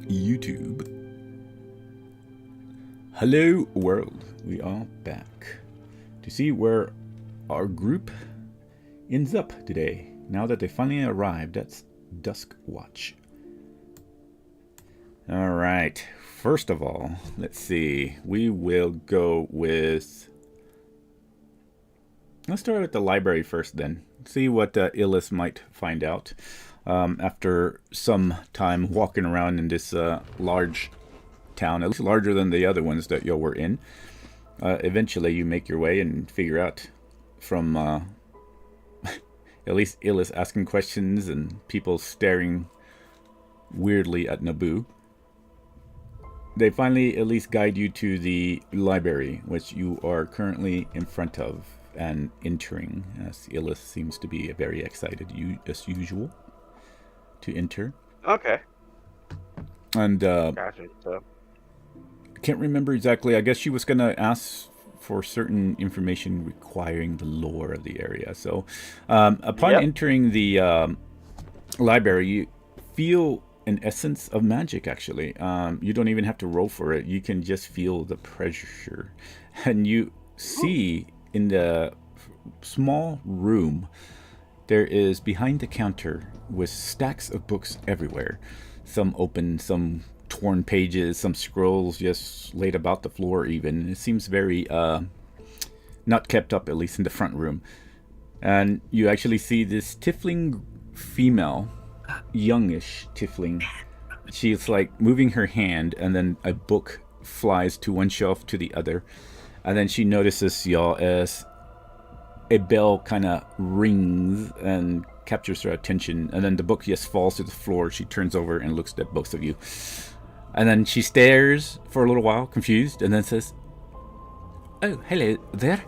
YouTube. Hello world, we are back to see where our group ends up today, now that they finally arrived at Duskwatch. Alright, first of all, let's see, we will go with... Let's start with the library first then, see what Illis might find out after some time walking around in this large town, at least larger than the other ones that you were in. Eventually you make your way and figure out from at least Illis asking questions and people staring weirdly at Naboo. They finally at least guide you to the library, which you are currently in front of and entering, as Illis seems to be very excited, as usual, to enter. Okay. And Gotcha. So. can't remember exactly. I guess she was gonna ask for certain information requiring the lore of the area. So upon entering the library, you feel an essence of magic, actually. You don't even have to roll for it. You can just feel the pressure. And you see in the small room, there is behind the counter with stacks of books everywhere. Some open, some torn pages, some scrolls just laid about the floor even. It seems very not kept up, at least in the front room. And you actually see this tiefling female, youngish tiefling. She's like moving her hand, and then a book flies to one shelf to the other. And then she notices y'all as a bell kind of rings and captures her attention. And then the book just falls to the floor. She turns over and looks at both of you. And then she stares for a little while, confused, and then says, "Oh, hello there.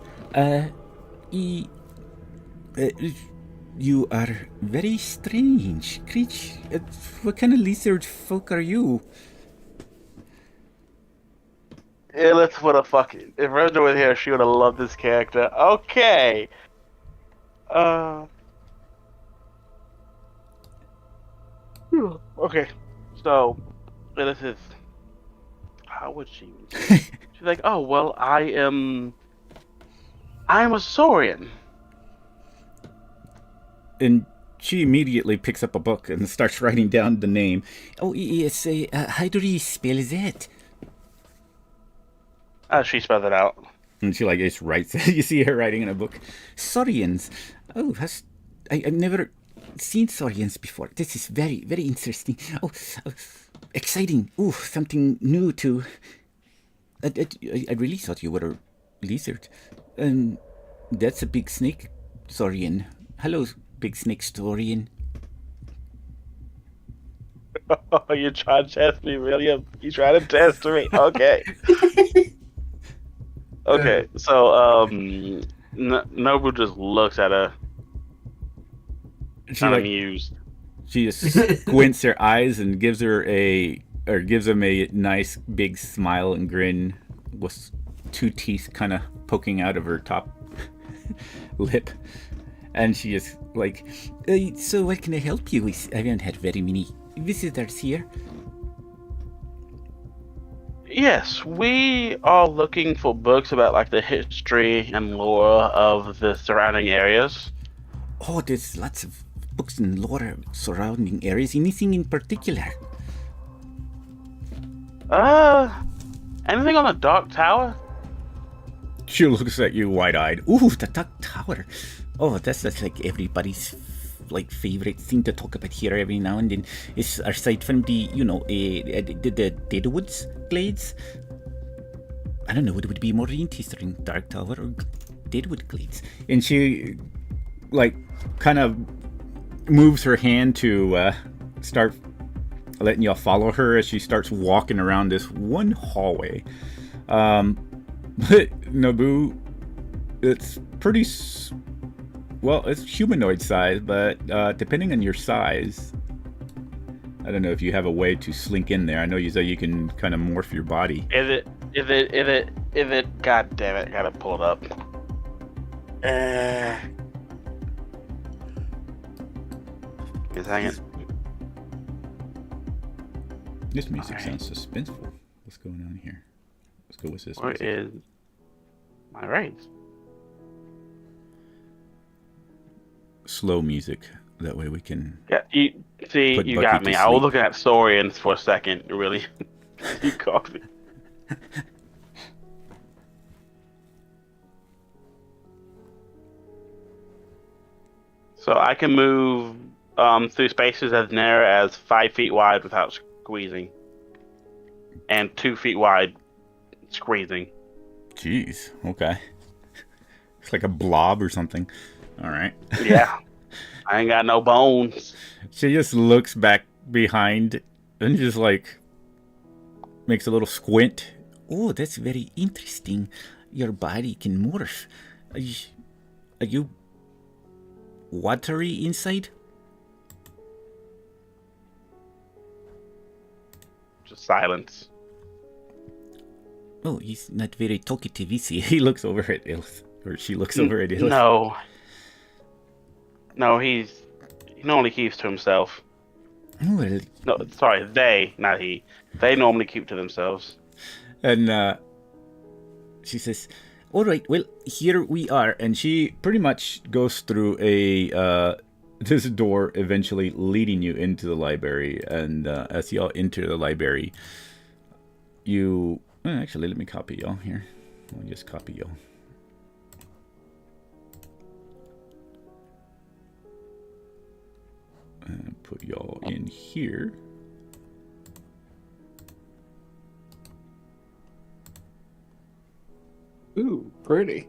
You are very strange creature. What kind of lizard folk are you?" Let's what a fucking. If Rosa was here, she would have loved this character. Okay. Okay. So, this is. How would she? She's like, oh well, I am a Saurian. And she immediately picks up a book and starts writing down the name. "Oh, yes, how do you spell that?" She spelled it out. And she just writes it. You see her writing in a book. "Saurians. Oh, I've never seen Saurians before. This is very, very interesting. Oh, exciting. Oh, something new to... I really thought you were a lizard. That's a big snake Saurian. Hello, big snake Saurian." Oh, you're trying to test me, William. You trying to test me? Okay. Okay, so Nobu just looks at her. She amused. She just squints her eyes and gives him a nice big smile and grin with two teeth kind of poking out of her top lip. And she is like, "So what can I help you with? I haven't had very many visitors here." Yes, we are looking for books about like the history and lore of the surrounding areas. Oh, there's lots of books and lore surrounding areas. Anything in particular? Anything on the Dark Tower? She looks at you wide-eyed. "Ooh, the Dark Tower. Oh, that's like everybody's favorite thing to talk about here every now and then. It's aside from the Deadwoods Glades. I don't know what would be more interesting, Dark Tower or Deadwood Glades." And she kind of moves her hand to start letting y'all follow her as she starts walking around this one hallway. But Naboo, it's pretty... Well, it's humanoid size, but depending on your size, I don't know if you have a way to slink in there. I know you say you can kind of morph your body. Is it? God damn it! Gotta pull it up. Just hang it. This music Alright. sounds suspenseful. What's going on here? Let's go with this Where music. is my raise? Slow music. That way we can. Yeah, you see, Put you Bucky got to me. I was sleep. looking at Saurians for a second, really. You caught me. So I can move through spaces as narrow as 5 feet wide without squeezing, and 2 feet wide squeezing. Jeez. Okay. It's like a blob or something. All right. Yeah, I ain't got no bones. She just looks back behind and just like makes a little squint. Oh, that's very interesting. Your body can morph. Are you watery inside? Just silence. Oh, he's not very talkative, is he? He looks over at Ilith. Or she looks over at Ilith. No, he normally keeps to himself. Oh, well, No, sorry, they, not he. They normally keep to themselves. and she says, all right, well, here we are. And she pretty much goes through this door, eventually leading you into the library. And as y'all enter the library, actually, let me copy y'all here. I'll just copy y'all. And put y'all in here. Ooh, pretty.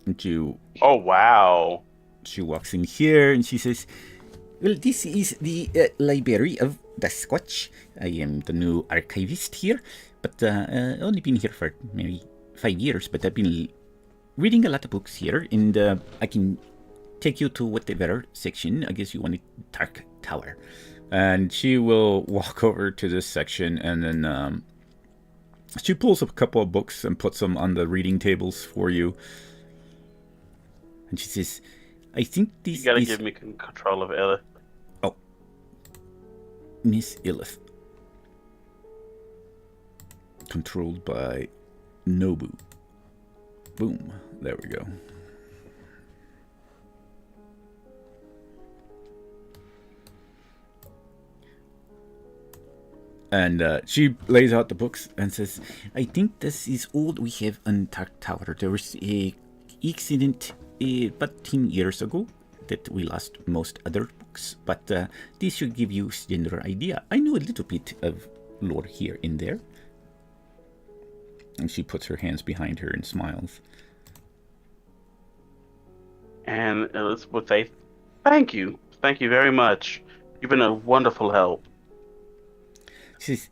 And Oh, wow. she walks in here and she says, well, this is the library of Duskwatch. I am the new archivist here, but I've only been here for maybe 5 years, but I've been reading a lot of books here, and I can take you to whatever section. I guess you want it, Dark Tower. And she will walk over to this section, and then she pulls up a couple of books and puts them on the reading tables for you. And she says, I think this You gotta is... give me control of Ella. Oh. Miss Ilith. Controlled by Nobu. Boom. There we go. And she lays out the books and says, I think this is all we have on Dark Tower. There was a accident about 10 years ago that we lost most other books, but this should give you a general idea. I know a little bit of lore here and there. And she puts her hands behind her and smiles. And Elizabeth would say, thank you. Thank you very much. You've been a wonderful help. She says,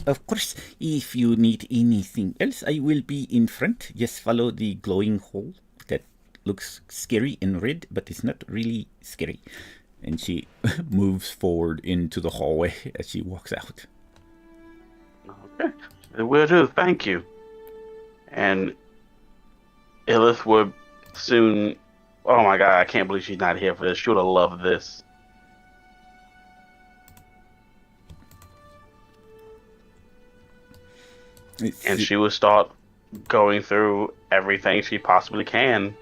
of course, if you need anything else, I will be in front. Just follow the glowing hole that looks scary and red, but it's not really scary. And she moves forward into the hallway as she walks out. Okay. Will do. Thank you. And Elith would soon... Oh my god, I can't believe she's not here for this. She would have loved this. And she would start going through everything she possibly can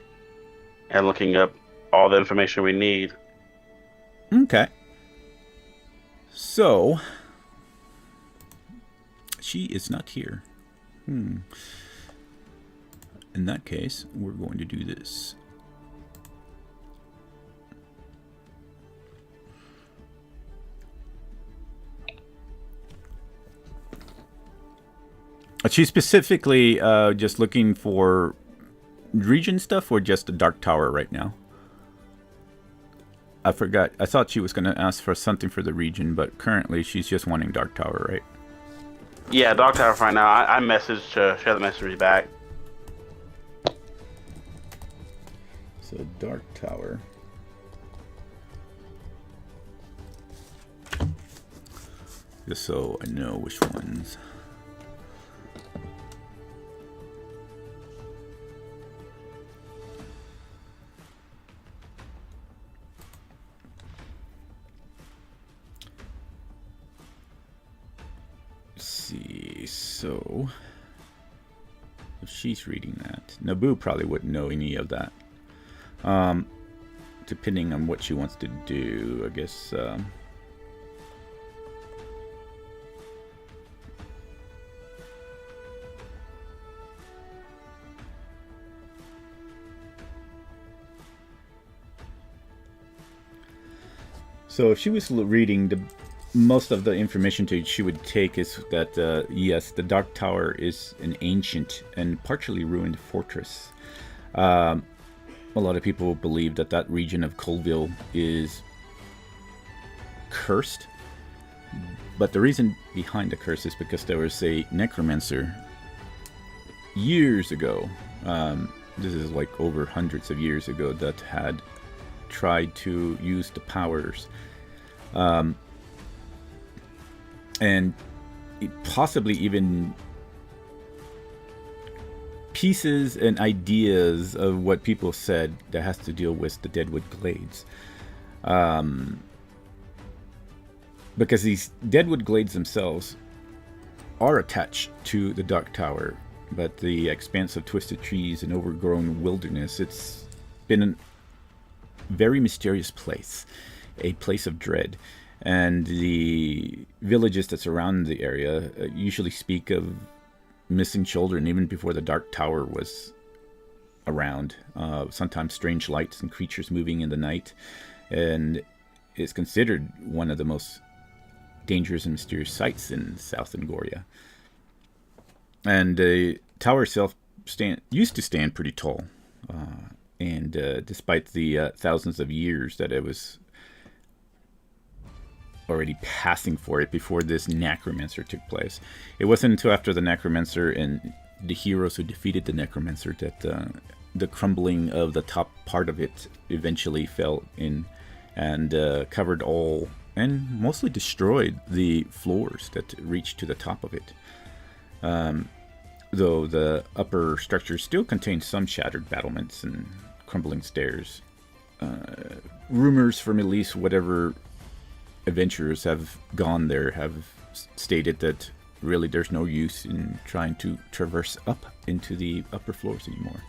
and looking up all the information we need. Okay. So, she is not here. In that case, we're going to do this. She's specifically just looking for region stuff or just the Dark Tower right now? I forgot. I thought she was going to ask for something for the region, but currently she's just wanting Dark Tower, right? Yeah, Dark Tower right now. I messaged her. She hasn't messaged me back. So Dark Tower. Just so I know which ones. so if she's reading that, Naboo probably wouldn't know any of that. Depending on what she wants to do, I guess. So if she was reading, most of the information she would take is that, yes, the Dark Tower is an ancient and partially ruined fortress. A lot of people believe that that region of Colville is cursed. But the reason behind the curse is because there was a necromancer years ago. This is like over hundreds of years ago, that had tried to use the powers. And possibly even pieces and ideas of what people said that has to deal with the Deadwood Glades. Because these Deadwood Glades themselves are attached to the Dark Tower, but the expanse of twisted trees and overgrown wilderness, it's been a very mysterious place, a place of dread. And the villages that surround the area usually speak of missing children even before the Dark Tower was around. Sometimes strange lights and creatures moving in the night. And it's considered one of the most dangerous and mysterious sites in South Angoria. And the tower itself used to stand pretty tall. And despite the thousands of years that it was already passing for it before this necromancer took place. It wasn't until after the necromancer and the heroes who defeated the necromancer that the crumbling of the top part of it eventually fell in and covered all and mostly destroyed the floors that reached to the top of it. Though the upper structure still contains some shattered battlements and crumbling stairs. Rumors from at least whatever adventurers have gone there have stated that really there's no use in trying to traverse up into the upper floors anymore.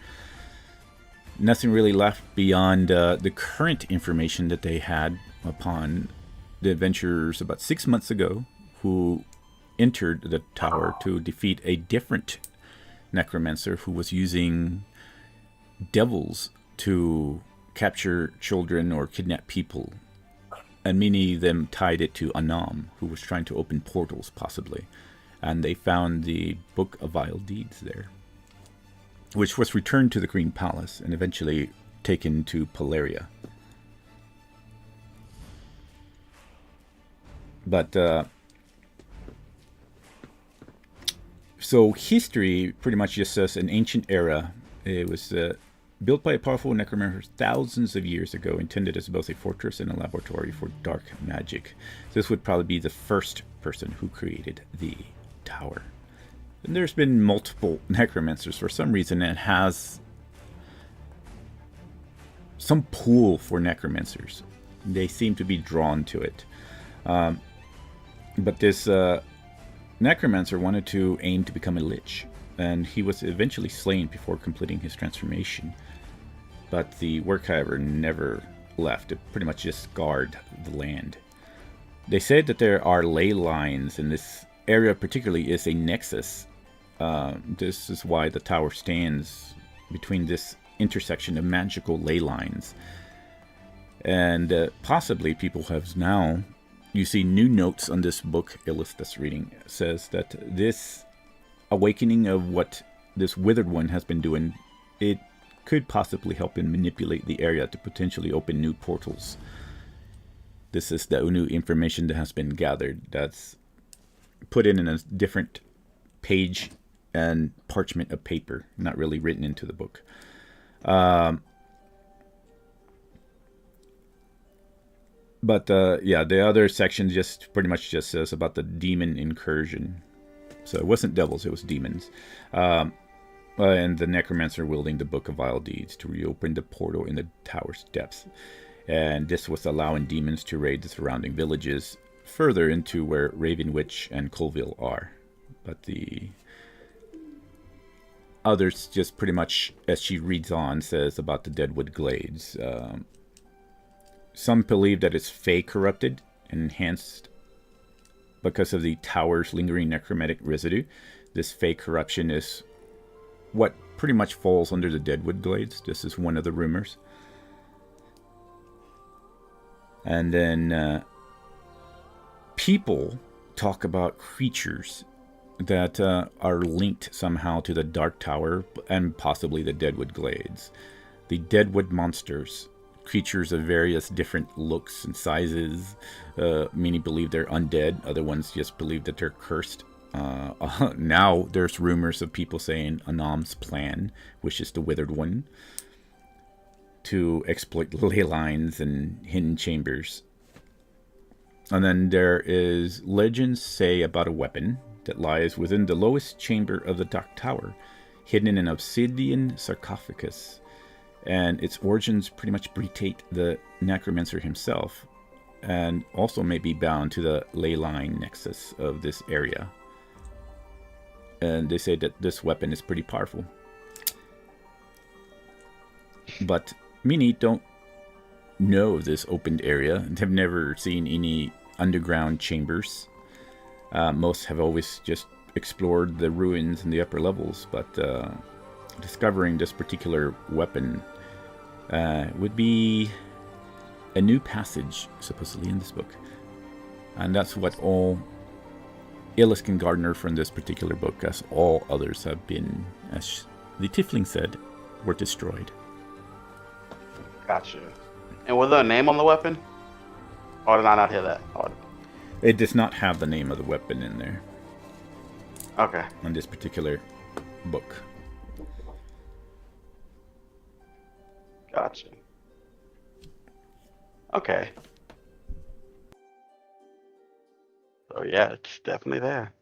Nothing really left beyond the current information that they had upon the adventurers about 6 months ago who entered the tower to defeat a different necromancer who was using devils to capture children or kidnap people. And many of them tied it to Anam, who was trying to open portals, possibly. And they found the Book of Vile Deeds there, which was returned to the Green Palace and eventually taken to Polaria. But, so history pretty much just says an ancient era. It was built by a powerful necromancer thousands of years ago, intended as both a fortress and a laboratory for dark magic. This would probably be the first person who created the tower. And there's been multiple necromancers. For some reason, it has some pull for necromancers. They seem to be drawn to it. But this necromancer wanted to aim to become a lich, and he was eventually slain before completing his transformation. But the work, however, never left. It pretty much just scarred the land. They said that there are ley lines, and this area particularly is a nexus. This is why the tower stands between this intersection of magical ley lines. And possibly people have now, you see new notes on this book Illith that's reading, says that this awakening of what this withered one has been doing, it could possibly help him manipulate the area to potentially open new portals. This is the new information that has been gathered. That's put in a different page and parchment of paper, not really written into the book. But yeah, the other section just pretty much just says about the demon incursion. So it wasn't devils, it was demons. And the necromancer wielding the Book of Vile Deeds to reopen the portal in the tower's depths. And this was allowing demons to raid the surrounding villages further into where Raven Witch and Colville are. but the others just pretty much, as she reads on, says about the Deadwood Glades. Some believe that it's fey corrupted and enhanced because of the tower's lingering necromantic residue. This fey corruption is what pretty much falls under the Deadwood Glades. This is one of the rumors. And then people talk about creatures that are linked somehow to the Dark Tower and possibly the Deadwood Glades. The Deadwood monsters, creatures of various different looks and sizes. Many believe they're undead. Other ones just believe that they're cursed. Now there's rumors of people saying Anam's plan, which is the Withered One, to exploit ley lines and hidden chambers. And then there is legends say about a weapon that lies within the lowest chamber of the Dark Tower, hidden in an obsidian sarcophagus. And its origins pretty much predate the necromancer himself, and also may be bound to the ley line nexus of this area. And they say that this weapon is pretty powerful. But many don't know this opened area and have never seen any underground chambers. Most have always just explored the ruins in the upper levels, but discovering this particular weapon would be a new passage, supposedly, in this book. And that's what all Illiskin Gardner from this particular book, as all others have been, as the Tiefling said, were destroyed. Gotcha. And was there a name on the weapon? Or did I not hear that? It does not have the name of the weapon in there. Okay. On this particular book. Gotcha. Okay. So yeah, it's definitely there.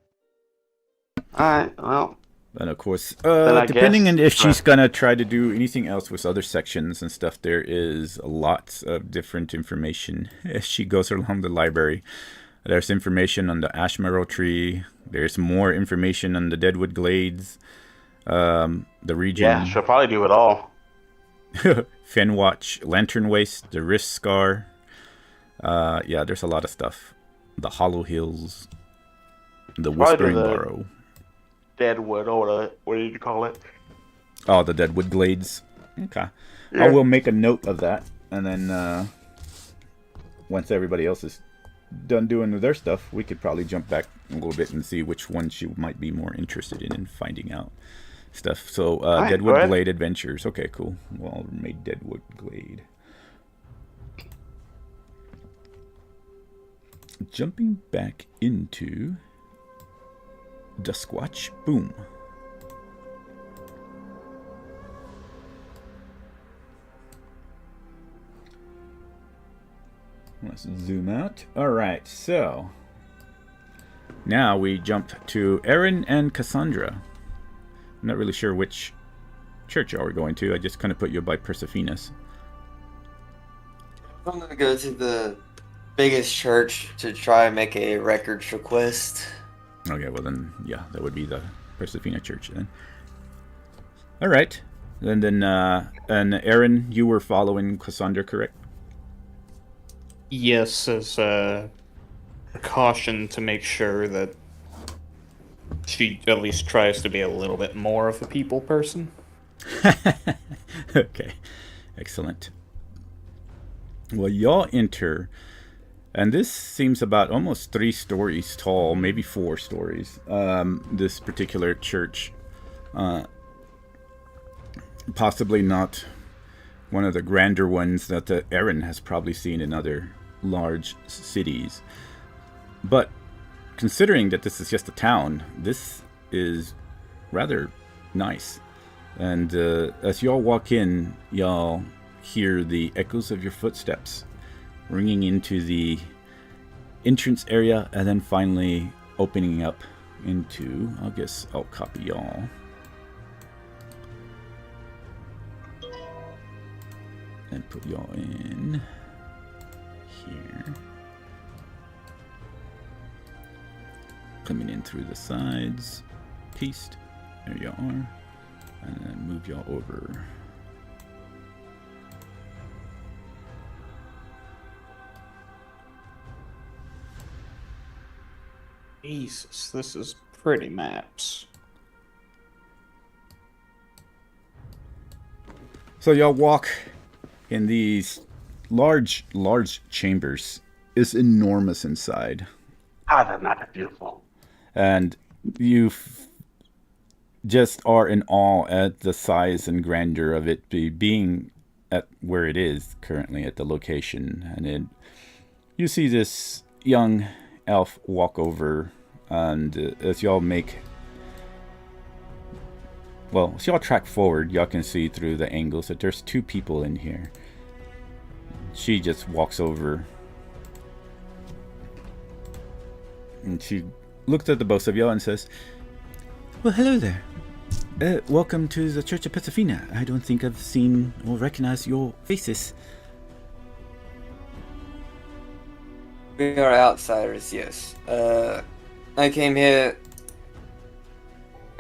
Alright, well. And of course, depending on if she's going to try to do anything else with other sections and stuff, there is lots of different information as she goes along the library. There's information on the Ashmerrow tree. There's more information on the Deadwood Glades, the region. Yeah, she'll probably do it all. Fenwatch, Lantern Waste, the Rift Scar. Yeah, there's a lot of stuff. The Hollow Hills, the Whispering Burrow. Deadwood, or what did you call it? Oh, the Deadwood Glades. Okay. Yeah. I will make a note of that, and then once everybody else is done doing their stuff, we could probably jump back a little bit and see which one she might be more interested in finding out stuff. So, right, Deadwood Glade Adventures. Okay, cool. Well, made Deadwood Glade. Jumping back into Duskwatch. Boom. Let's zoom out. Alright, so now we jump to Aaron and Cassandra. I'm not really sure which church y'all are going to. I just kind of put you by Persephone's. I'm going to go to the biggest church to try and make a records request. Okay, well then, yeah, that would be the Persephone Church then. Alright. And Aaron, you were following Cassandra, correct? Yes, as a precaution to make sure that she at least tries to be a little bit more of a people person. Okay, excellent. Well, y'all enter, and this seems about almost 3 stories tall, maybe 4 stories. This particular church, possibly not one of the grander ones that Aaron has probably seen in other large cities. But considering that this is just a town, this is rather nice. And as y'all walk in, y'all hear the echoes of your footsteps ringing into the entrance area, and then finally opening up into, I guess I'll copy y'all. And put y'all in here. Coming in through the sides. Paste. There you are. And then move y'all over. Jesus, this is pretty maps. So y'all walk in these large chambers. It's enormous inside. Ah, that's not beautiful. And you just are in awe at the size and grandeur of it being at where it is currently at the location. And you see this young elf walk over, and as y'all track forward, y'all can see through the angles that there's two people in here. She just walks over and she looks at the both of y'all and says, "Well, hello there. Welcome to the Church of Pesafina. I don't think I've seen or recognized your faces." We are outsiders, yes. I came here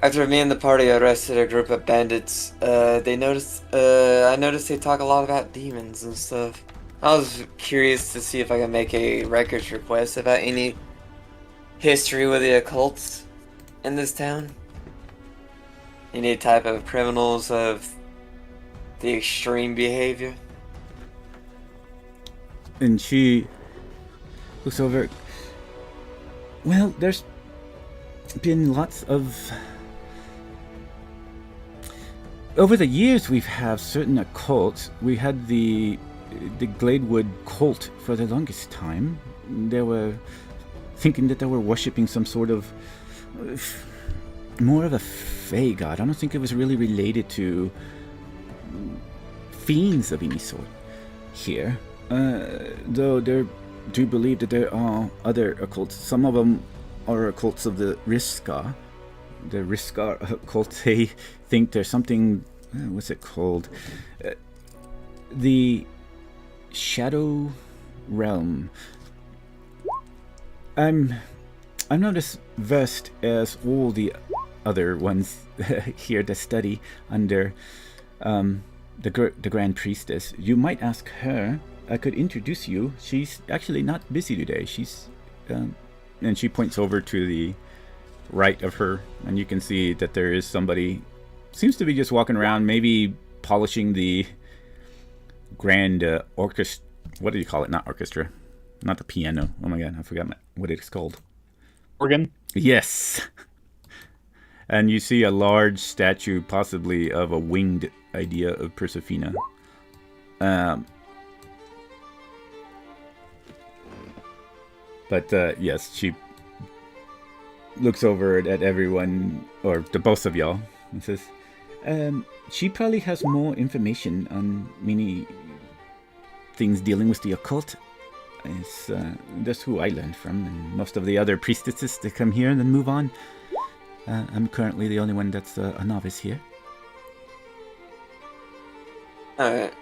after me and the party arrested a group of bandits. I noticed they talk a lot about demons and stuff. I was curious to see if I could make a records request about any history with the occult in this town. Any type of criminals of the extreme behavior. And she looks over. Well, there's been lots of... Over the years, we've had certain occults. We had the Gladewood cult for the longest time. They were thinking that they were worshipping some sort of more of a fae god. I don't think it was really related to fiends of any sort here. Though they do believe that there are other occults. Some of them are occults of the Riska. The Riska occult, they think there's something, what's it called? The Shadow Realm. I'm not as versed as all the other ones here to study under the Grand Priestess. You might ask her. I could introduce you. She's actually not busy today. She's and she points over to the right of her, and you can see that there is somebody, seems to be just walking around, maybe polishing the grand orchestra. What do you call it? Not orchestra, not the piano. Oh my god, I forgot what it's called. Organ? Yes. And you see a large statue, possibly of a winged idea of Persefina. But yes, she looks over at everyone, or the both of y'all, and says, she probably has more information on many things dealing with the occult. That's who I learned from, and most of the other priestesses that come here and then move on. I'm currently the only one that's a novice here. Alright,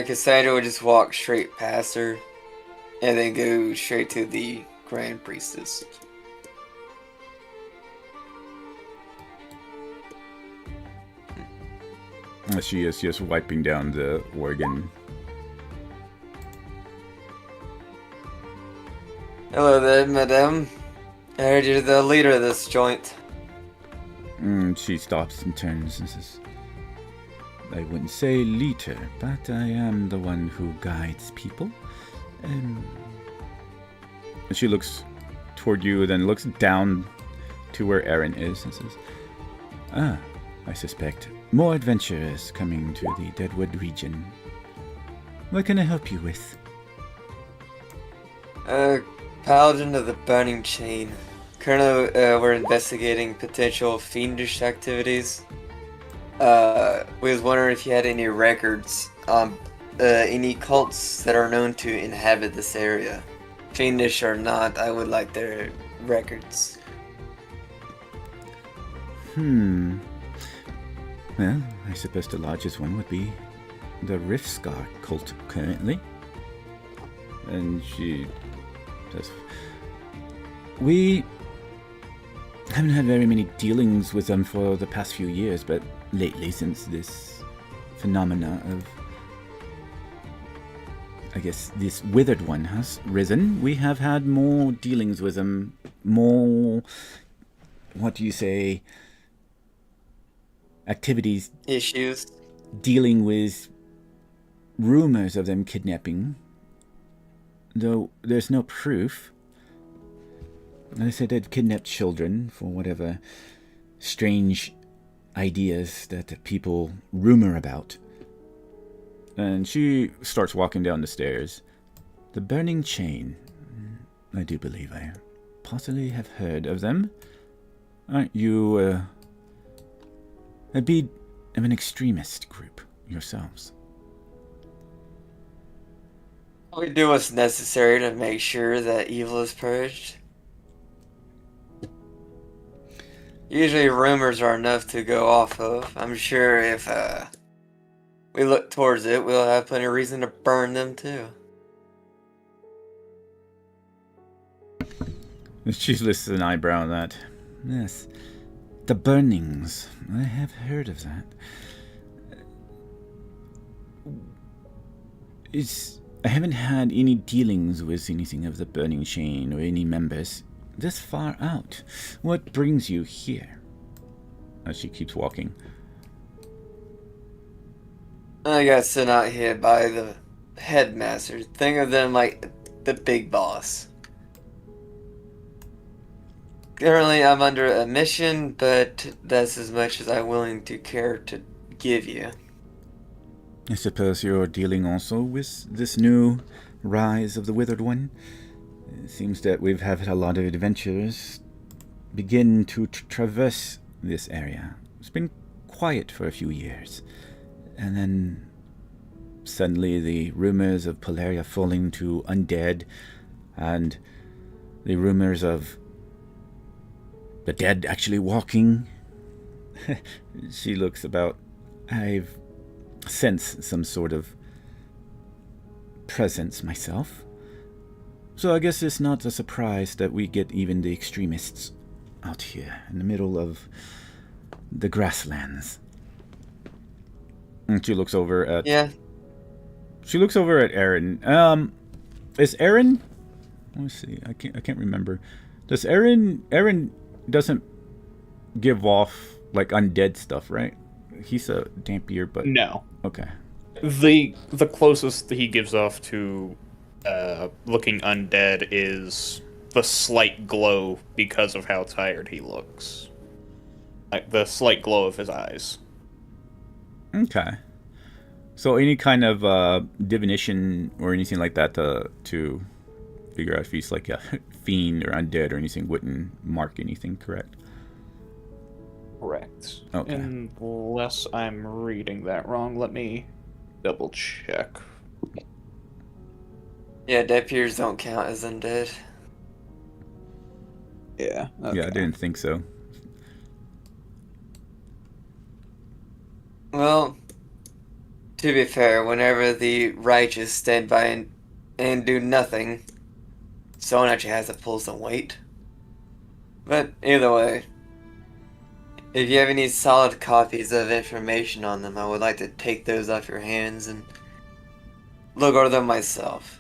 Cassandra would just walk straight past her and then go straight to the Grand Priestess. She is just wiping down the organ. Hello there, madame. I heard you're the leader of this joint. She stops and turns and says, I wouldn't say leader, but I am the one who guides people. And she looks toward you, then looks down to where Aaron is and says, I suspect more adventurers coming to the Deadwood region. What can I help you with? Paladin of the Burning Chain. Currently, we're investigating potential fiendish activities. We was wondering if you had any records on any cults that are known to inhabit this area. Fiendish or not, I would like their records. Well, I suppose the largest one would be the Rifscar cult currently. And she says, we I haven't had very many dealings with them for the past few years, but lately, since this phenomena of, I guess, this withered one has risen, we have had more dealings with them, more, what do you say, activities, Issues. dealing with rumors of them kidnapping, though there's no proof. They said they'd kidnapped children for whatever strange ideas that people rumor about. And she starts walking down the stairs. The burning chain. I do believe I possibly have heard of them. Aren't you a bit of an extremist group yourselves? We do what's necessary to make sure that evil is purged. Usually rumors are enough to go off of. I'm sure if we look towards it, we'll have plenty of reason to burn them too. She lifts an eyebrow at that. Yes. The burnings. I have heard of that. I haven't had any dealings with anything of the burning chain or any members this far out. What brings you here? As she keeps walking. I got sent out here by the headmaster. Think of them like the big boss. Currently, I'm under a mission, but that's as much as I'm willing to care to give you. I suppose you're dealing also with this new rise of the Withered One. It seems that we've had a lot of adventurers begin to traverse this area. It's been quiet for a few years. And then suddenly the rumors of Polaria falling to undead and the rumors of the dead actually walking. She looks about. I've sensed some sort of presence myself. So I guess it's not a surprise that we get even the extremists out here in the middle of the grasslands. And she looks over at... Yeah. She looks over at Aaron. Is Aaron... Let's see. I can't remember. Does Aaron doesn't give off like undead stuff, right? He's a dampier, but... No. Okay. The closest that he gives off to looking undead is the slight glow because of how tired he looks. Like the slight glow of his eyes. Okay. So any kind of divination or anything like that to figure out if he's like a fiend or undead or anything wouldn't mark anything, correct? Correct. Okay. Unless I'm reading that wrong, let me double check. Yeah, dead peers don't count as undead. Yeah. Okay. Yeah, I didn't think so. Well, to be fair, whenever the righteous stand by and do nothing, someone actually has to pull some weight. But either way, if you have any solid copies of information on them, I would like to take those off your hands and look over them myself.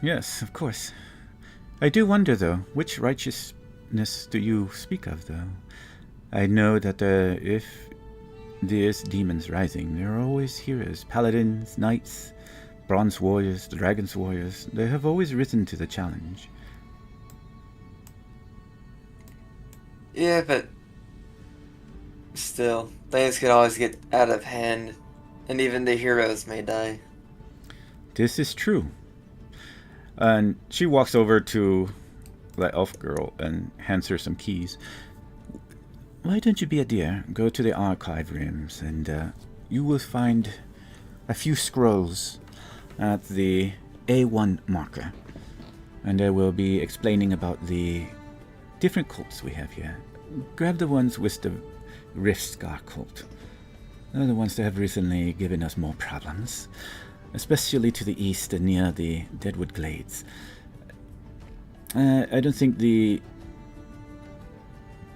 Yes, of course. I do wonder, though, which righteousness do you speak of, though? I know that if there's demons rising, there are always heroes, paladins, knights, bronze warriors, dragons warriors. They have always risen to the challenge. Yeah, but still, things could always get out of hand, and even the heroes may die. This is true. And she walks over to the elf girl and hands her some keys. Why don't you be a dear? Go to the archive rooms and you will find a few scrolls at the A1 marker. And I will be explaining about the different cults we have here. Grab the ones with the Rift Scar cult. They're the ones that have recently given us more problems, especially to the east and near the Deadwood Glades. I don't think the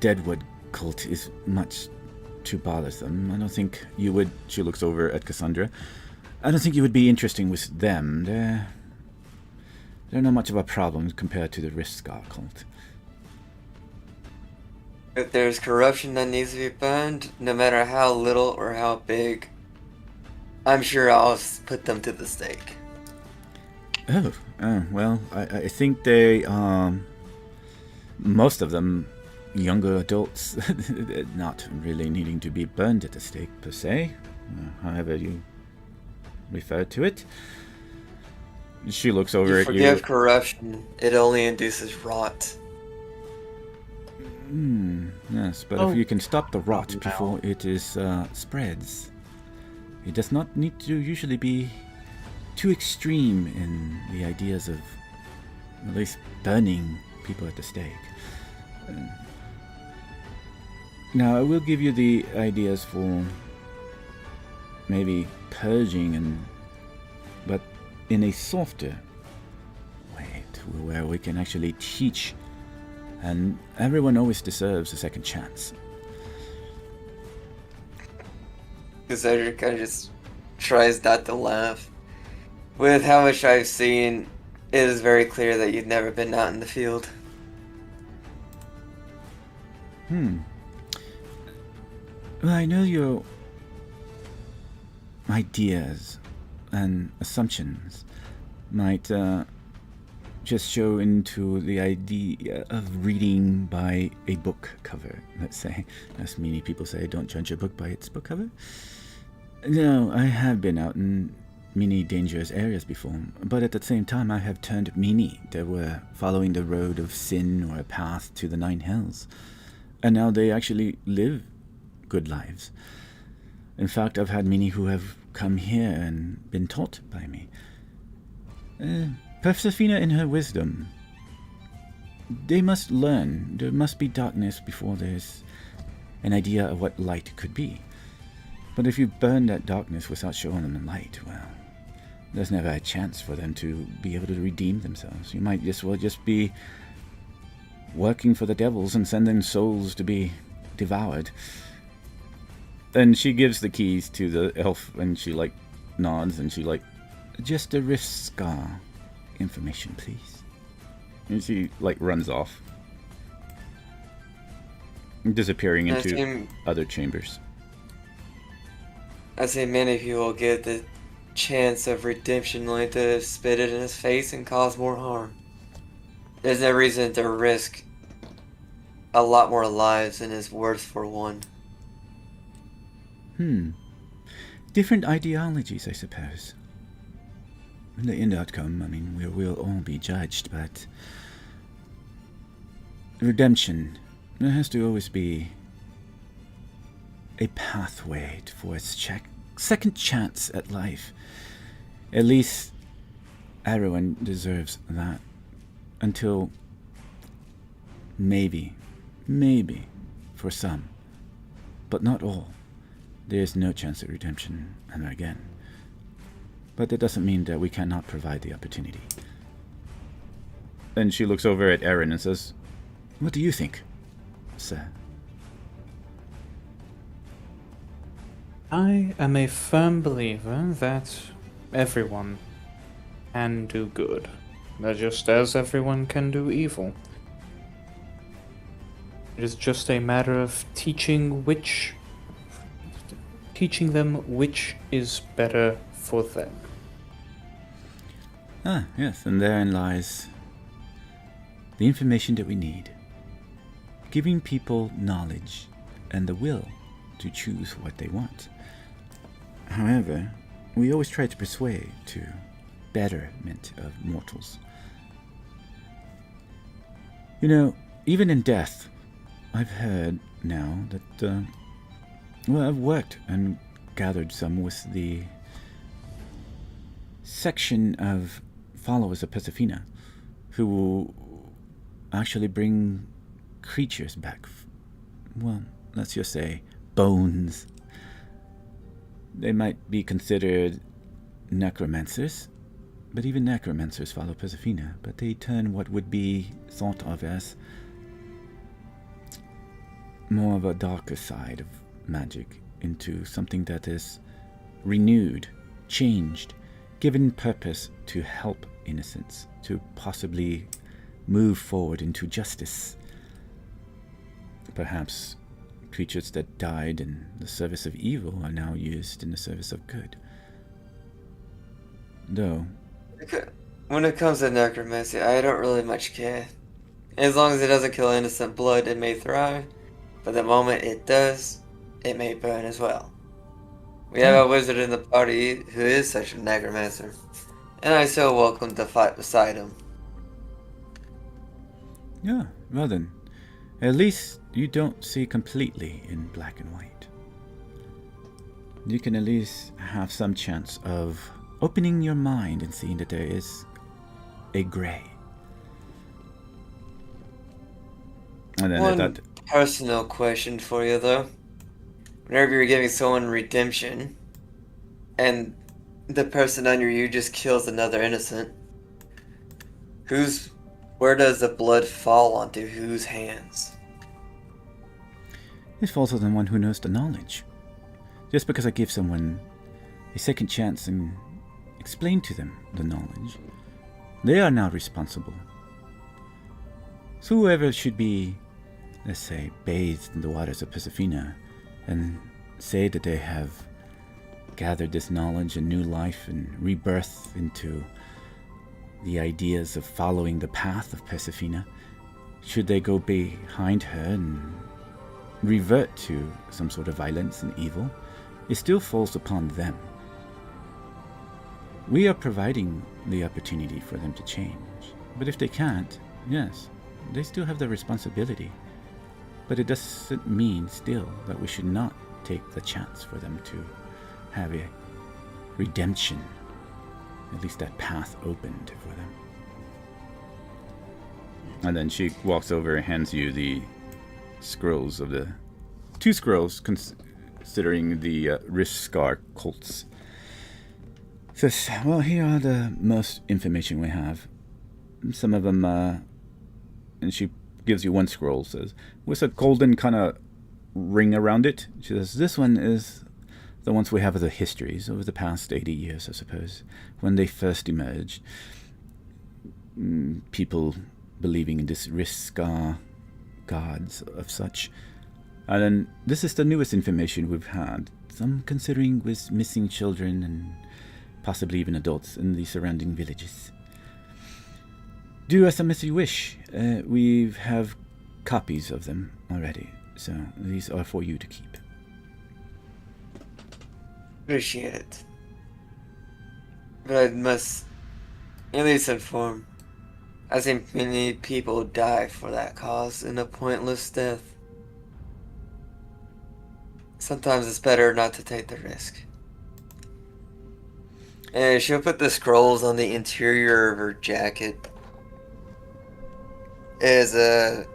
Deadwood cult is much too bothersome. I don't think you would. She looks over at Cassandra. I don't think you would be interesting with them. They're not much of a problem compared to the Riskar cult. If there's corruption that needs to be burned, no matter how little or how big, I'm sure I'll put them to the stake. Oh, well, I think they, most of them, younger adults, not really needing to be burned at the stake per se, however you refer to it. She looks over at you. Forgive corruption, it only induces rot. Yes, but if you can stop the rot before it is spreads, it does not need to usually be too extreme in the ideas of at least burning people at the stake. Now, I will give you the ideas for maybe purging, but in a softer way, where we can actually teach. And everyone always deserves a second chance. Cassandra kind of just tries not to laugh. With how much I've seen, it is very clear that you've never been out in the field. Well, I know your ideas and assumptions might just show into the idea of reading by a book cover, let's say. As many people say, don't judge a book by its book cover. No, I have been out in many dangerous areas before, but at the same time I have turned many that were following the road of sin or a path to the Nine Hells. And now they actually live good lives. In fact, I've had many who have come here and been taught by me. Persephina in her wisdom. They must learn. There must be darkness before there's an idea of what light could be. But if you burn that darkness without showing them the light, well, there's never a chance for them to be able to redeem themselves. You might just be working for the devils and sending souls to be devoured. And she gives the keys to the elf, and she nods, and she just a Riskar information, please. And she runs off, disappearing into other chambers. I say many people will get the chance of redemption only to spit it in his face and cause more harm. There's no reason to risk a lot more lives than is worth for one. Different ideologies, I suppose. In the end outcome, I mean, we'll all be judged, but redemption, there has to always be a pathway for a second chance at life. At least everyone deserves that. Until maybe, for some, but not all, there's no chance at redemption ever again. But that doesn't mean that we cannot provide the opportunity. Then she looks over at Aaron and says, "What do you think, sir?" I am a firm believer that everyone can do good, just as everyone can do evil. It is just a matter of teaching them which is better for them. Ah, yes, and therein lies the information that we need. Giving people knowledge and the will to choose what they want. However, we always try to persuade to betterment of mortals. You know, even in death, I've heard now that, I've worked and gathered some with the section of followers of Persephina who will actually bring creatures back. Well, let's just say bones. They might be considered necromancers, But even necromancers follow Persephina, but they turn what would be thought of as more of a darker side of magic into something that is renewed, changed, given purpose to help innocents, to possibly move forward into justice. Perhaps creatures that died in the service of evil are now used in the service of good. Though, when it comes to necromancy, I don't really much care. As long as it doesn't kill innocent blood, it may thrive, but the moment it does, it may burn as well. We have a wizard in the party who is such a necromancer, and I so welcome to fight beside him. yeah, well then, at least you don't see completely in black and white. You can at least have some chance of opening your mind and seeing that there is a gray. And then One personal question for you, though. Whenever you're giving someone redemption, and the person under you just kills another innocent, where does the blood fall onto whose hands? it falls on the one who knows the knowledge. Just because I give someone a second chance and explain to them the knowledge, they are now responsible. So whoever should be, let's say, bathed in the waters of Persephina and say that they have gathered this knowledge and new life and rebirth into the ideas of following the path of Persephina, should they go behind her and revert to some sort of violence and evil, it still falls upon them. We are providing the opportunity for them to change. But if they can't, yes, they still have the responsibility. But it doesn't mean still that we should not take the chance for them to have a redemption. At least that path opened for them. And then she walks over and hands you the scrolls of the... 2 scrolls considering the Riskar cults. Says, well, here are the most information we have. Some of them, and she gives you 1 scroll, says, with a golden kind of ring around it. She says, this one is the ones we have of the histories over the past 80 years, I suppose, when they first emerged. People believing in this Riskar gods of such. And then this is the newest information we've had. Some considering with missing children and possibly even adults in the surrounding villages. Do as you wish. We have copies of them already, so these are for you to keep. Appreciate it. But I must at least inform. I've seen many people die for that cause in a pointless death. Sometimes it's better not to take the risk. And she'll put the scrolls on the interior of her jacket. It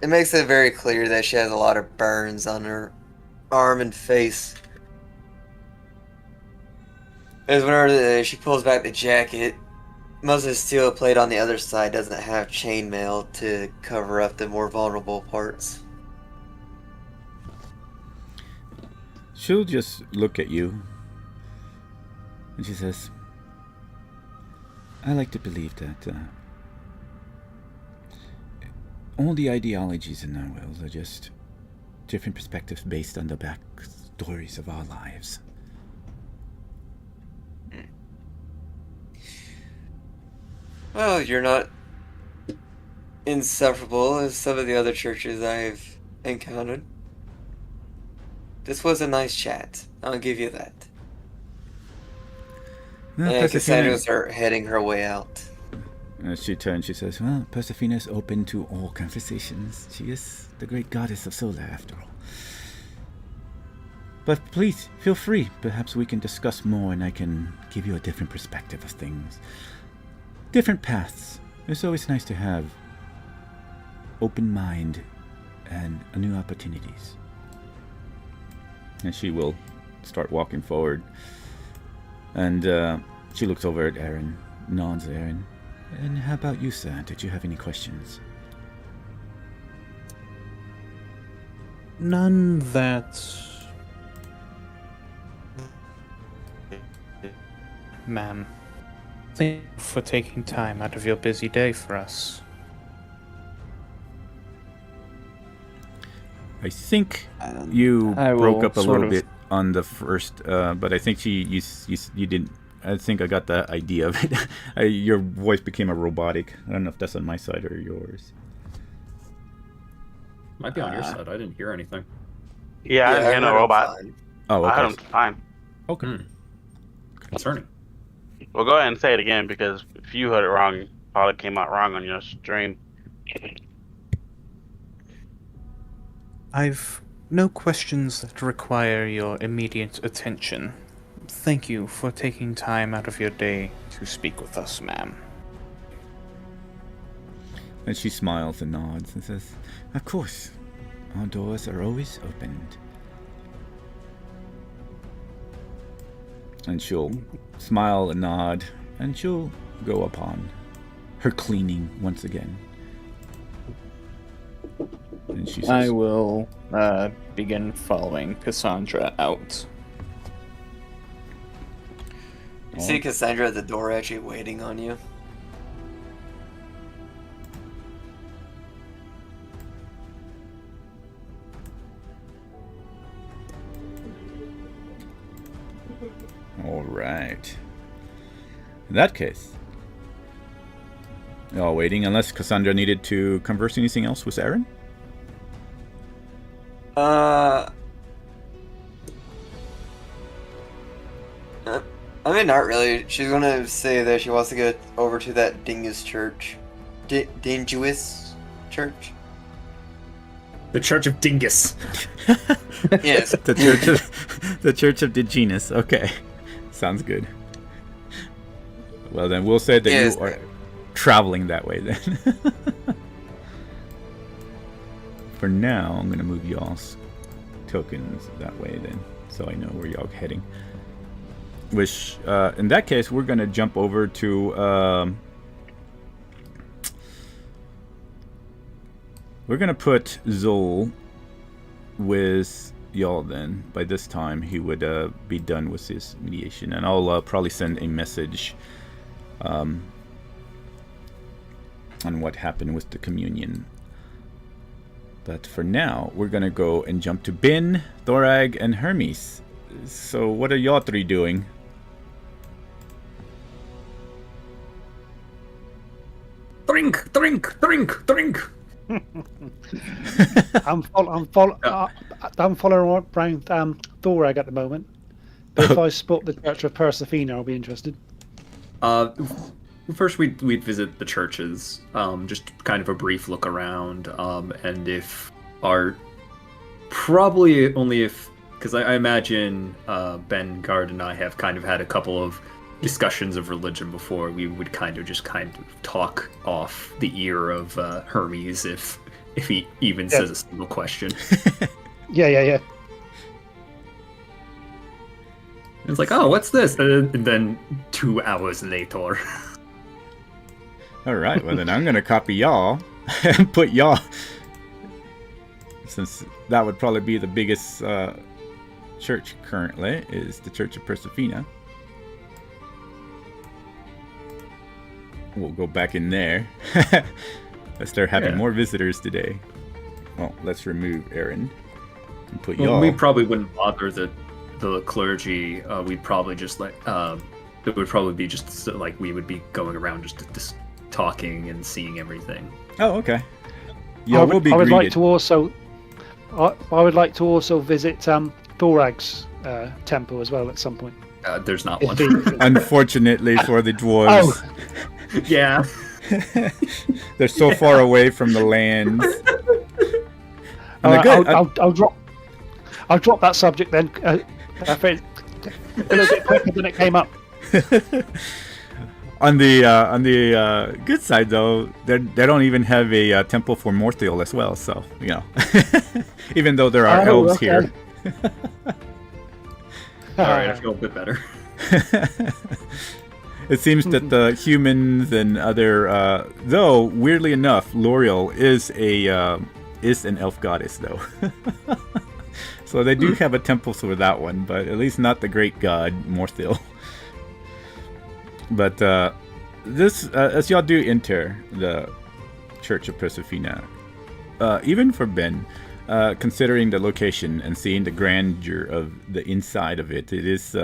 makes it very clear that she has a lot of burns on her arm and face. As whenever she pulls back the jacket, most of the steel plate on the other side doesn't have chainmail to cover up the more vulnerable parts. She'll just look at you, and she says, I like to believe that all the ideologies in our world are just different perspectives based on the back stories of our lives. Well, you're not insufferable as some of the other churches I've encountered. This was a nice chat. I'll give you that. Well, And Cassandra's heading her way out. As she turns, she says, well, Persephina is open to all conversations. She is the great goddess of Solare, after all. But please, feel free. Perhaps we can discuss more and I can give you a different perspective of things. Different paths. It's always nice to have open mind and new opportunities. And she will start walking forward. And she looks over at Aaron, nods at Aaron. And how about you, sir? Did you have any questions? None that... Ma'am, thank you for taking time out of your busy day for us. I think you I broke will up a sort little of- bit on the first, but I think you didn't. I think I got the idea of it. Your voice became a robotic. I don't know if that's on my side or yours. Might be on your side. I didn't hear anything. Yeah, I didn't hear no heard him robot. fine. Oh, I heard okay. him fine. Okay. Concerning. Well, go ahead and say it again, because if you heard it wrong, it probably came out wrong on your stream. I've no questions that require your immediate attention. Thank you for taking time out of your day to speak with us, ma'am. And she smiles and nods and says, "Of course, our doors are always opened." And she'll smile and nod, and she'll go upon her cleaning once again. And she says, I will begin following Cassandra out. You see Cassandra at the door actually waiting on you. All right. In that case, y'all waiting, unless Cassandra needed to converse anything else with Aaron? I mean, not really. She's gonna say that she wants to get over to that dingus church. Dinguous church? The Church of Dingus. Yes. The Church of Digenus. Okay. Sounds good. Well, then we'll say that Yes. you are traveling that way then. For now, I'm going to move y'all's tokens that way then, so I know where y'all heading. Which, in that case, we're going to jump over to... we're going to put Zol with y'all then. By this time, he would be done with his mediation. And I'll probably send a message on what happened with the communion. But for now, we're going to go and jump to Bin, Thorag, and Hermes. So what are y'all three doing? Drink, drink, drink, drink. I'm following around Thorag at the moment. But if I spot the Church of Persephone, I'll be interested. First we'd visit the churches, just kind of a brief look around, and if our probably only if because I imagine Ben Gard and I have kind of had a couple of discussions of religion before. We would kind of talk off the ear of Hermes if he even says a single question. Yeah. It's like, oh, what's this? And then 2 hours later. All right, well then I'm going to copy y'all and put y'all, since that would probably be the biggest church currently, is the Church of Persephone. We'll go back in there. Let's start having more visitors today. Well, let's remove Aaron and put y'all. We probably wouldn't bother the clergy. We'd probably just it would probably be just like we would be going around just talking and seeing everything. Oh, okay. Yeah, we'll be I would greeted. like to also. I would like to also visit Thorag's temple as well at some point. There's not If one. he- Unfortunately for the dwarves, Yeah. they're so far away from the lands. And All they're right, good. I'll drop that subject then. A little bit quicker than it came up. On the good side, though, they don't even have a temple for Morthiel as well. So even though there are elves here. All right, I feel a bit better. It seems that the humans and other, though weirdly enough, L'Oreal is an elf goddess though. So they do have a temple for that one, but at least not the great god Morthil. But this, as y'all do enter the Church of Persefina, even for Ben, considering the location and seeing the grandeur of the inside of it, it is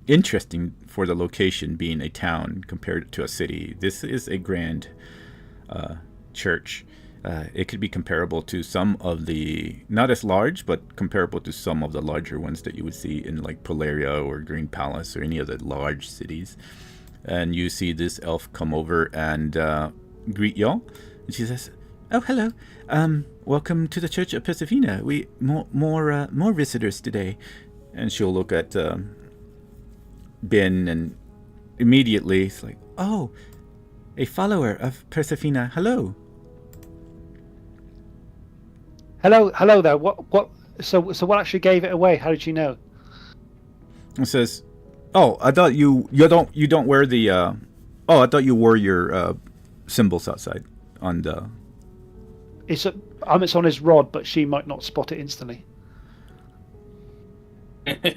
interesting for the location being a town compared to a city. This is a grand church. It could be comparable to some of the, not as large, but comparable to some of the larger ones that you would see in like Polaria or Green Palace or any of the large cities. And you see this elf come over and greet y'all. And she says, "Oh, hello. Welcome to the Church of Persefina. We more visitors today." And she'll look at Ben, and immediately it's like, "Oh, a follower of Persefina. Hello." Hello there. What? So what actually gave it away? How did you know? It says, "Oh, I thought you don't wear the. I thought you wore your symbols outside on the." It's on his rod, but she might not spot it instantly.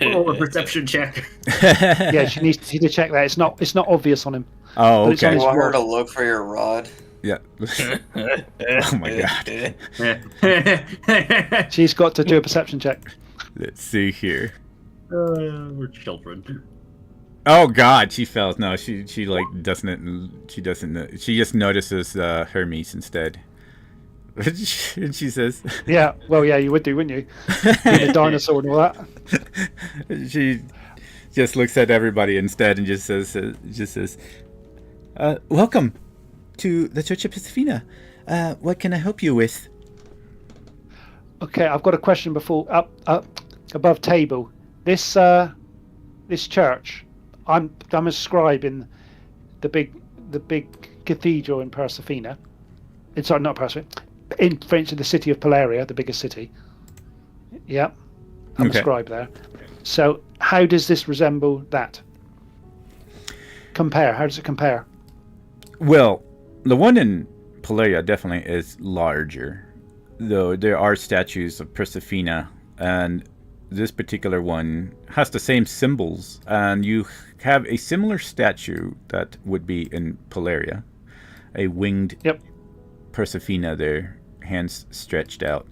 Roll a perception check. Yeah, she needs to check that. It's not obvious on him. Oh, But it's on okay. You his want her rod. to look for your rod? Yeah. Oh my god. She's got to do a perception check. Let's see here. We're children. Oh god, she fails. No, she like doesn't. She doesn't. She just notices Hermes instead. And she says, Yeah, well, yeah, you would do, wouldn't you? Being a dinosaur and all that. she just looks at everybody instead and just says, "Welcome to the Church of Persefina. What can I help you with?" Okay, I've got a question before up above table. This church, I'm a scribe in the big cathedral in Persefina. Sorry, not Persefina. In French, in the city of Polaria, the biggest city. Yeah, I'm Okay. a scribe there. So, how does this resemble that? Compare. How does it compare? Well, the one in Polaria definitely is larger, though there are statues of Persefina, and this particular one has the same symbols, and you have a similar statue that would be in Polaria, a winged Yep. Persefina there, hands stretched out.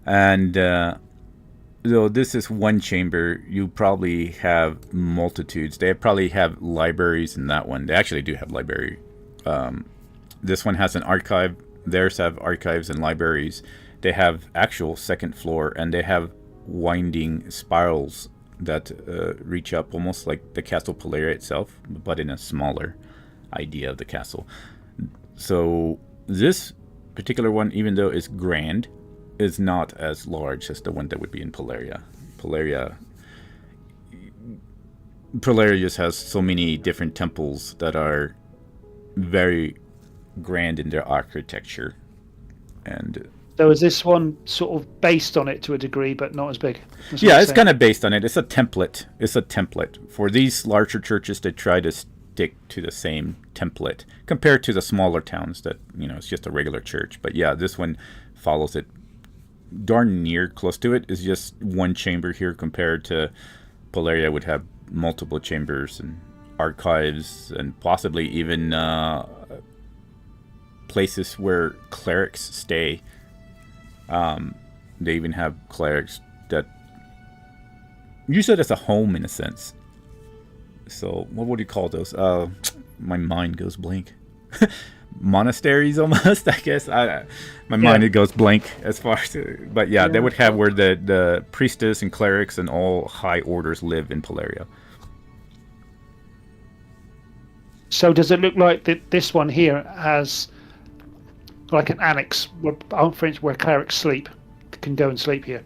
And though this is one chamber, you probably have multitudes. They probably have libraries in that one. They actually do have library. This one has an archive. Theirs have archives and libraries. They have actual second floor, and they have winding spirals that reach up almost like the Castle Polaria itself, but in a smaller idea of the castle. So this particular one, even though it's grand, is not as large as the one that would be in Polaria. Polaria just has so many different temples that are very grand in their architecture. And So is this one sort of based on it to a degree, but not as big? That's what yeah, I'm it's saying. kind of based on it. It's a template. For these larger churches, they try to stick to the same template compared to the smaller towns that, it's just a regular church. But yeah, this one follows it darn near close to it. It's just one chamber here compared to Polaria would have multiple chambers and archives and possibly even places where clerics stay. They even have clerics that use it as a home in a sense. So what would you call those? My mind goes blank. Monasteries almost, I guess. My mind it goes blank as far as, but yeah, they would have where the priestess and clerics and all high orders live in Polaria. So does it look like that this one here has like an annex where, for instance, where clerics sleep, can go and sleep here?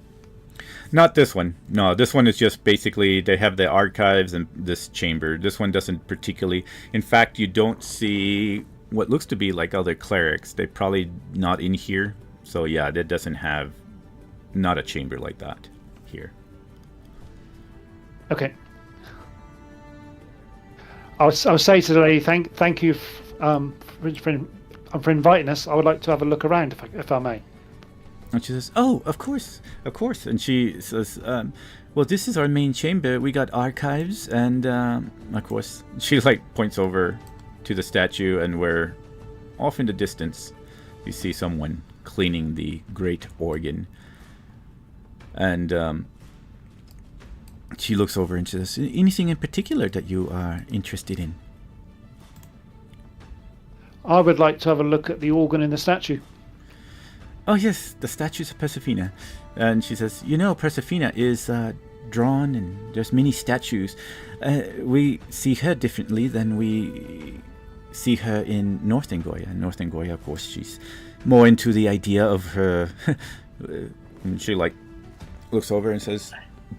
Not this one. No, this one is just basically they have the archives and this chamber. This one doesn't particularly. In fact, you don't see what looks to be like other clerics. They're probably not in here. So yeah, that doesn't have not a chamber like that here. Okay. I'll say to the lady, thank you for inviting us. I would like to have a look around, if I may. And she says, "Oh, of course." And she says, "Well, this is our main chamber. We got archives, and of course," she like points over to the statue, and where off in the distance you see someone cleaning the great organ. And she looks over and she says, "Anything in particular that you are interested in?" I would like to have a look at the organ in the statue. "Oh yes, the statues of Persephone." And she says, Persephone is drawn, and there's many statues. We see her differently than we see her in North Angoya. In North Angoya, of course, she's more into the idea of her... and she looks over and says,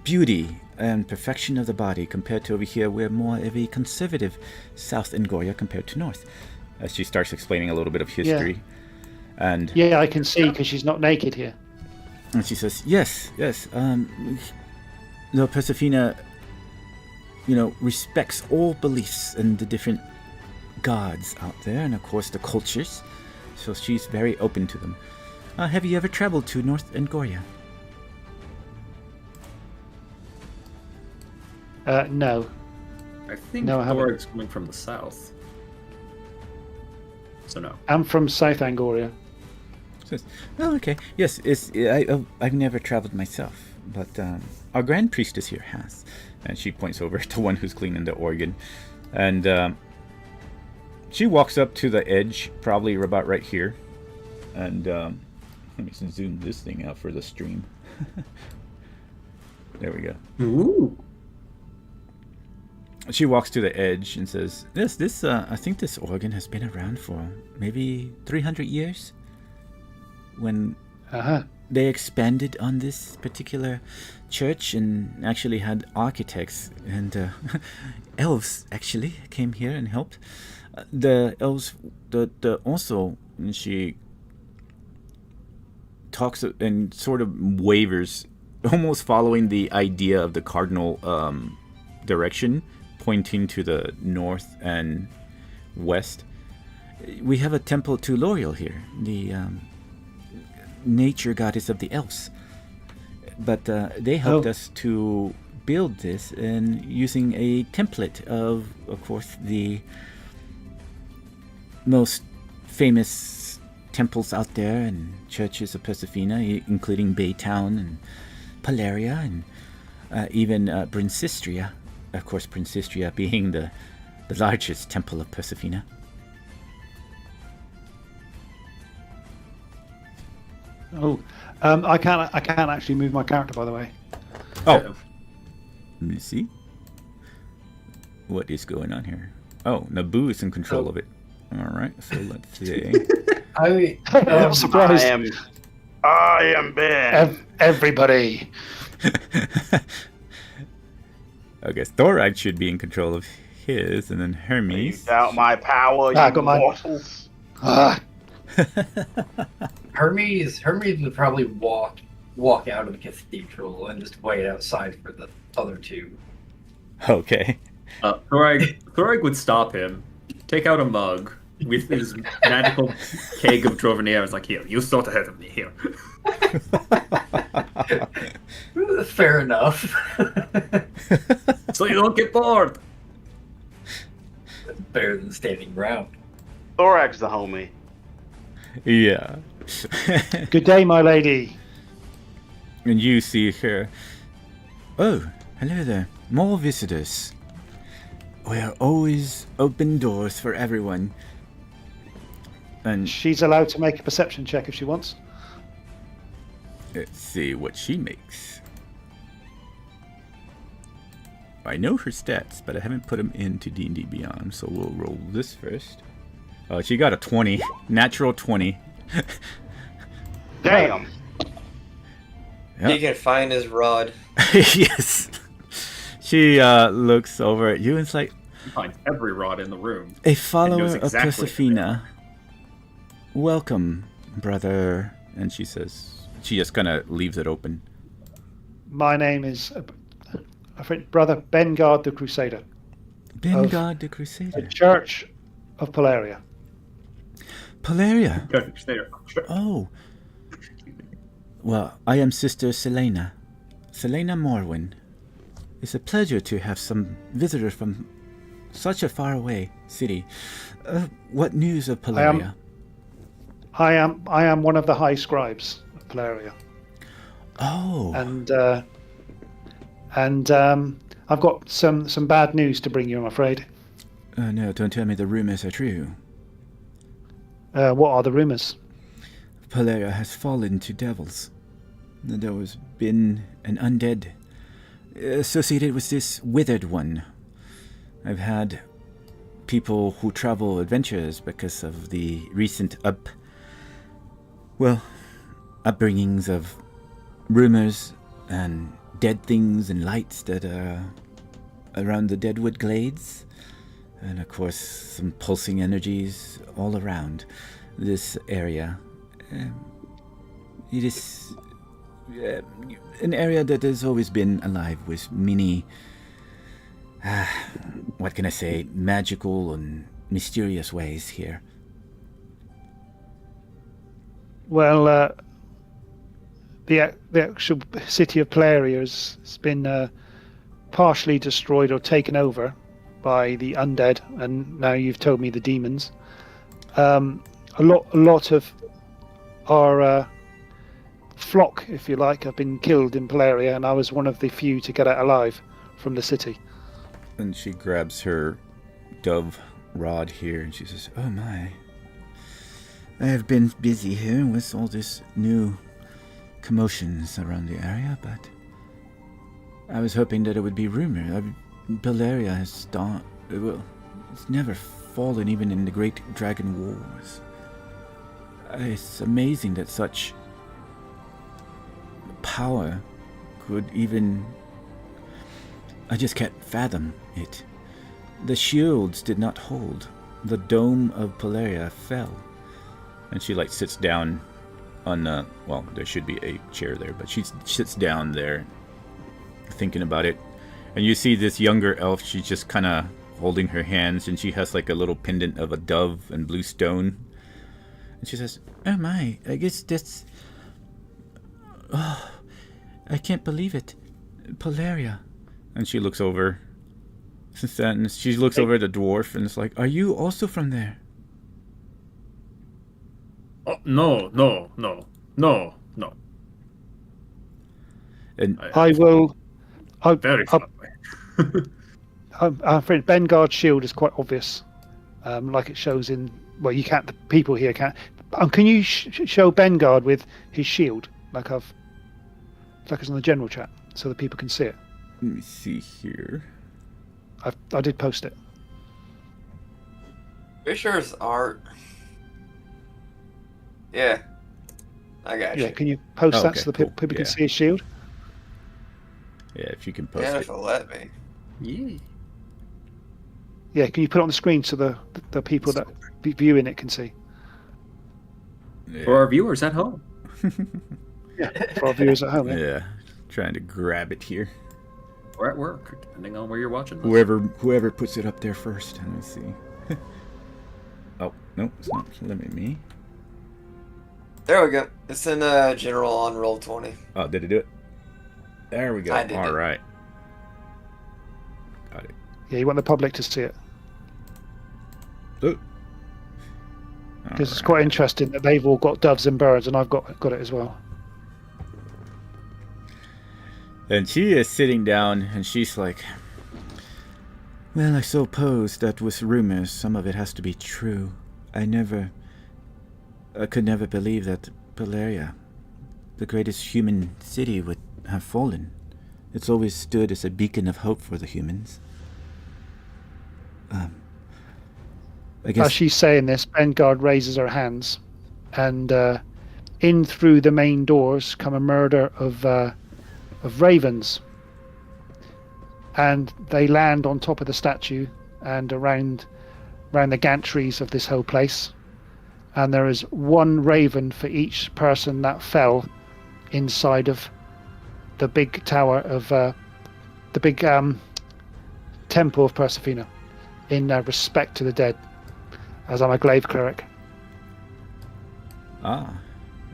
"Beauty and perfection of the body, compared to over here, we're more of a conservative South Angoya compared to North." As she starts explaining a little bit of history. And yeah, I can see, because she's not naked here. And she says, yes. No, Persephone, respects all beliefs and the different gods out there, and of course the cultures. So she's very open to them. Have you ever traveled to North Angoya? No. I think No, I haven't. Thorag's coming from the south. So no. I'm from South Angoria. Says, "Oh, okay. Yes, I've never traveled myself, but our Grand Priestess here has." And she points over to one who's cleaning the organ. And she walks up to the edge, probably about right here. And let me zoom this thing out for the stream. There we go. Ooh. She walks to the edge and says, "This I think this organ has been around for maybe 300 years. When they expanded on this particular church and actually had architects and elves actually came here and helped. The elves, also," and she talks and sort of wavers, almost following the idea of the cardinal direction, pointing to the north and west. "We have a temple to L'Oreal here, the nature goddess of the elves. But they helped us to build this, and using a template of course, the most famous temples out there and churches of Persephone, including Baytown and Palaria and even Brinsistria. Of course, Brinsistria being the largest temple of Persephone." Oh, I can't actually move my character, by the way. Oh, let me see what is going on here. Oh, Naboo is in control of it. All right, so let's see. I'm surprised. I am Ben. Everybody. I guess Thorag should be in control of his, and then Hermes. You doubt my power, you I got mine. mortals. Hermes would probably walk out of the cathedral and just wait outside for the other two. Okay. Thorag would stop him, take out a mug with his magical keg of Drovenier. I was like, "Here, you sort ahead of me here." Fair enough. So you don't get bored. That's better than standing ground. Thorag's the homie. Yeah. Good day, my lady. And you see her. "Oh, hello there. More visitors. We are always open doors for everyone." And She's allowed to make a perception check if she wants. let's see what she makes. I know her stats, but I haven't put them into D&D Beyond, so we'll roll this first. Oh, she got a 20. Natural 20. Damn. He can find his rod. Yes. She looks over at you and is like, He finds every rod in the room. "A follower knows of exactly Persephone. Welcome, brother." And she says, she just kind of leaves it open. My name is, I think, Brother Bengard the Crusader. Bengard the the Crusader. Church of Polaria. Polaria. There. Oh. Well, I am Sister Selena Morwin. It's a pleasure to have some visitor from such a faraway city. What news of Polaria? I am one of the high scribes of Polaria. Oh. And I've got some bad news to bring you, I'm afraid. No, don't tell me the rumors are true. What are the rumors? Polaria has fallen to devils. There has been an undead associated with this withered one. I've had people who travel adventures because of the recent upbringings of rumors and dead things and lights that are around the Deadwood Glades. And of course, some pulsing energies all around this area. It is an area that has always been alive with many, what can I say, magical and mysterious ways here. Well, the actual city of Polaria has been partially destroyed or taken over by the undead, and now you've told me the demons. A lot of our flock, if you like, have been killed in Polaria, and I was one of the few to get out alive from the city. And she grabs her dove rod here and she says, "Oh my, I have been busy here with all this new commotions around the area, but I was hoping that it would be rumor. Polaria has it's never fallen even in the Great Dragon Wars. It's amazing that such power could even... I just can't fathom it. The shields did not hold. The dome of Polaria fell." And she sits down on there should be a chair there, but she sits down there thinking about it. And you see this younger elf, she's just kind of holding her hands, and she has a little pendant of a dove and blue stone. And she says, "Oh my, I guess that's... Oh, I can't believe it. Polaria." And she looks over. And she looks over at the dwarf, and it's like, "Are you also from there?" Oh, no. And I will. Very far away. I'm afraid Bengard's shield is quite obvious, like it shows in. Well, you can't. The people here can't. Can you show Bengard with his shield, like it's on the general chat, so that people can see it? let me see here. I did post it. Pretty sure it's art. Yeah. I got you. Yeah, can you post that okay, so the cool. people can Yeah. see his shield? Yeah, if you can post Yeah, it. if it'll let me. Yeah. Yeah, can you put it on the screen so the people that be viewing it can see? Yeah. For our viewers at home. Yeah, for our viewers at home. Yeah. Yeah, trying to grab it here. Or at work, depending on where you're watching this. Whoever puts it up there first. Let me see. Oh, no, it's not letting me. There we go. It's in general on Roll20. Oh, did it do it? There we go. I did All it. right. Got it. Yeah, you want the public to see it. Oh. Because it's quite interesting that they've all got doves and birds, and I've got it as well. And she is sitting down, and she's like, "Well, I suppose that with rumors, some of it has to be true. I could never believe that Polaria, the greatest human city, would have fallen. It's always stood as a beacon of hope for the humans. I guess." As she's saying this, Bengard raises her hands, and in through the main doors come a murder of ravens, and they land on top of the statue and around the gantries of this whole place. And there is one raven for each person that fell inside of the big tower of the big temple of Persephone. in respect to the dead, as I'm a glaive cleric. Ah.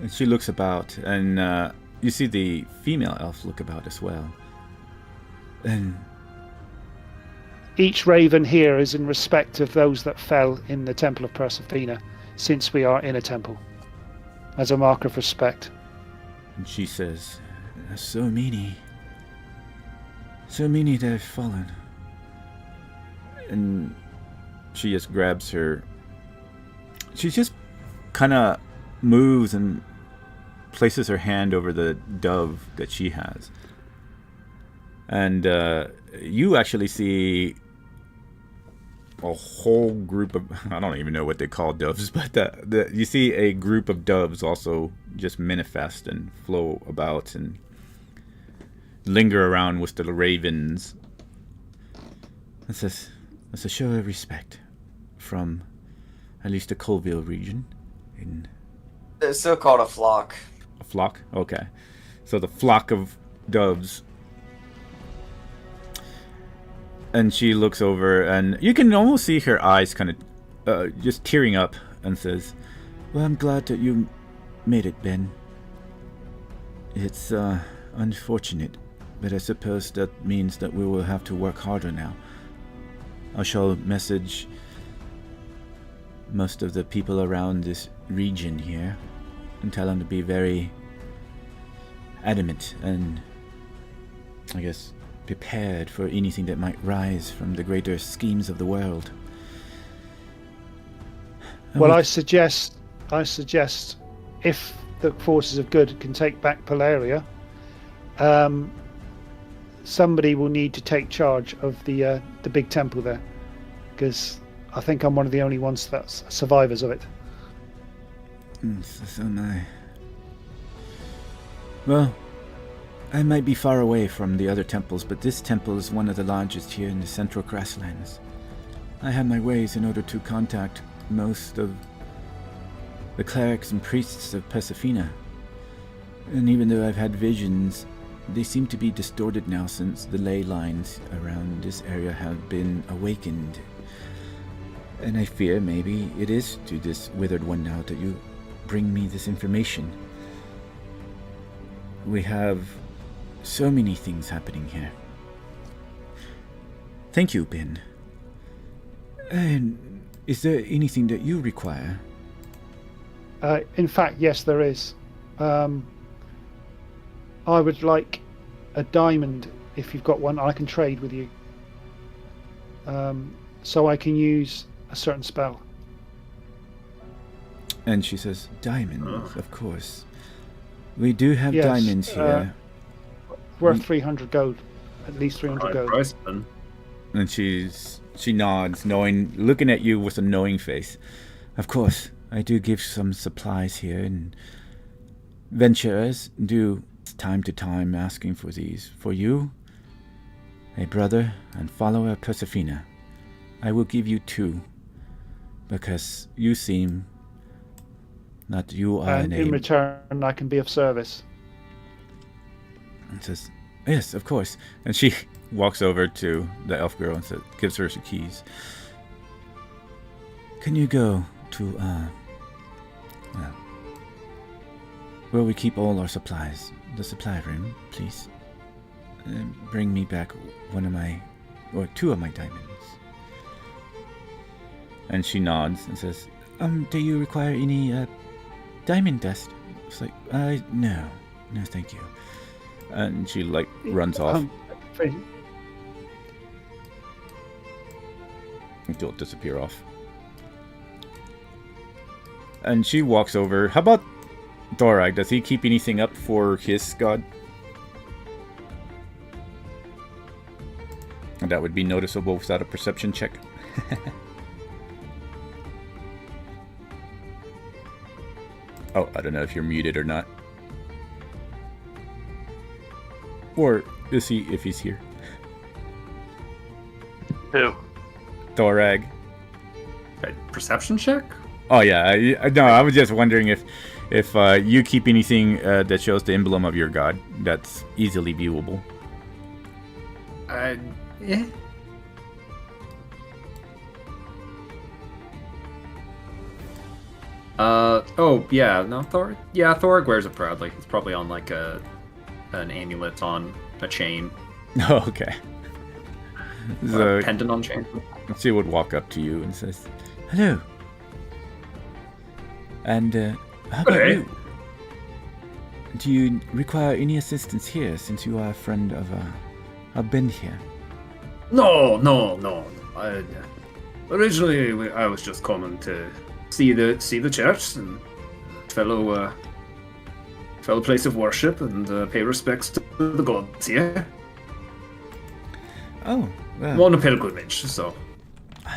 And she looks about, and you see the female elf look about as well. And Each raven here is in respect of those that fell in the Temple of Proserpina, since we are in a temple, as a mark of respect. And she says, so many that have fallen. And she just grabs her. She just kind of moves and places her hand over the dove that she has. And you actually see a whole group of, I don't even know what they call doves, but you see a group of doves also just manifest and flow about and linger around with the ravens. That's a show of respect from at least the Colville region. They're still called a flock. A flock? Okay. So the flock of doves. And she looks over, and you can almost see her eyes kind of just tearing up, and says, well, I'm glad that you made it, Ben. It's unfortunate, but I suppose that means that we will have to work harder now. I shall message most of the people around this region here and tell them to be very adamant and, I guess, prepared for anything that might rise from the greater schemes of the world. Well, I suggest if the forces of good can take back Polaria, somebody will need to take charge of the big temple there, because I think I'm one of the only ones that's survivors of it. So am I. Well, I might be far away from the other temples, but this temple is one of the largest here in the central grasslands. I have my ways in order to contact most of the clerics and priests of Proserpina. And even though I've had visions, they seem to be distorted now since the ley lines around this area have been awakened. And I fear maybe it is to this withered one now that you bring me this information. We have so many things happening here. Thank you, Ben. And is there anything that you require? In fact, yes, there is. I would like a diamond, if you've got one. I can trade with you. So I can use a certain spell. And she says, diamonds, of course. We do have Yes, diamonds here. Worth 300 gold. At least 300 gold. Price, then. And she nods, looking at you with a knowing face. Of course, I do give some supplies here, and venturers do time to time asking for these. For you, a brother and follower of Proserpina, I will give you 2, because you seem that you are And in return, I can be of service. And says, yes, of course. And she walks over to the elf girl and gives her the keys. Can you go to, where we keep all our supplies, the supply room, please? And bring me back 2 of my diamonds. And she nods and says, do you require any, diamond dust? It's like, no, thank you. And she runs off. She'll disappear off. And she walks over. How about Dorag? Does he keep anything up for his god? And that would be noticeable without a perception check. Oh, I don't know if you're muted or not. Or is he, if he's here? Who? Dorag. Perception check? Oh yeah, I was just wondering if you keep anything that shows the emblem of your god that's easily viewable. Yeah. Oh yeah, no Thor. Yeah, Thor wears it proudly. It's probably on like an amulet on a chain. Oh, okay. Or So a pendant on chain. she would walk up to you and says, "Hello." And how about Hey. you? Do you require any assistance here, since you are a friend of Ben here? No. Originally, I was just coming to see the church and fellow place of worship and pay respects to the gods here. Oh, I'm well, on a pilgrimage, so bit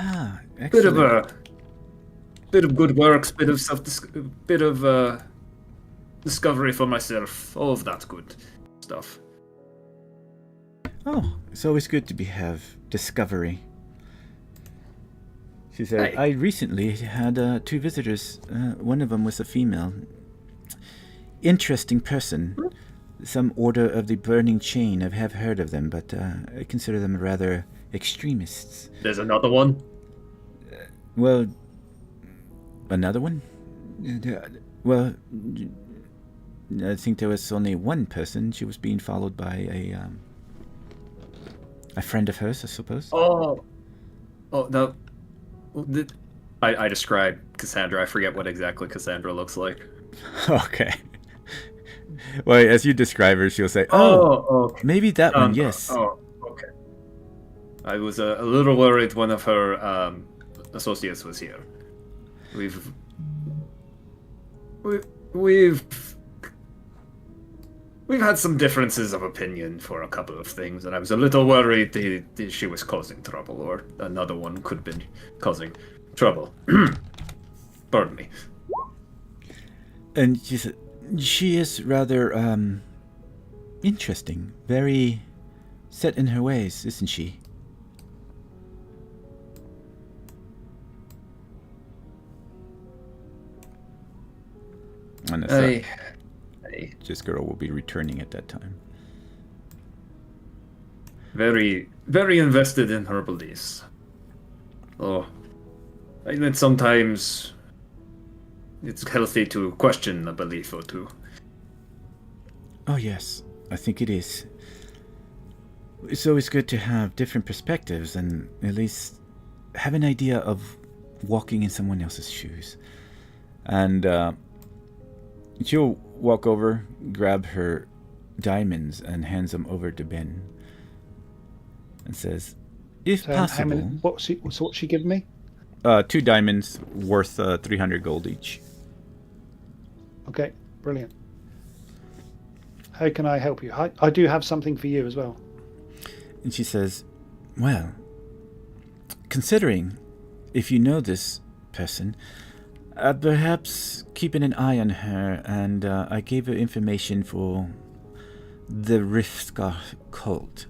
excellent. of good works, bit of discovery for myself, all of that good stuff. Oh, it's always good to have discovery. She said, Hey. I recently had 2 visitors. One of them was a female. Interesting person. Some order of the Burning Chain. I have heard of them, but I consider them rather extremists. There's another one. Well, another one? Well, I think there was only one person. She was being followed by a friend of hers, I suppose. Oh no. I described Cassandra. I forget what exactly Cassandra looks like. Okay. Well, as you describe her, she'll say, Okay. maybe that one, yes. Oh, okay. I was a little worried one of her associates was here. We've had some differences of opinion for a couple of things, and I was a little worried she was causing trouble, or another one could have been causing trouble. Pardon me. And she said, she is rather, interesting. Very set in her ways, isn't she? And this girl will be returning at that time. Very, very invested in her beliefs. Oh, I think sometimes it's healthy to question a belief or two. Oh, yes. I think it is. It's always good to have different perspectives and at least have an idea of walking in someone else's shoes. And she'll walk over, grab her diamonds, and hands them over to Ben. And says, if So possible... what's she giving me? 2 diamonds worth 300 gold each. Okay, brilliant. How can I help you? I do have something for you as well. And she says, well, considering if you know this person, perhaps keeping an eye on her, and I gave her information for the Rifscar cult.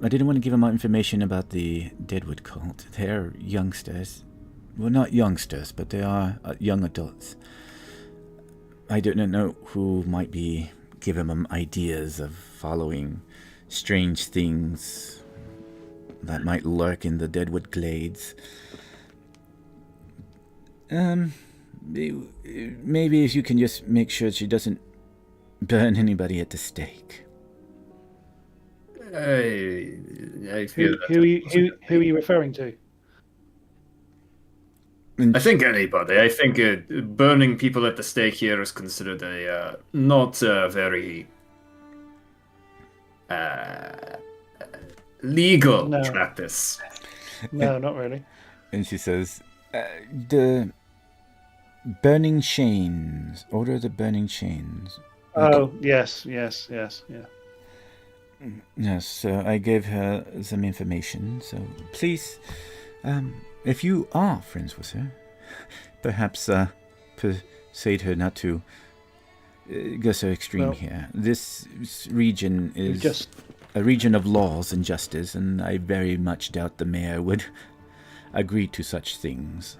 I didn't want to give him information about the Deadwood cult. They're youngsters. Well, not youngsters, but they are young adults. I don't know who might be giving them ideas of following strange things that might lurk in the Deadwood glades. Maybe if you can just make sure she doesn't burn anybody at the stake. I feel Who are you referring to? I think anybody. I think burning people at the stake here is considered a not very legal No. practice. No, not really. And she says, the burning chains. Order the burning chains. Oh, yes, yeah. Yes, so I gave her some information. So please, if you are friends with her, perhaps persuade her not to go so extreme here. This region is a region of laws and justice, and I very much doubt the mayor would agree to such things.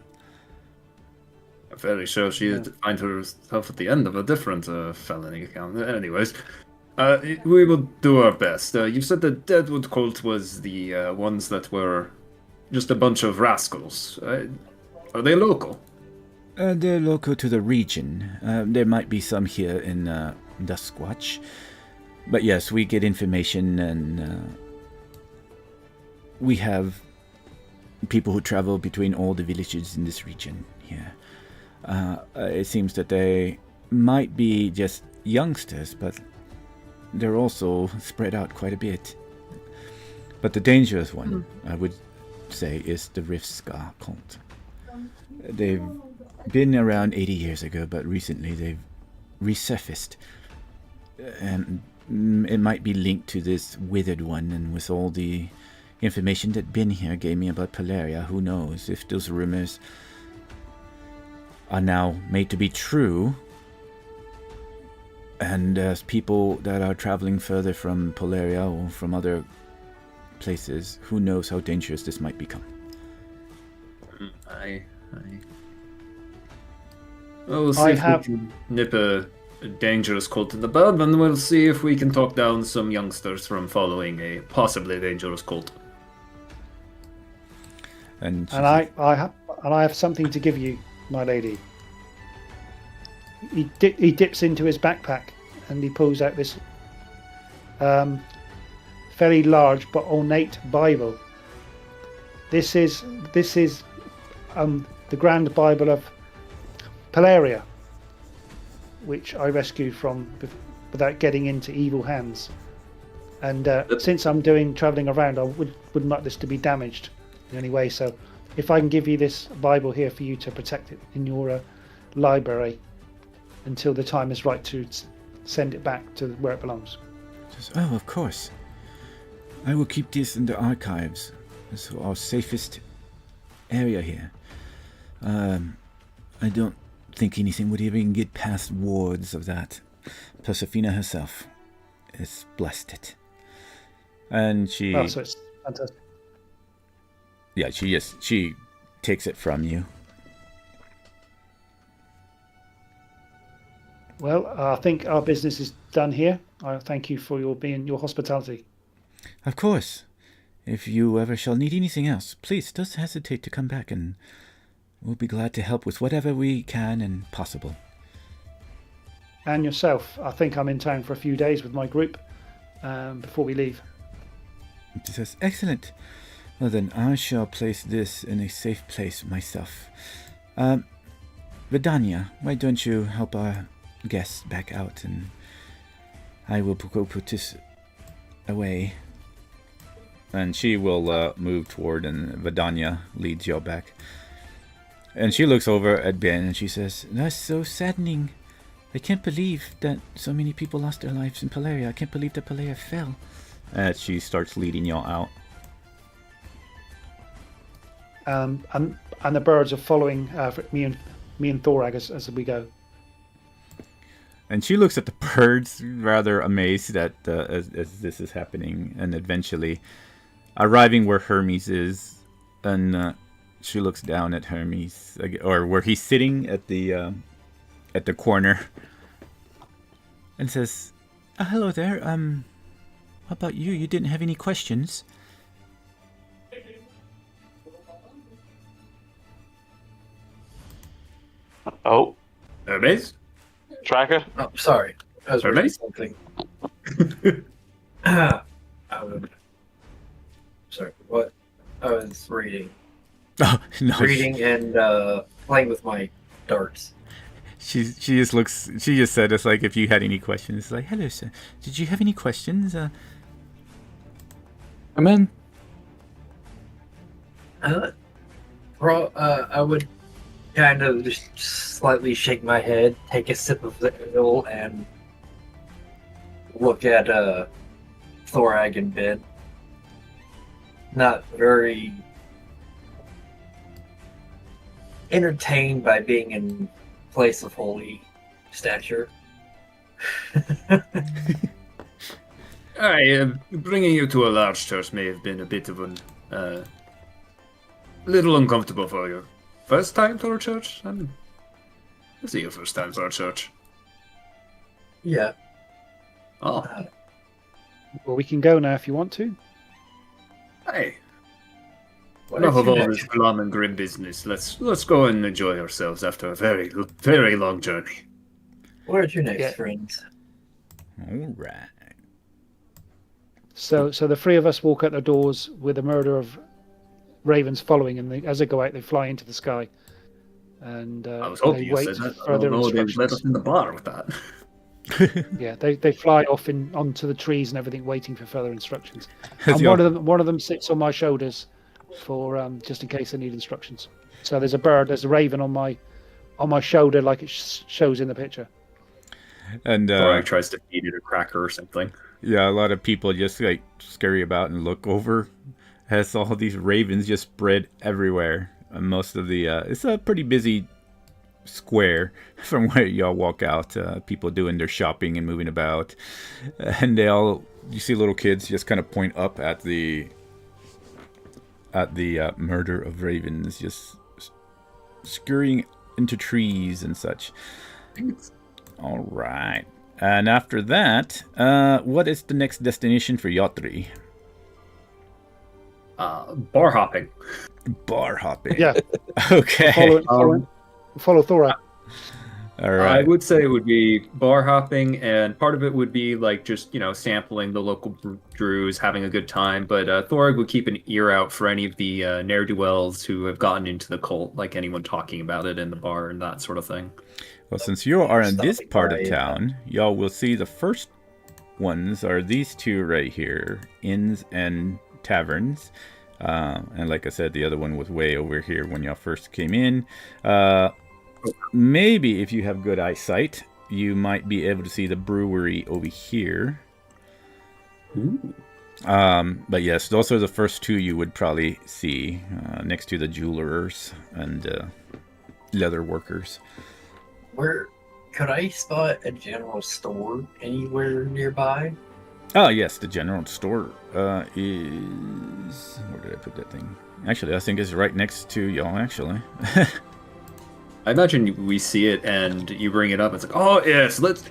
I'm fairly sure she would find herself at the end of a different felony account. Anyways, we will do our best. You said the Deadwood cult was the ones that were just a bunch of rascals. Are they local? They're local to the region. There might be some here in Duskwatch. But yes, we get information, and we have people who travel between all the villages in this region here. It seems that they might be just youngsters, but they're also spread out quite a bit. But the dangerous one, I would say, is the Riftscar cult. They've been around 80 years ago, but recently they've resurfaced. And it might be linked to this withered one, and with all the information that Ben here gave me about Polaria, who knows if those rumors are now made to be true, and as people that are traveling further from Polaria or from other places, who knows how dangerous this might become. Well, we'll see if we can nip a dangerous cult in the bud, and we'll see if we can talk down some youngsters from following a possibly dangerous cult. And I have something to give you, my lady. He dips into his backpack and he pulls out this very large but ornate Bible. This is the Grand Bible of Polaria, which I rescued from without getting into evil hands. And since I'm travelling around, I wouldn't like this to be damaged in any way. So if I can give you this Bible here for you to protect it in your library until the time is right to send it back to where it belongs. Oh, of course. I will keep this in the archives. It's our safest area here. I don't think anything would even get past wards of that. Persefina herself has blessed it. And she... Oh, so it's fantastic. Yeah, she takes it from you. Well, I think our business is done here. I thank you for your hospitality. Of course. If you ever shall need anything else, please don't hesitate to come back, and we'll be glad to help with whatever we can and possible. And yourself. I think I'm in town for a few days with my group before we leave. That's excellent. Well then, I shall place this in a safe place myself. Vidania, why don't you help our guests back out, and I will go put this away. And she will move toward, and Vidania leads you back. And she looks over at Ben and she says, "That's so saddening. I can't believe that so many people lost their lives in Polaria. I can't believe that Polaria fell." As she starts leading y'all out. And the birds are following me and Thorag as we go. And she looks at the birds, rather amazed that as this is happening, and eventually arriving where Hermes is, and she looks down at Hermes, or where he's sitting at the corner, and says, "Hello there. How about you? You didn't have any questions?" Oh, Hermes? Tracker? Oh, sorry. I was reading something. Sorry, what? I was reading. Oh, no. Reading and playing with my darts. She just said, it's like, if you had any questions. It's like, "Hello, sir. Did you have any questions?" Come in. I would kind of just slightly shake my head, take a sip of the ale, and look at Thorag and Ben. Not very entertained by being in place of holy stature. Bringing you to a large church may have been a bit of an little uncomfortable for you. First time to our church? This is your first time to our church. Yeah. Oh, Well, we can go now if you want to. hey. Enough of all this glum and grim business. Let's go and enjoy ourselves after a very, very long journey. Where's your next Yeah. friends? All right. So the three of us walk out the doors with a murder of ravens following, and as they go out, they fly into the sky. And I was they hoping you wait said that. for further Although they let instructions. us in the bar with that. Yeah, they fly off onto the trees and everything, waiting for further instructions. As And y'all- one of them sits on my shoulders for just in case I need instructions. So there's a raven on my shoulder, like it shows in the picture. And Or tries to feed it a cracker or something. yeah, a lot of people just like scurry about and look over. Has all these ravens just spread everywhere. And most of the it's a pretty busy square from where y'all walk out. People doing their shopping and moving about, and you see little kids just kind of point up at the murder of ravens, just scurrying into trees and such. All right. And after that, what is the next destination for Yatri? Bar hopping. Bar hopping. Yeah. Okay. Follow Thora. All I right. would say it would be bar hopping, and part of it would be like just sampling the local brews, having a good time. But Thorg would keep an ear out for any of the ne'er-do-wells who have gotten into the cult, like anyone talking about it in the bar and that sort of thing. Well, since you are in this Stopping part by, of town, y'all will see the first ones are these two right here, inns and taverns. And like I said, the other one was way over here when y'all first came in. Maybe if you have good eyesight, you might be able to see the brewery over here. Ooh. But yes, those are the first two you would probably see next to the jewelers and leather workers. Where could I spot a general store anywhere nearby? Oh yes, the general store is... Where did I put that thing? Actually, I think it's right next to y'all, actually. I imagine we see it and you bring it up. It's like, oh yes, let's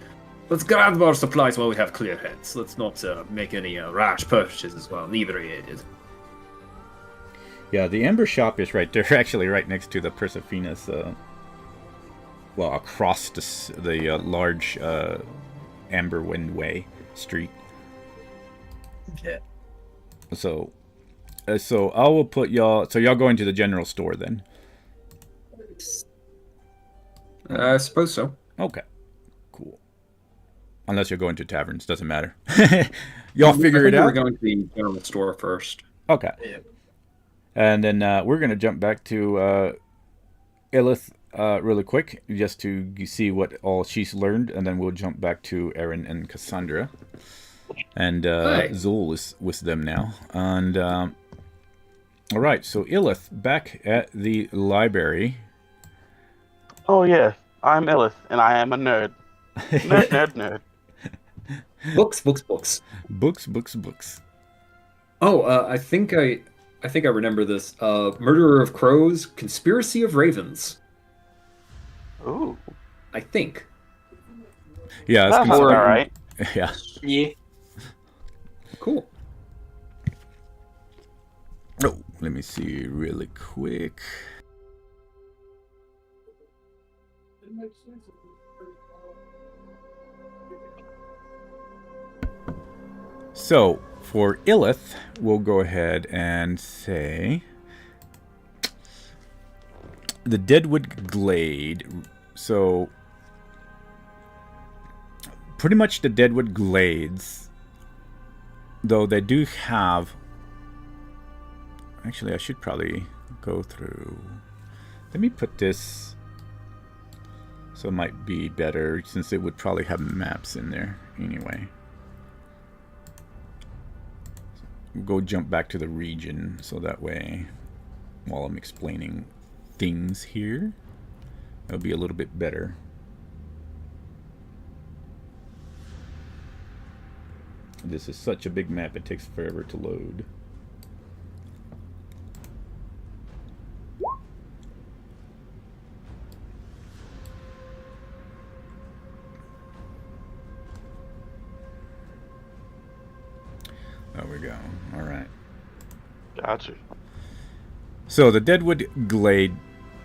grab our supplies while we have clear heads. Let's not make any rash purchases while inebriated. Yeah, the Ember Shop is right there, actually right next to the Persephone's, well, across the large Amber Windway street. Okay. So I will put y'all... So y'all going to the general store then? I suppose so. Okay, cool. Unless you're going to taverns, doesn't matter. Y'all figure it We're out? going to the general store first. Okay. Yeah. And then we're going to jump back to Illith really quick, just to see what all she's learned, and then we'll jump back to Erin and Cassandra. And Hi. Zul is with them now. And all right, so Illith, back at the library. Oh yes, I'm Ellis, and I am a nerd. Nerd. Books. Books. Oh, I think I remember this. Murderer of Crows, Conspiracy of Ravens. Ooh, I think. Yeah, that's all right. Yeah. Yeah. Cool. Oh, let me see really quick. So, for Illith, we'll go ahead and say the Deadwood Glade. So, pretty much the Deadwood Glades, though they do have... Actually, I should probably go through... Let me put this... So it might be better, since it would probably have maps in there anyway. Go jump back to the region, so that way, while I'm explaining things here, it'll be a little bit better. This is such a big map, it takes forever to load. There we go. All right. Gotcha. So the Deadwood Glade,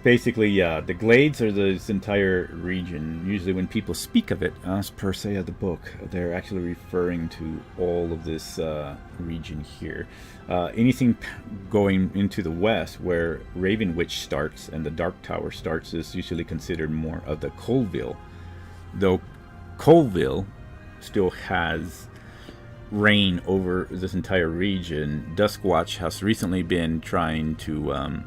basically, the Glades are this entire region. Usually when people speak of it, as per se of the book, they're actually referring to all of this region here. Anything going into the west, where Raven Witch starts and the Dark Tower starts, is usually considered more of the Colville. Though Colville still has reign over this entire region, Duskwatch has recently been trying to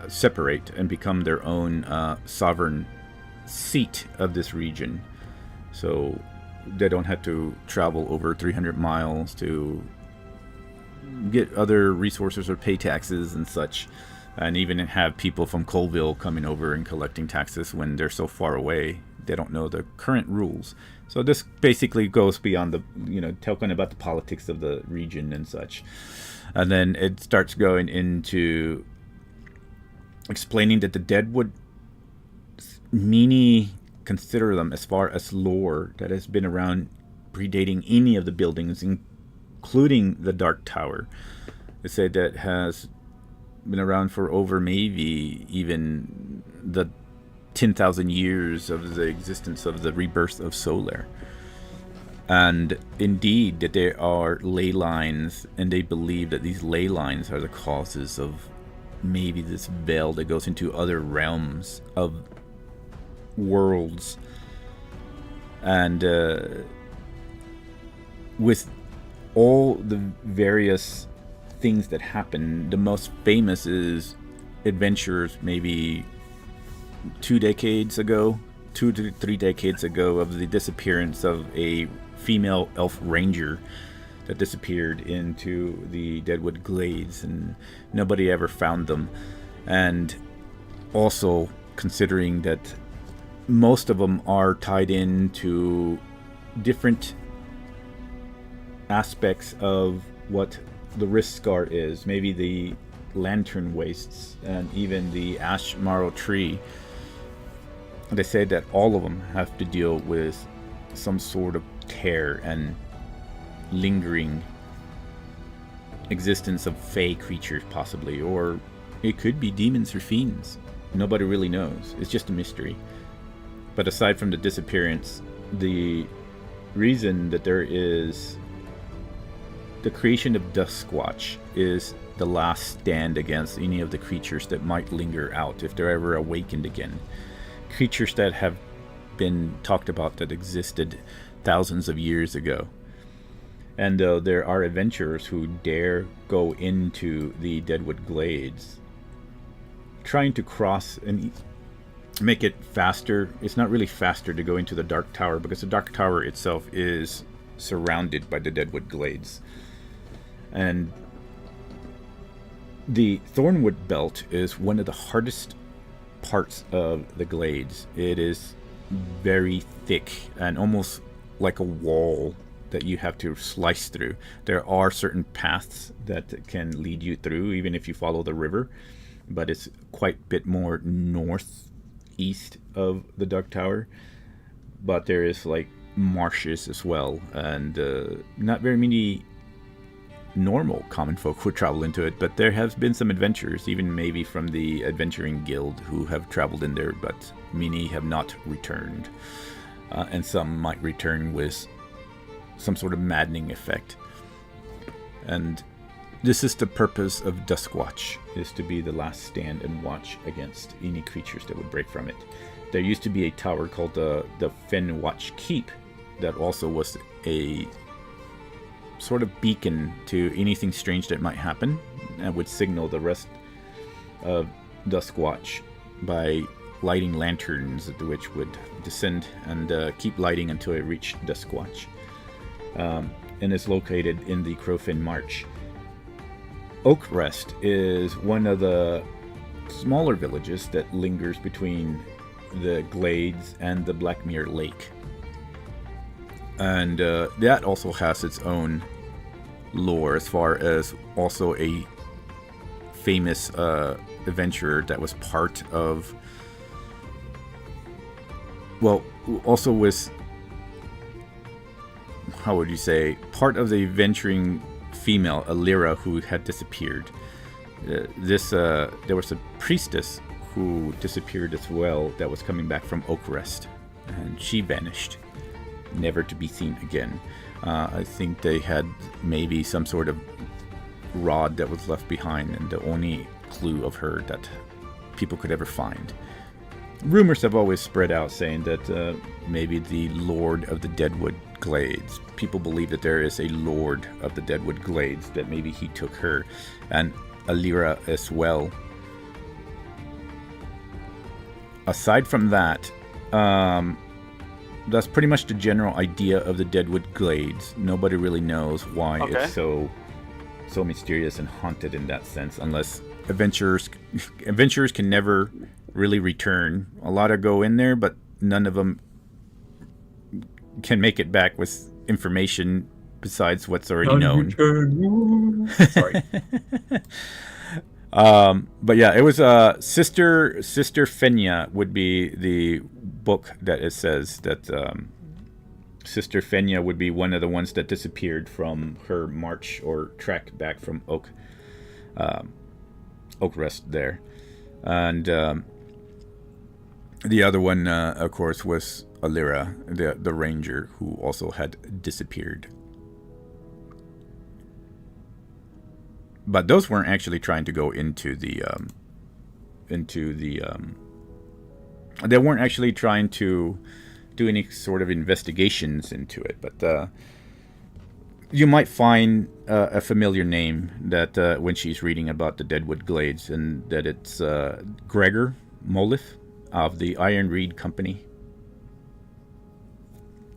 separate and become their own sovereign seat of this region. So they don't have to travel over 300 miles to get other resources or pay taxes and such, and even have people from Colville coming over and collecting taxes when they're so far away. They don't know the current rules. So this basically goes beyond the, talking about the politics of the region and such. And then it starts going into explaining that the Deadwood, many consider them as far as lore that has been around predating any of the buildings, including the Dark Tower. They say that has been around for over maybe even the 10,000 years of the existence of the rebirth of Solare. And indeed that there are ley lines, and they believe that these ley lines are the causes of maybe this veil that goes into other realms of worlds. And with all the various things that happen, the most famous is adventures maybe 2 to 3 decades ago, of the disappearance of a female elf ranger that disappeared into the Deadwood Glades, and nobody ever found them. And also considering that most of them are tied into different aspects of what the Riskscar is, maybe the Lantern Wastes and even the Ash Marrow Tree. They say that all of them have to deal with some sort of tear and lingering existence of fey creatures, possibly, or it could be demons or fiends. Nobody really knows. It's just a mystery. But aside from the disappearance, the reason that there is the creation of Duskwatch is the last stand against any of the creatures that might linger out if they're ever awakened again. Creatures that have been talked about that existed thousands of years ago. And though there are adventurers who dare go into the Deadwood Glades, trying to cross and make it faster, it's not really faster to go into the Dark Tower, because the Dark Tower itself is surrounded by the Deadwood Glades. And the Thornwood Belt is one of the hardest parts of the Glades. It is very thick and almost like a wall that you have to slice through. There are certain paths that can lead you through, even if you follow the river, but it's quite a bit more northeast of the Dark Tower. But there is like marshes as well, and not very many normal common folk who travel into it, but there has been some adventurers, even maybe from the adventuring guild, who have traveled in there, but many have not returned, and some might return with some sort of maddening effect. And this is the purpose of Duskwatch, is to be the last stand and watch against any creatures that would break from it. There used to be a tower called the Fenwatch Keep that also was a sort of beacon to anything strange that might happen, and would signal the rest of Duskwatch by lighting lanterns, which would descend and keep lighting until it reached Duskwatch, and is located in the Crowfin March. Oakrest is one of the smaller villages that lingers between the Glades and the Blackmere Lake. And that also has its own lore, as far as also a famous adventurer that was part of, well, also was, how would you say, part of the adventuring female, Alira, who had disappeared. there was a priestess who disappeared as well that was coming back from Oakrest, and she vanished, never to be seen again. I think they had maybe some sort of rod that was left behind, and the only clue of her that people could ever find. Rumors have always spread out saying that maybe the Lord of the Deadwood Glades. People believe that there is a Lord of the Deadwood Glades, that maybe he took her, and Alira as well. Aside from that, that's pretty much the general idea of the Deadwood Glades. Nobody really knows why it's so mysterious and haunted in that sense, unless adventurers can never really return. A lot of go in there, but none of them can make it back with information besides what's already known. Sorry. But yeah, it was Sister Fenya would be the book that it says that Sister Fenya would be one of the ones that disappeared from her march or trek back from Oakrest there, and the other one, of course, was Alira, the ranger, who also had disappeared. But those weren't actually trying to go into the they weren't actually trying to do any sort of investigations into it. But you might find a familiar name that when she's reading about the Deadwood Glades, and that it's Gregor Moliff of the Iron Reed Company.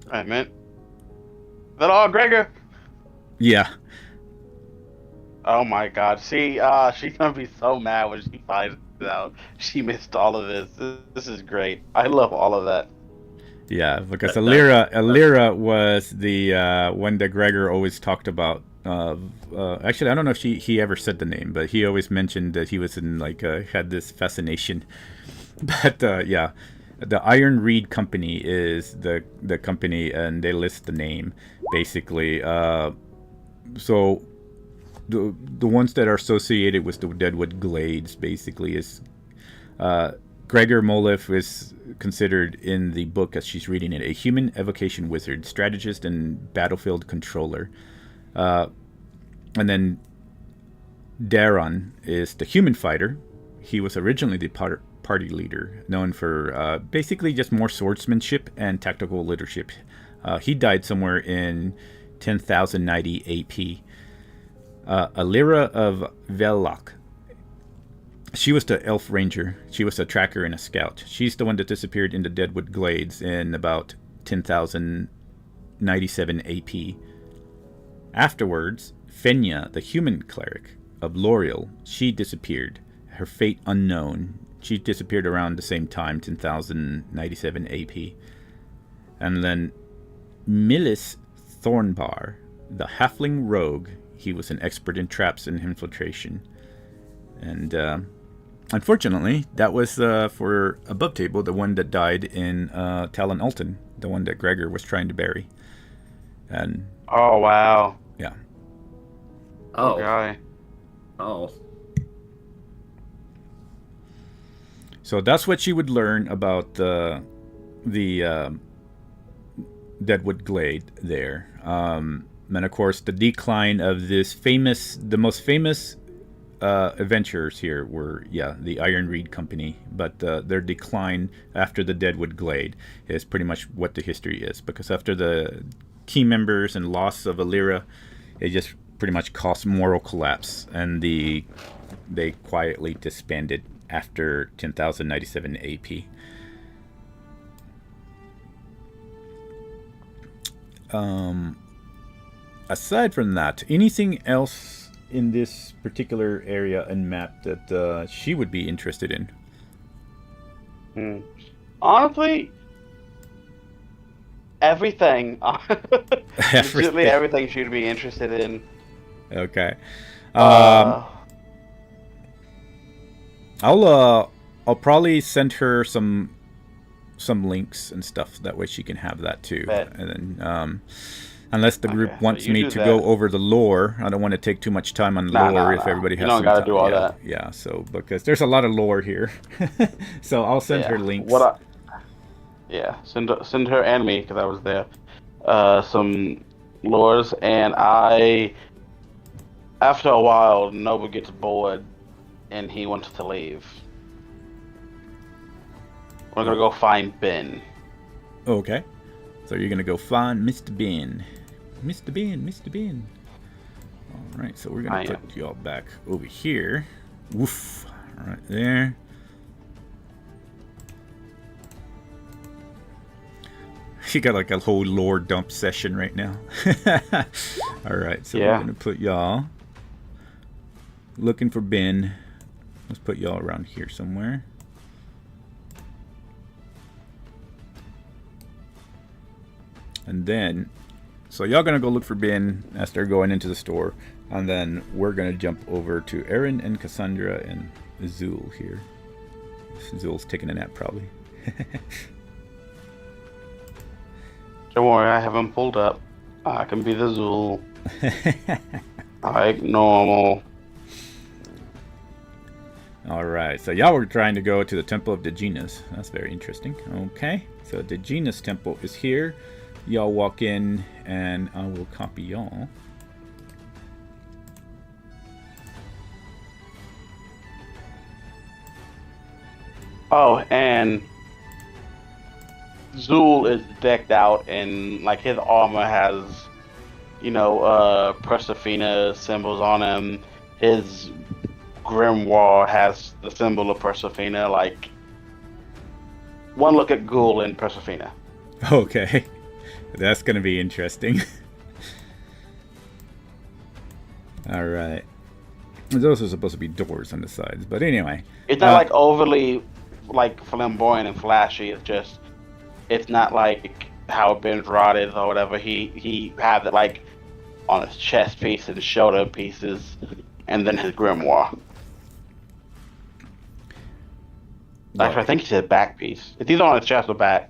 Alright, man. Is that all, Gregor? Yeah. Oh my god. She's gonna be so mad when she finds out she missed all of this. This is great. I love all of that. Yeah, because Alira was the one that Gregor always talked about. Actually, I don't know if he ever said the name, but he always mentioned that he was in had this fascination. But yeah, the Iron Reed Company is the company, and they list the name basically. So the ones that are associated with the Deadwood Glades basically is Gregor Moliff is considered in the book, as she's reading it, a human evocation wizard, strategist, and battlefield controller. And then Daron is the human fighter. He was originally the party leader, known for basically just more swordsmanship and tactical leadership. He died somewhere in 10,090 AP. Alira of Velloc. She was the elf ranger. She was a tracker and a scout. She's the one that disappeared in the Deadwood Glades in about 10,097 AP. Afterwards, Fenya, the human cleric of L'Oreal, she disappeared. Her fate unknown. She disappeared around the same time, 10,097 AP. And then Milis Thornbar, the halfling rogue. He was an expert in traps and infiltration. And unfortunately, that was for Above Table, the one that died in Talon Alton, the one that Gregor was trying to bury. And oh wow. Yeah. Oh. Guy. Oh. So that's what she would learn about the Deadwood Glade there. And of course, the decline of the most famous adventurers here were, the Iron Reed Company. But their decline after the Deadwood Glade is pretty much what the history is. Because after the key members and loss of Alira, it just pretty much caused moral collapse. And they quietly disbanded after 10,097 AP. Aside from that, anything else in this particular area and map that she would be interested in? Honestly, everything. Absolutely everything she'd be interested in. Okay. I'll probably send her some links and stuff. That way she can have that too. Bet. And then Unless the group Okay, so wants you me do to that. go over the lore. I don't want to take too much time on lore if everybody has You don't some gotta time. do all yeah, that. Yeah, so because there's a lot of lore here. So I'll send her links. Send her and me, because I was there, some lures, and after a while, Nobu gets bored, and he wants to leave. We're gonna go find Ben. Okay. So you're gonna go find Mr. Ben. Mr. Ben, Mr. Ben. Alright, so we're gonna put y'all back over here. Woof. Right there. You got like a whole lore dump session right now. Alright, so we're gonna put y'all looking for Ben. Let's put y'all around here somewhere. And then, so y'all gonna go look for Ben as they're going into the store, and then we're gonna jump over to Aaron and Cassandra and Azul here. Azul's taking a nap probably. Don't worry, I have him pulled up. I can be the Zul. Like normal. Alright, so y'all were trying to go to the Temple of Diginas. That's very interesting. Okay, so Diginas Temple is here. Y'all walk in, and I will copy y'all. Oh, and Zul is decked out, and like his armor has, Persephina symbols on him. His grimoire has the symbol of Persephina. Like, one look at Ghoul and Persephina. Okay, that's gonna be interesting. Alright. Those are supposed to be doors on the sides, but anyway. It's not like overly like flamboyant and flashy. It's not like how Ben's rod is or whatever. He has it like on his chest piece and shoulder pieces, and then his grimoire. Actually, I think he said back piece. It's either on his chest or back.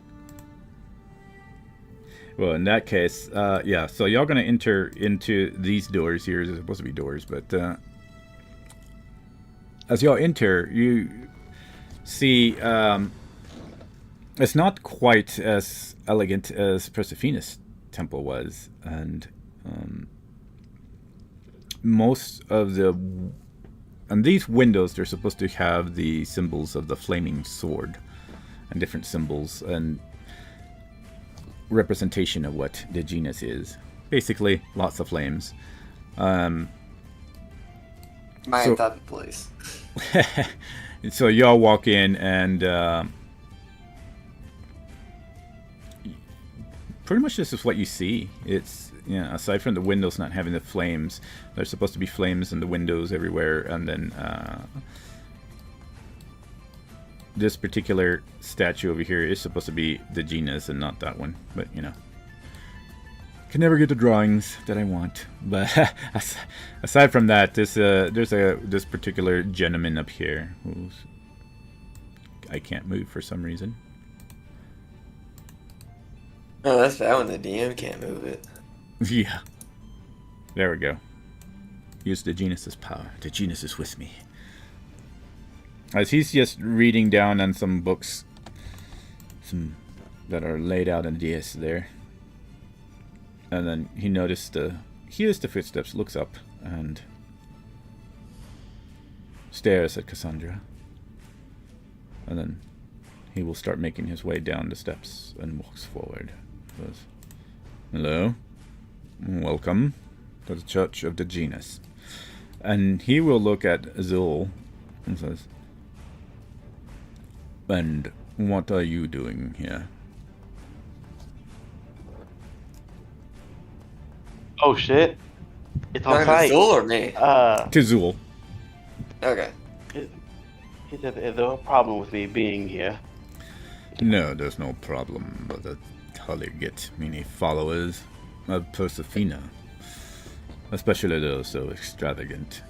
Well, in that case, yeah. So y'all gonna enter into these doors here. They're supposed to be doors, but as y'all enter, you see it's not quite as elegant as Persephina's temple was, and most of these windows, they're supposed to have the symbols of the flaming sword and different symbols and representation of what the genus is. Basically, lots of flames. My thought, please. So y'all walk in, and pretty much this is what you see. It's, aside from the windows not having the flames, there's supposed to be flames in the windows everywhere, and then this particular statue over here is supposed to be the genus and not that one, but can never get the drawings that I want. But aside from that, there's this particular gentleman up here who's, I can't move for some reason. Oh, that's bad when the DM can't move it. Yeah, there we go. Use the genus's power. The genus is with me. As he's just reading down on some books, some that are laid out in the dais there. And then he hears the footsteps, looks up, and stares at Cassandra. And then he will start making his way down the steps and walks forward. Goes, "Hello, welcome to the Church of the Genus." And he will look at Azul and says, "And what are you doing here?" Oh shit! It's on Not site. Azul or me? To Zul. Okay. Is there a problem with me being here? No, there's no problem, but I hardly get many followers of Persephina, especially those so extravagant.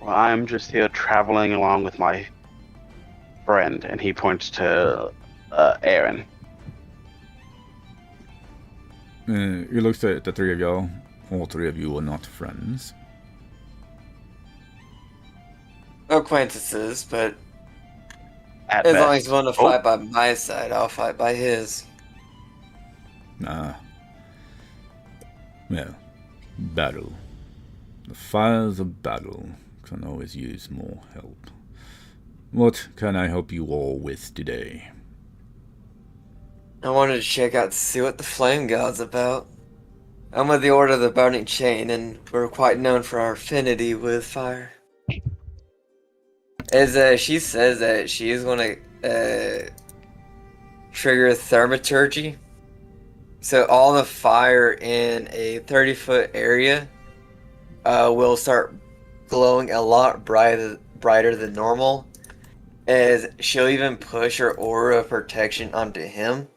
Well, I'm just here traveling along with my friend, and he points to Aaron. He looks at the three of y'all. All three of you are not friends. Acquaintances, but At as best. long as you want to fight by my side, I'll fight by his. Ah. Well, battle. The fires of battle can always use more help. What can I help you all with today? I wanted to check out to see what the Flame God's about. I'm with the Order of the Burning Chain, and we're quite known for our affinity with fire. As she says that she is going to trigger thaumaturgy, so all the fire in a 30-foot area will start glowing a lot brighter than normal. As she'll even push her aura of protection onto him.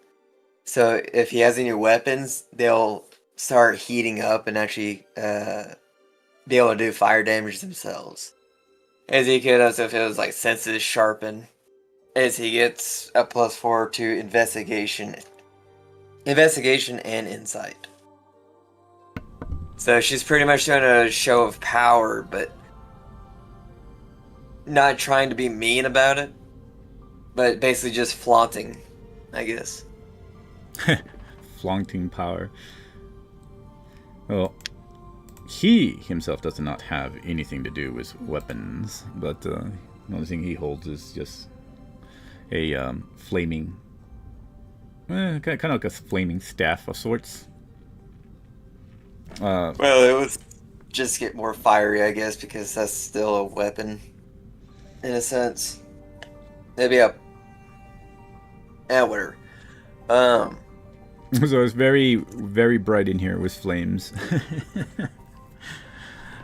So if he has any weapons, they'll start heating up and actually be able to do fire damage themselves. As he could also feel his senses sharpen. As he gets a +4 to investigation and insight. So she's pretty much doing a show of power, but not trying to be mean about it, but basically just flaunting, I guess. Flaunting power. Well, he himself does not have anything to do with weapons, but the only thing he holds is just a flaming, kind of like a flaming staff of sorts. Well, it would just get more fiery, I guess, because that's still a weapon, in a sense. Maybe whatever. So it's very, very bright in here with flames.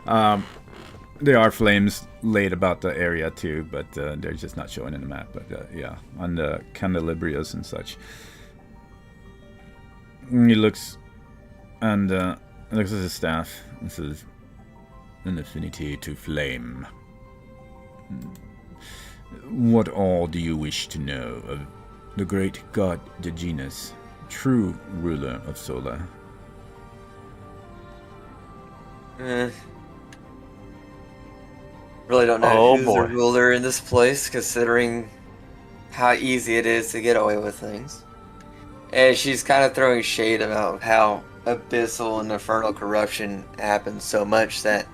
There are flames laid about the area too, but they're just not showing in the map. But yeah, on the candelabrias and such. He looks and looks at his staff and says, "An affinity to flame. What all do you wish to know of the great god Diogenes, true ruler of Solare?" Really don't know Oh, who's boy. the ruler in this place, considering how easy it is to get away with things. And she's kind of throwing shade about how abyssal and infernal corruption happens so much that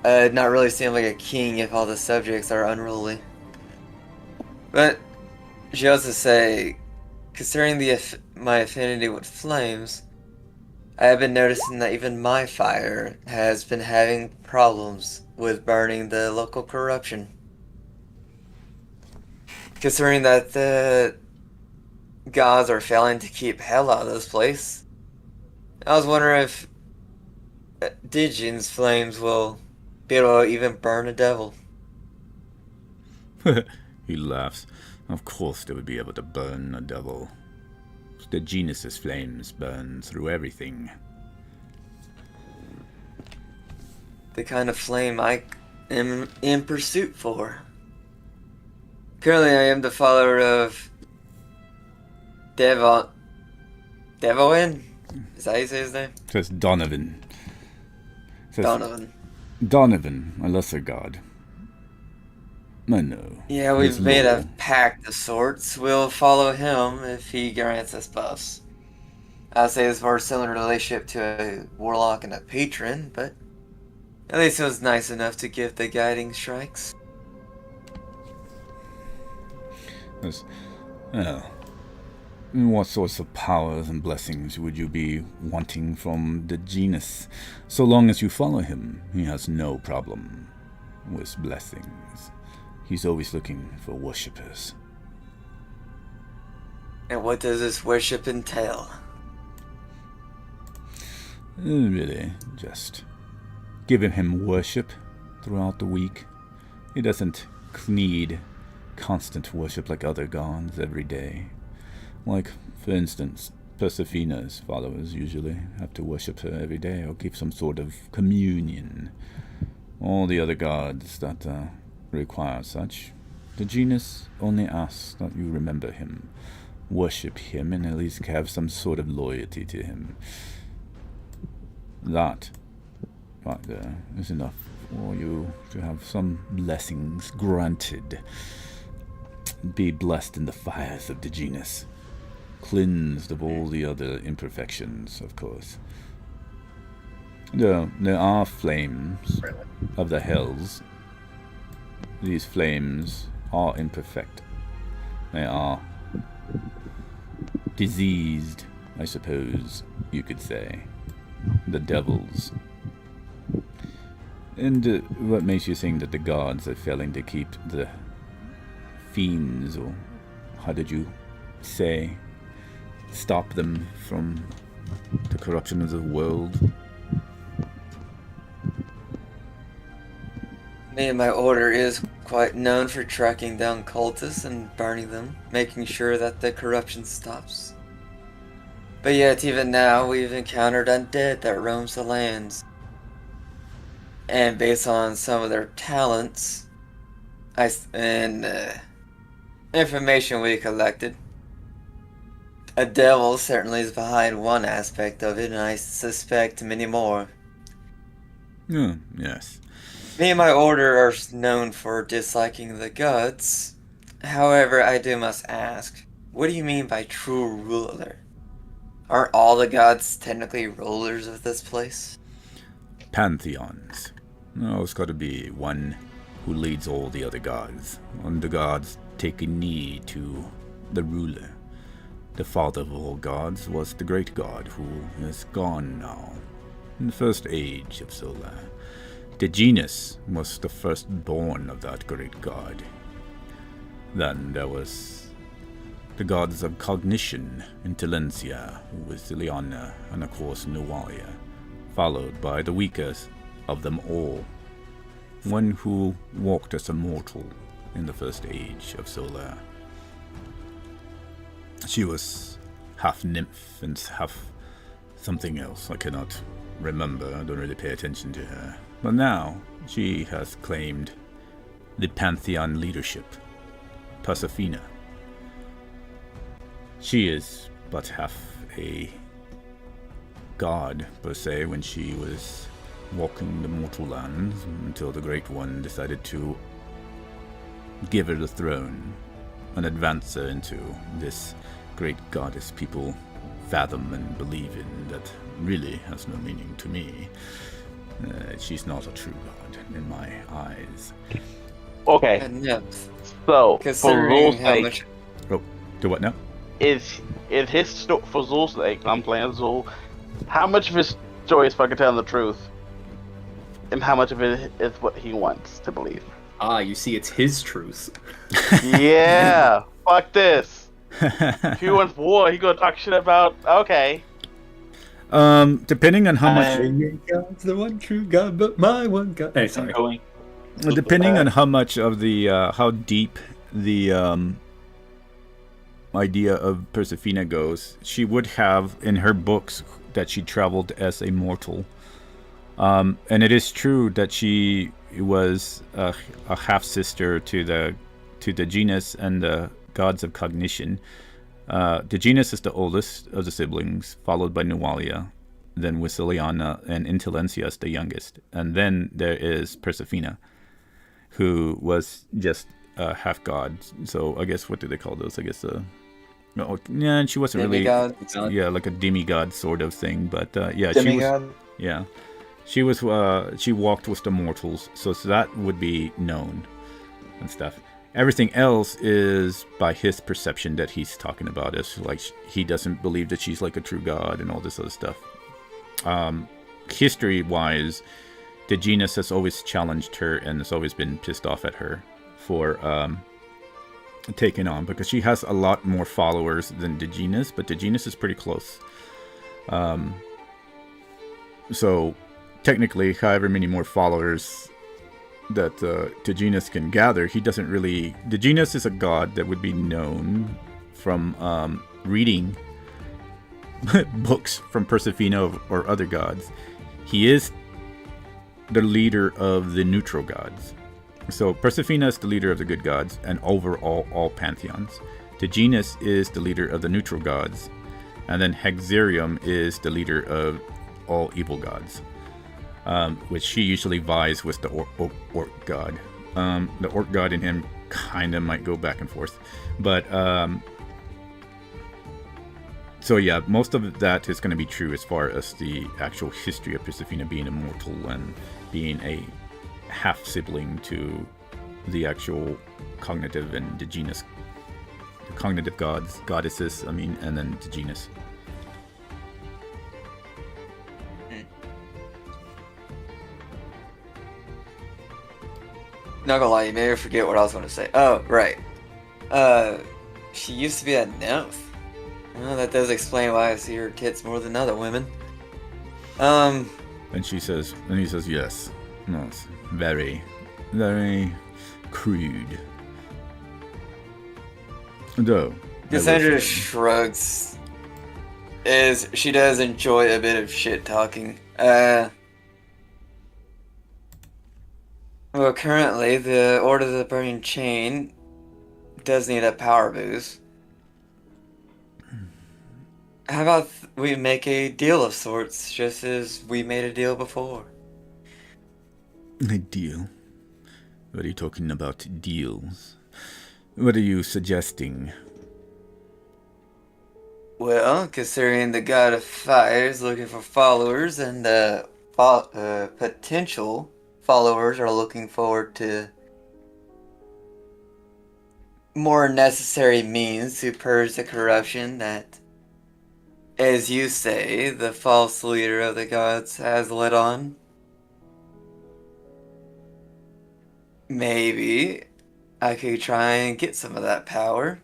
not really seem like a king if all the subjects are unruly. But she also say, considering my affinity with flames, I have been noticing that even my fire has been having problems with burning the local corruption. Considering that the gods are failing to keep hell out of this place, I was wondering if Diogenes' flames will be able to even burn a devil. He laughs. Of course they would be able to burn a devil. The Genesis flames burn through everything. The kind of flame I am in pursuit for. Currently I am the follower of Devoin? Is that how you say his name? It says Donovan. It says Donovan. Donovan, a lesser god. I know. Yeah, we've He's made a loyal. pact of sorts. We'll follow him if he grants us buffs. I'd say it's more similar relationship to a warlock and a patron, but at least it was nice enough to give the guiding strikes. Yes. Well, what sorts of powers and blessings would you be wanting from the genus? So long as you follow him, he has no problem with blessings. He's always looking for worshippers. And what does this worship entail? Really, just giving him worship throughout the week. He doesn't need constant worship like other gods every day. Like, for instance, Persephone's followers usually have to worship her every day or give some sort of communion. All the other gods that require such, the genus only asks that you remember him worship him and at least have some sort of loyalty to him. That right there is enough for you to have some blessings granted. Be blessed in the fires of the genus, cleansed of all the other imperfections, of course. There are flames of the hells. These flames are imperfect. They are diseased, I suppose you could say. The devils. And what makes you think that the gods are failing to keep the fiends, or how did you say, stop them from the corruption of the world? Me and my order is quite known for tracking down cultists and burning them, making sure that the corruption stops. But yet, even now, we've encountered undead that roams the lands. And based on some of their talents, information we collected, a devil certainly is behind one aspect of it, and I suspect many more. Yes. Me and my order are known for disliking the gods. However, I must ask, what do you mean by true ruler? Aren't all the gods technically rulers of this place? Pantheons. Oh, it's got to be one who leads all the other gods. And the gods take a knee to the ruler. The father of all gods was the great god who is gone now, in the first age of Solare. The genus was the firstborn of that great god. Then there was the gods of cognition, Intelligentsia, who was Ileana, and of course Nualia, followed by the weakest of them all, one who walked as a mortal in the first age of Solare. She was half nymph and half something else. I cannot remember. I don't really pay attention to her. But now she has claimed the Pantheon leadership. Persephina. She is but half a god, per se, when she was walking the mortal lands, until the Great One decided to give her the throne and advance her into this great goddess people fathom and believe in that really has no meaning to me. She's not a true god in my eyes. Okay. And yeah, So, for considering Zul's how sake, much... Do what now? is his story, for Zul's sake, I'm playing Zul, how much of his story is fucking telling the truth? And how much of it is what he wants to believe? Ah, you see, it's his truth. Yeah, fuck this. If he wants war, he gonna talk shit about, okay. Depending on how much... God's the one true God, but my one God... Hey, sorry. Going. Depending on how much of the, how deep the idea of Persephina goes, she would have in her books that she traveled as a mortal. And it is true that she was a half-sister to the genus and the gods of cognition. The genus is the oldest of the siblings, followed by Nualia, then Wisiliana, and Intelligentsia is the youngest. And then there is Persephina, who was just a half-god. So I guess, what do they call those? I guess, yeah, and she wasn't Demigod. really... Yeah, like a demigod sort of thing. But, yeah, Demigod. she was, she walked with the mortals, so that would be known and stuff. Everything else is by his perception that he's talking about. Is like he doesn't believe that she's like a true god and all this other stuff. History-wise, the genus has always challenged her and has always been pissed off at her for taking on, because she has a lot more followers than the genus, but the genus is pretty close. So technically, however many more followers that the genus can gather, he doesn't really... The genus is a god that would be known from reading books from Persephina or other gods. He is the leader of the neutral gods. So Persephina is the leader of the good gods and overall all pantheons. Digenus is the leader of the neutral gods, and then Hexerium is the leader of all evil gods, which she usually vies with the orc god. The orc god and him kind of might go back and forth, but so yeah, most of that is going to be true as far as the actual history of Persephone being immortal and being a half sibling to the actual cognitive and Digenus, the cognitive goddesses. I mean, and then Digenus. Not gonna lie, you made me forget what I was going to say. Oh, right. She used to be a nymph. Well, that does explain why I see her tits more than other women. And he says, yes. No, it's very, very crude. Though. Cassandra shrugs. She does enjoy a bit of shit talking. Well, currently, the Order of the Burning Chain does need a power boost. How about we make a deal of sorts, just as we made a deal before? A deal? What are you talking about, deals? What are you suggesting? Well, considering the God of Fire is looking for followers, and potential followers are looking forward to more necessary means to purge the corruption that, as you say, the false leader of the gods has led on. Maybe I could try and get some of that power.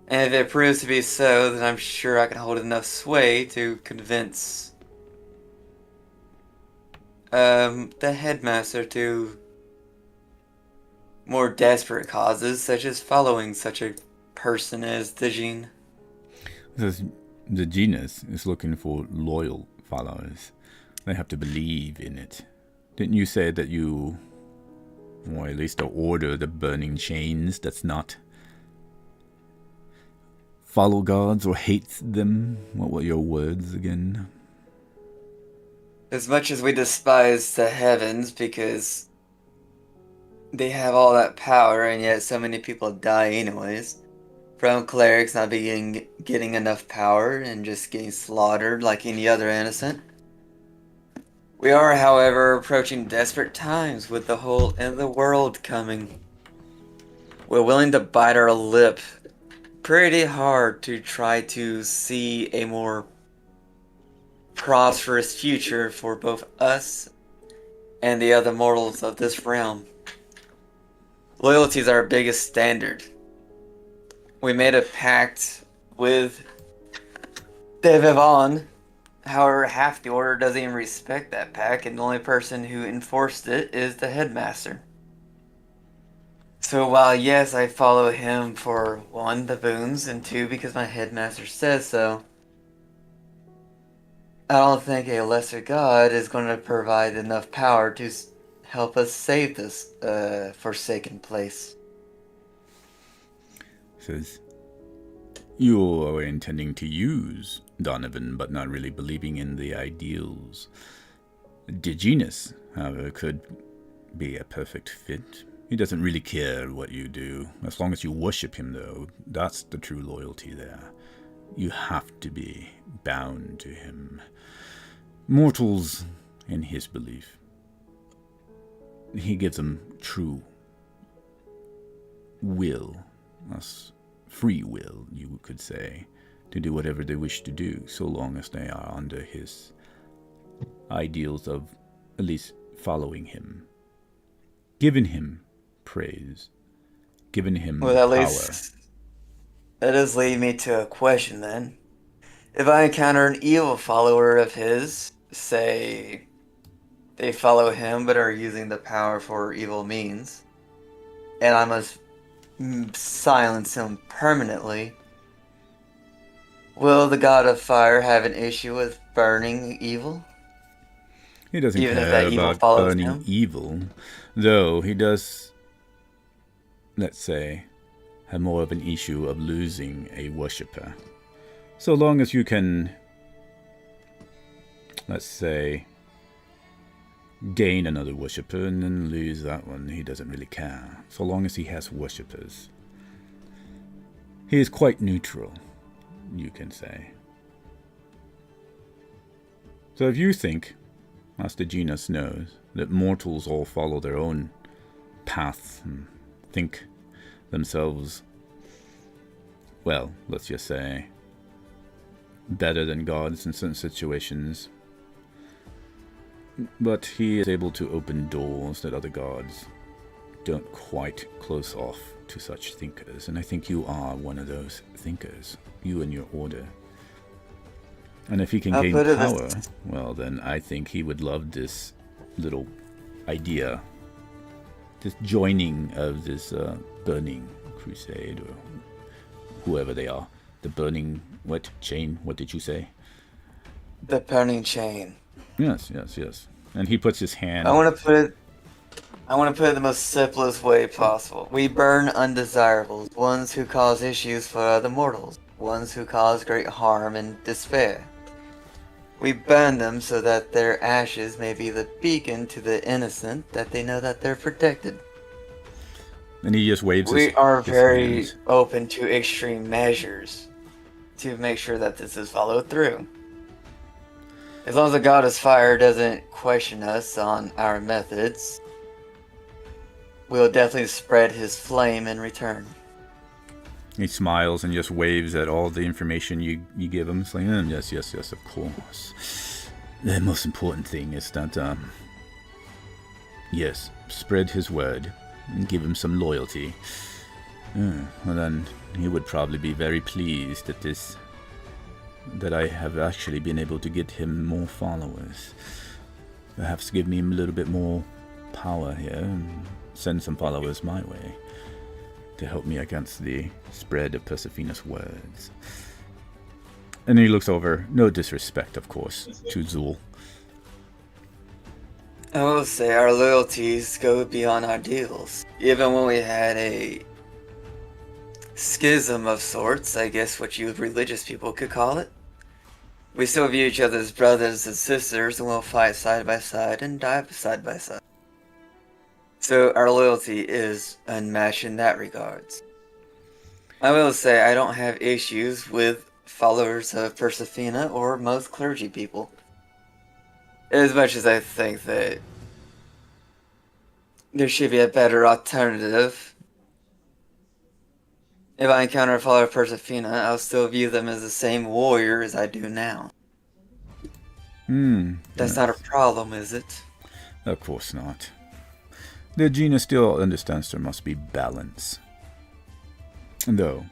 And if it proves to be so, then I'm sure I can hold enough sway to convince the headmaster to more desperate causes, such as following such a person as Dejin. The genus is looking for loyal followers. They have to believe in it. Didn't you say that you, or at least the Order of the Burning Chains, that's not follow gods or hates them? What were your words again? As much as we despise the heavens because they have all that power, and yet so many people die anyways, from clerics not getting enough power and just getting slaughtered like any other innocent. We are, however, approaching desperate times with the whole end of the world coming. We're willing to bite our lip pretty hard to try to see a more prosperous future for both us and the other mortals of this realm. Loyalty is our biggest standard. We made a pact with De Vivant. However, half the order doesn't even respect that pact, and the only person who enforced it is the headmaster. So while yes, I follow him for 1, the boons, and 2, because my headmaster says so, I don't think a lesser god is going to provide enough power to help us save this forsaken place. Says, you are intending to use Donovan, but not really believing in the ideals. Digenus, however, could be a perfect fit. He doesn't really care what you do, as long as you worship him, though. That's the true loyalty there. You have to be bound to him. Mortals, in his belief, he gives them true will, free will, you could say, to do whatever they wish to do, so long as they are under his ideals of at least following him, giving him praise, giving him Well, at power. least that does lead me to a question then. If I encounter an evil follower of his, say they follow him but are using the power for evil means, and I must silence him permanently, will the God of Fire have an issue with burning evil? He doesn't Even if care that evil about follows burning him? evil, though he does, let's say, have more of an issue of losing a worshipper. So long as you can, let's say, gain another worshipper and then lose that one, he doesn't really care. So long as he has worshippers. He is quite neutral, you can say. So if you think, as the genus knows, that mortals all follow their own path and think themselves, well, let's just say, better than gods in certain situations, but he is able to open doors that other gods don't quite close off to such thinkers, and I think you are one of those thinkers, you and your order. And if he can gain power, well then I think he would love this little idea, this joining of this burning crusade, or whoever they are. The burning, what, chain? What did you say? The burning chain. Yes. And he puts his hand... I want to put it in the most simplest way possible. We burn undesirables, ones who cause issues for other mortals, ones who cause great harm and despair. We burn them so that their ashes may be the beacon to the innocent, that they know that they're protected. And he just waves We are very hands. open to extreme measures to make sure that this is followed through. As long as the goddess fire doesn't question us on our methods, we'll definitely spread his flame in return. He smiles and just waves at all the information you give him. It's like, yes, of course. The most important thing is that, yes, spread his word and give him some loyalty. Well then, he would probably be very pleased at this, that I have actually been able to get him more followers. Perhaps give me a little bit more power here and send some followers my way to help me against the spread of Persephona's words. And then he looks over, no disrespect, of course, to Zul. I will say our loyalties go beyond our deals. Even when we had a schism of sorts, I guess what you religious people could call it, we still view each other as brothers and sisters, and we'll fight side by side and die side by side. So our loyalty is unmatched in that regards. I will say I don't have issues with followers of Persephone or most clergy people. As much as I think that there should be a better alternative. If I encounter a follower of Persephone, I'll still view them as the same warrior as I do now. That's not a problem, is it? Of course not. The genus still understands there must be balance. Though,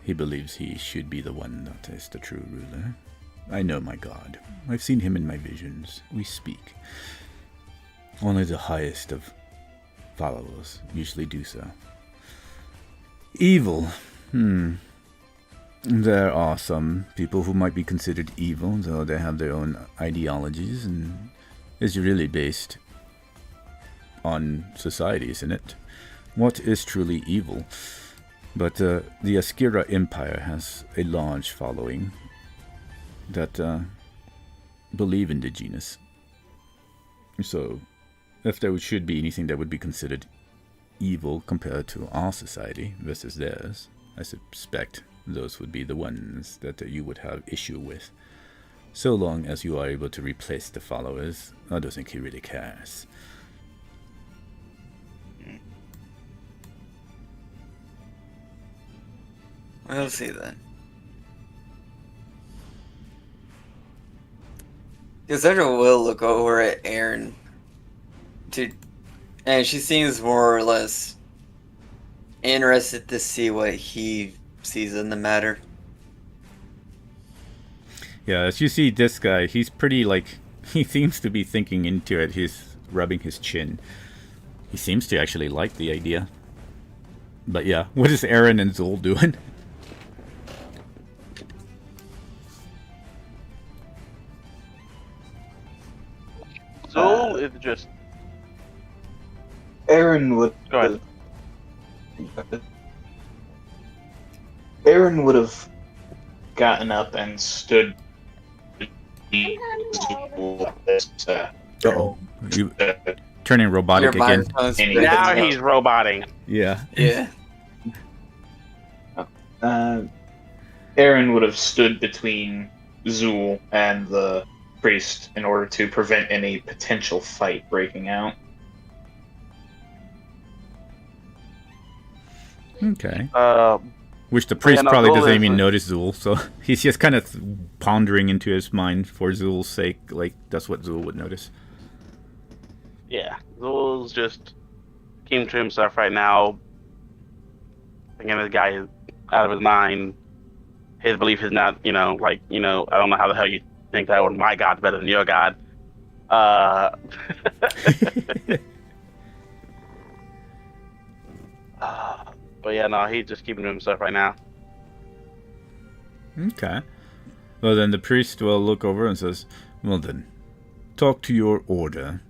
he believes he should be the one that is the true ruler. I know my God. I've seen him in my visions. We speak. Only the highest of followers usually do so. Evil. There are some people who might be considered evil, though they have their own ideologies, and it's really based on society, isn't it? What is truly evil? But the Askira Empire has a large following that believe in the genus. So, if there should be anything that would be considered evil compared to our society versus theirs, I suspect those would be the ones that you would have issue with. So long as you are able to replace the followers, I don't think he really cares. We'll see then. Cassandra will look over at Aaron and she seems more or less interested to see what he sees in the matter. Yeah, as you see this guy, he's pretty he seems to be thinking into it. He's rubbing his chin. He seems to actually like the idea. But yeah, what is Aaron and Zul doing? Zul is just... Aaron would. Go ahead. Aaron would have gotten up and stood. Uh-oh. You turning robotic Your again. microphone's Now breaking he's up. roboting. Yeah. Yeah. Aaron would have stood between Zool and the priest in order to prevent any potential fight breaking out. Okay. Which the priest no, probably Zool doesn't is- even notice Zool, so he's just kind of pondering into his mind for Zool's sake, like that's what Zool would notice. Yeah, Zool's just keeping to himself right now. Thinking this guy is out of his mind. His belief is not, I don't know how the hell you think that one. My God's better than your God. But yeah, no, he's just keeping to himself right now. Okay. Well, then the priest will look over and says, well then, talk to your order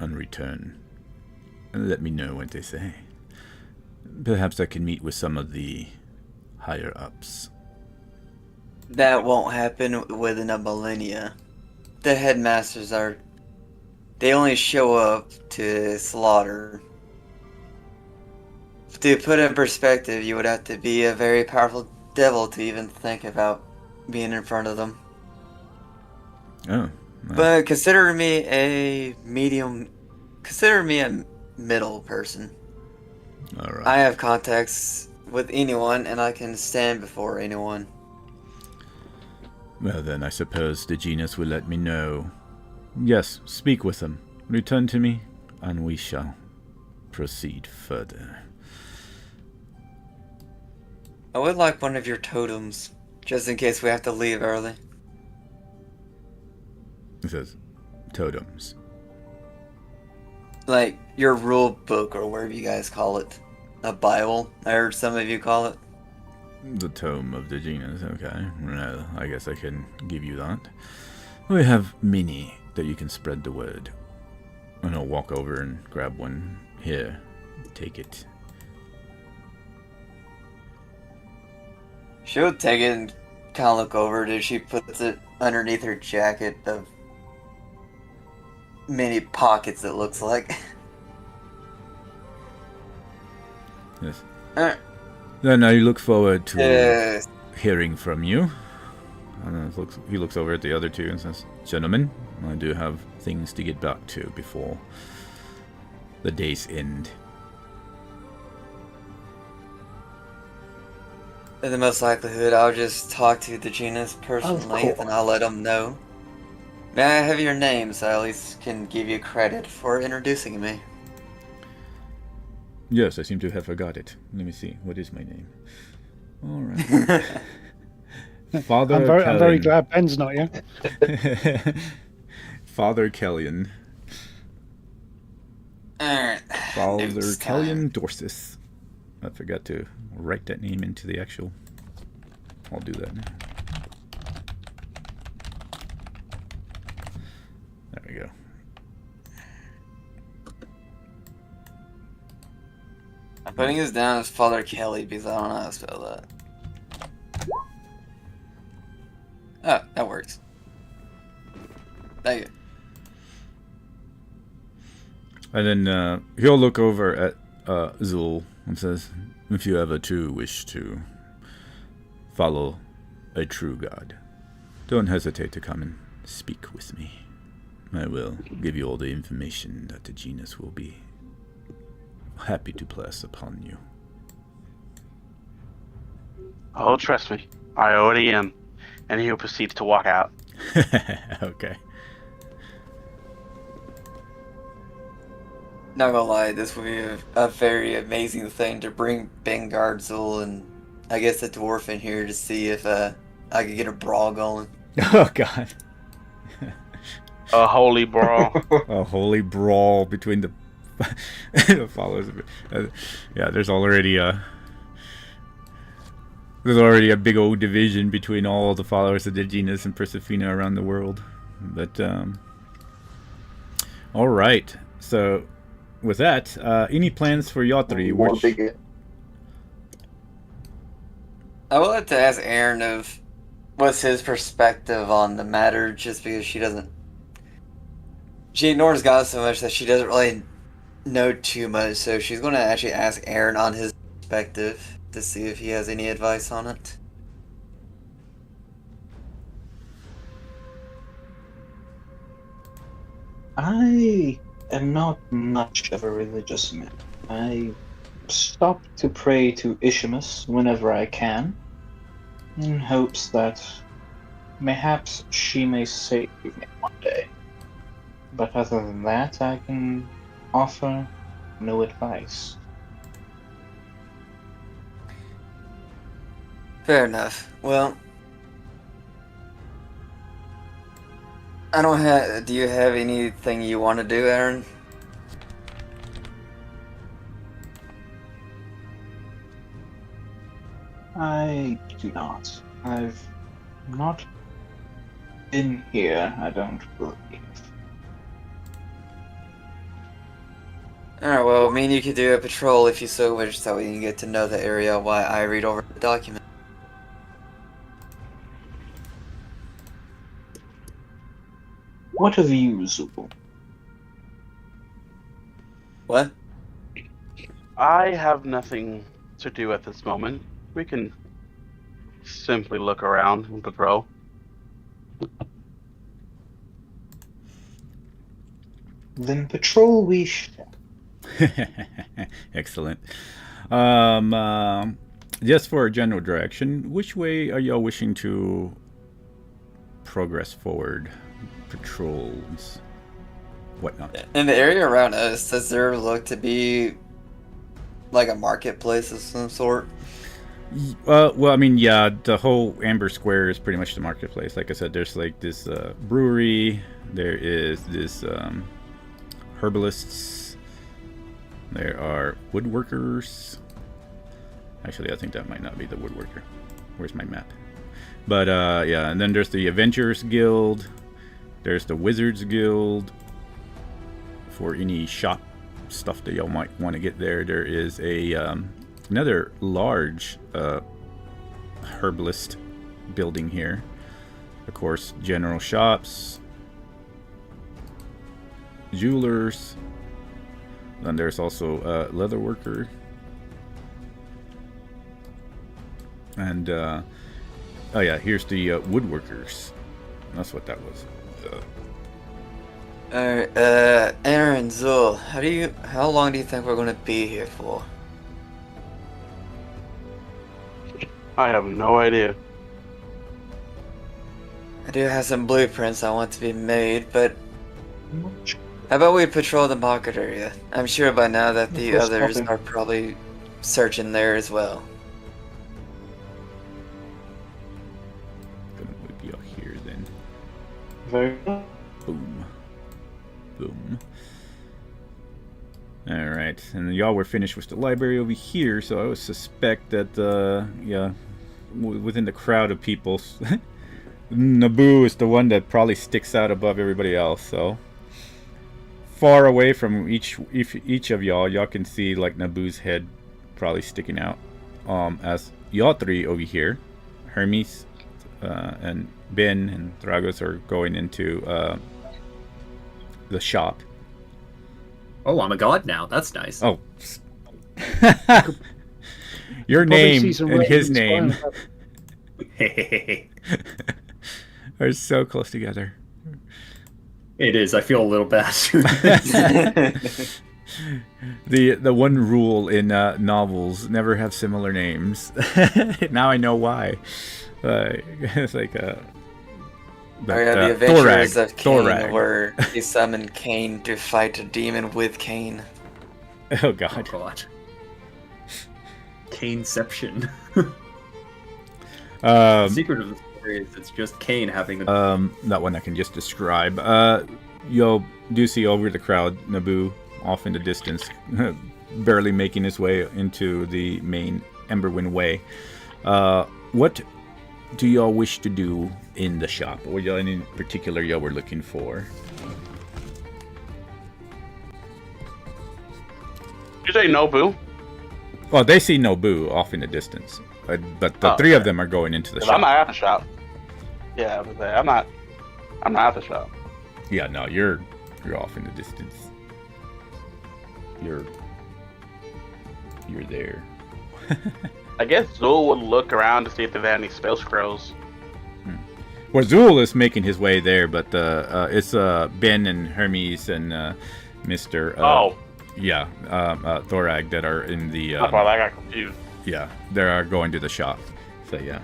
and return. And let me know what they say. Perhaps I can meet with some of the higher-ups. That won't happen within a millennia. The headmasters are... They only show up to slaughter. To put it in perspective, you would have to be a very powerful devil to even think about being in front of them. Oh. Well, But consider me a medium... Consider me a middle person. all right. I have contacts with anyone, and I can stand before anyone. Well then, I suppose the genus will let me know. Yes, speak with them. Return to me, and we shall proceed further. I would like one of your totems, just in case we have to leave early. It says, totems. Like, your rule book, or whatever you guys call it. A Bible, I heard some of you call it. The tome of the genus, okay. Well, I guess I can give you that. We have many that you can spread the word. And I'll walk over and grab one. Here, take it. She'll take it and kind of look over it as she puts it underneath her jacket of many pockets, it looks like. Yes. Alright. Then I look forward to Yes. hearing from you. And he looks over at the other two and says, gentlemen, I do have things to get back to before the day's end. In the most likelihood, I'll just talk to the genus personally, and I'll let them know. May I have your name so I at least can give you credit for introducing me? Yes, I seem to have forgot it. Let me see. What is my name? All right. Father I'm very Kellyan. glad Ben's not here. Father Kellyan. Alright. Father It's time. Kellyan Dorsis. I forgot to write that name into the actual. I'll do that now. There we go. I'm putting this down as Father Kelly because I don't know how to spell that. Oh, that works. Thank you. And then he'll look over at Zool and says, if you ever too wish to follow a true god, don't hesitate to come and speak with me. I will give you all the information that the genus will be happy to press upon you. Oh, trust me, I already am. And he'll proceed to walk out. Okay. Not gonna lie, this would be a very amazing thing to bring Bengard Zul and I guess the dwarf in here to see if I could get a brawl going. Oh god. A holy brawl. A holy brawl between the the followers of it. Yeah, there's already a big old division between all the followers of the genus and Persephina around the world. But all right. So with that, any plans for Yatri? I would like to ask Aaron of what's his perspective on the matter, just because she ignores God so much that she doesn't really know too much. So she's going to actually ask Aaron on his perspective to see if he has any advice on it. I am not much of a religious man. I stop to pray to Ishamus whenever I can, in hopes that mayhaps she may save me one day. But other than that, I can offer no advice. Fair enough. Well, I don't have. Do you have anything you want to do, Aaron? I do not. I've not been here, I don't believe. Alright, well, me and you could do a patrol if you so wish, so we can get to know the area while I read over the document. What of you, Zul? What? I have nothing to do at this moment. We can simply look around and patrol. Then patrol we shall. Excellent. Just for a general direction, which way are y'all wishing to progress forward? Patrols, whatnot. In the area around us, does there look to be like a marketplace of some sort? Well, I mean, yeah, the whole Amber Square is pretty much the marketplace. Like I said, there's like this brewery, there is this herbalists, there are woodworkers. Actually, I think that might not be the woodworker. Where's my map? But yeah, and then there's the Adventurers Guild, there's the Wizards Guild for any shop stuff that y'all might want to get there. There is a another large herbalist building here. Of course, general shops, jewelers. Then there's also a leather worker. And oh yeah, here's the woodworkers. That's what that was. Alright, Aaron, Zul, how long do you think we're gonna be here for? I have no idea. I do have some blueprints I want to be made, but how about we patrol the market area? I'm sure by now that the others are probably searching there as well. Gonna be out here then. Very good. Boom. Boom. Alright, and y'all were finished with the library over here, so I would suspect that, yeah, within the crowd of people, Naboo is the one that probably sticks out above everybody else, so. Far away from each of y'all can see, like, Naboo's head probably sticking out. As y'all three over here, Hermes, and Ben and Thragos are going into, the shop. Oh, I'm a god now. That's nice. Oh. Your name and his name are so close together. It is. I feel a little bad. The one rule in novels: never have similar names. Now I know why. It's like But, the Adventures of Cain, Thorag. where he summoned Cain to fight a demon with Cain. Oh god. Oh god. Cainception. The secret of the story is it's just Cain having the that one I can just describe. You'll do see over the crowd Naboo off in the distance, barely making his way into the main Emberwind Way. What do y'all wish to do in the shop? Or y'all in particular y'all were looking for? You say Nobu? Well, they see Naboo off in the distance. but the three of them are going into the 'Cause shop. I'm not at the shop. Yeah, I was there. I'm not at the shop. Yeah, no, you're off in the distance. You're there. I guess Zul would look around to see if there are any spell scrolls. Well, Zul is making his way there, but it's Ben and Hermes and Mr. Thorag that are in the. That's why I got confused. Yeah, they are going to the shop. So yeah,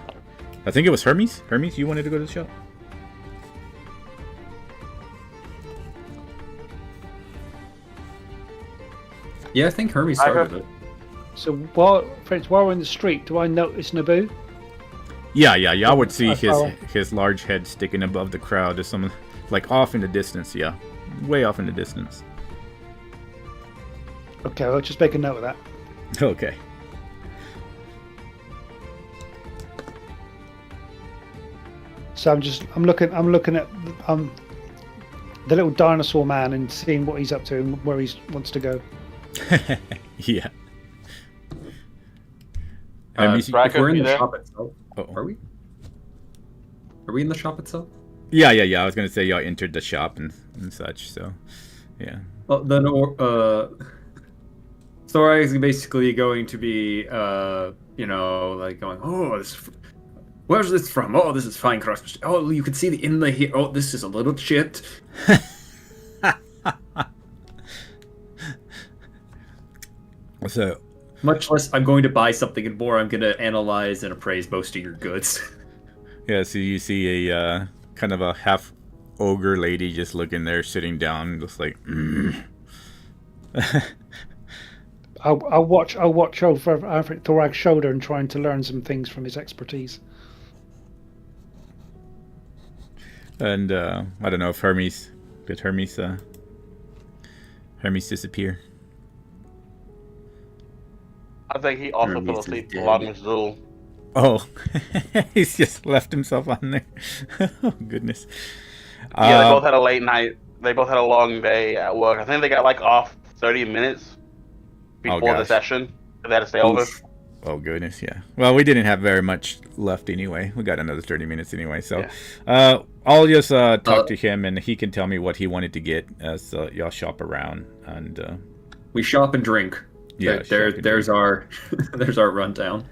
I think it was Hermes. Hermes, you wanted to go to the shop? Yeah, I think Hermes started it. So while we're in the street, do I notice Naboo? Yeah. I would see follow. his large head sticking above the crowd as someone like off in the distance. Yeah, way off in the distance. Okay, I'll just make a note of that. Okay. So I'm looking at the little dinosaur man and seeing what he's up to and where he wants to go. Yeah. If we're in the there? shop itself, Uh-oh. are we? Are we in the shop itself? Yeah. I was gonna say y'all entered the shop and such. So, yeah. Well, then, Sora is basically going to be, like going, oh, where's this from? Oh, this is fine craftsmanship. Oh, you can see the inlay here. Oh, this is a little shit. So, Much less I'm going to buy something and more I'm going to analyze and appraise most of your goods. yeah. So you see a kind of a half ogre lady just looking there, sitting down, just like. I'll watch over Thorag's shoulder and trying to learn some things from his expertise. And I don't know if Hermes disappear. I think he also Hermes fell is asleep dead. along with Zul. Oh, he's just left himself on there. Oh goodness. Yeah, they both had a late night. They both had a long day at work. I think they got like off 30 minutes before the gosh. session. They had to stay over. Oh goodness, yeah. Well, we didn't have very much left anyway. We got another 30 minutes anyway, so I'll just talk to him and he can tell me what he wanted to get as y'all shop around and. We shop and drink. Yeah, there's our rundown.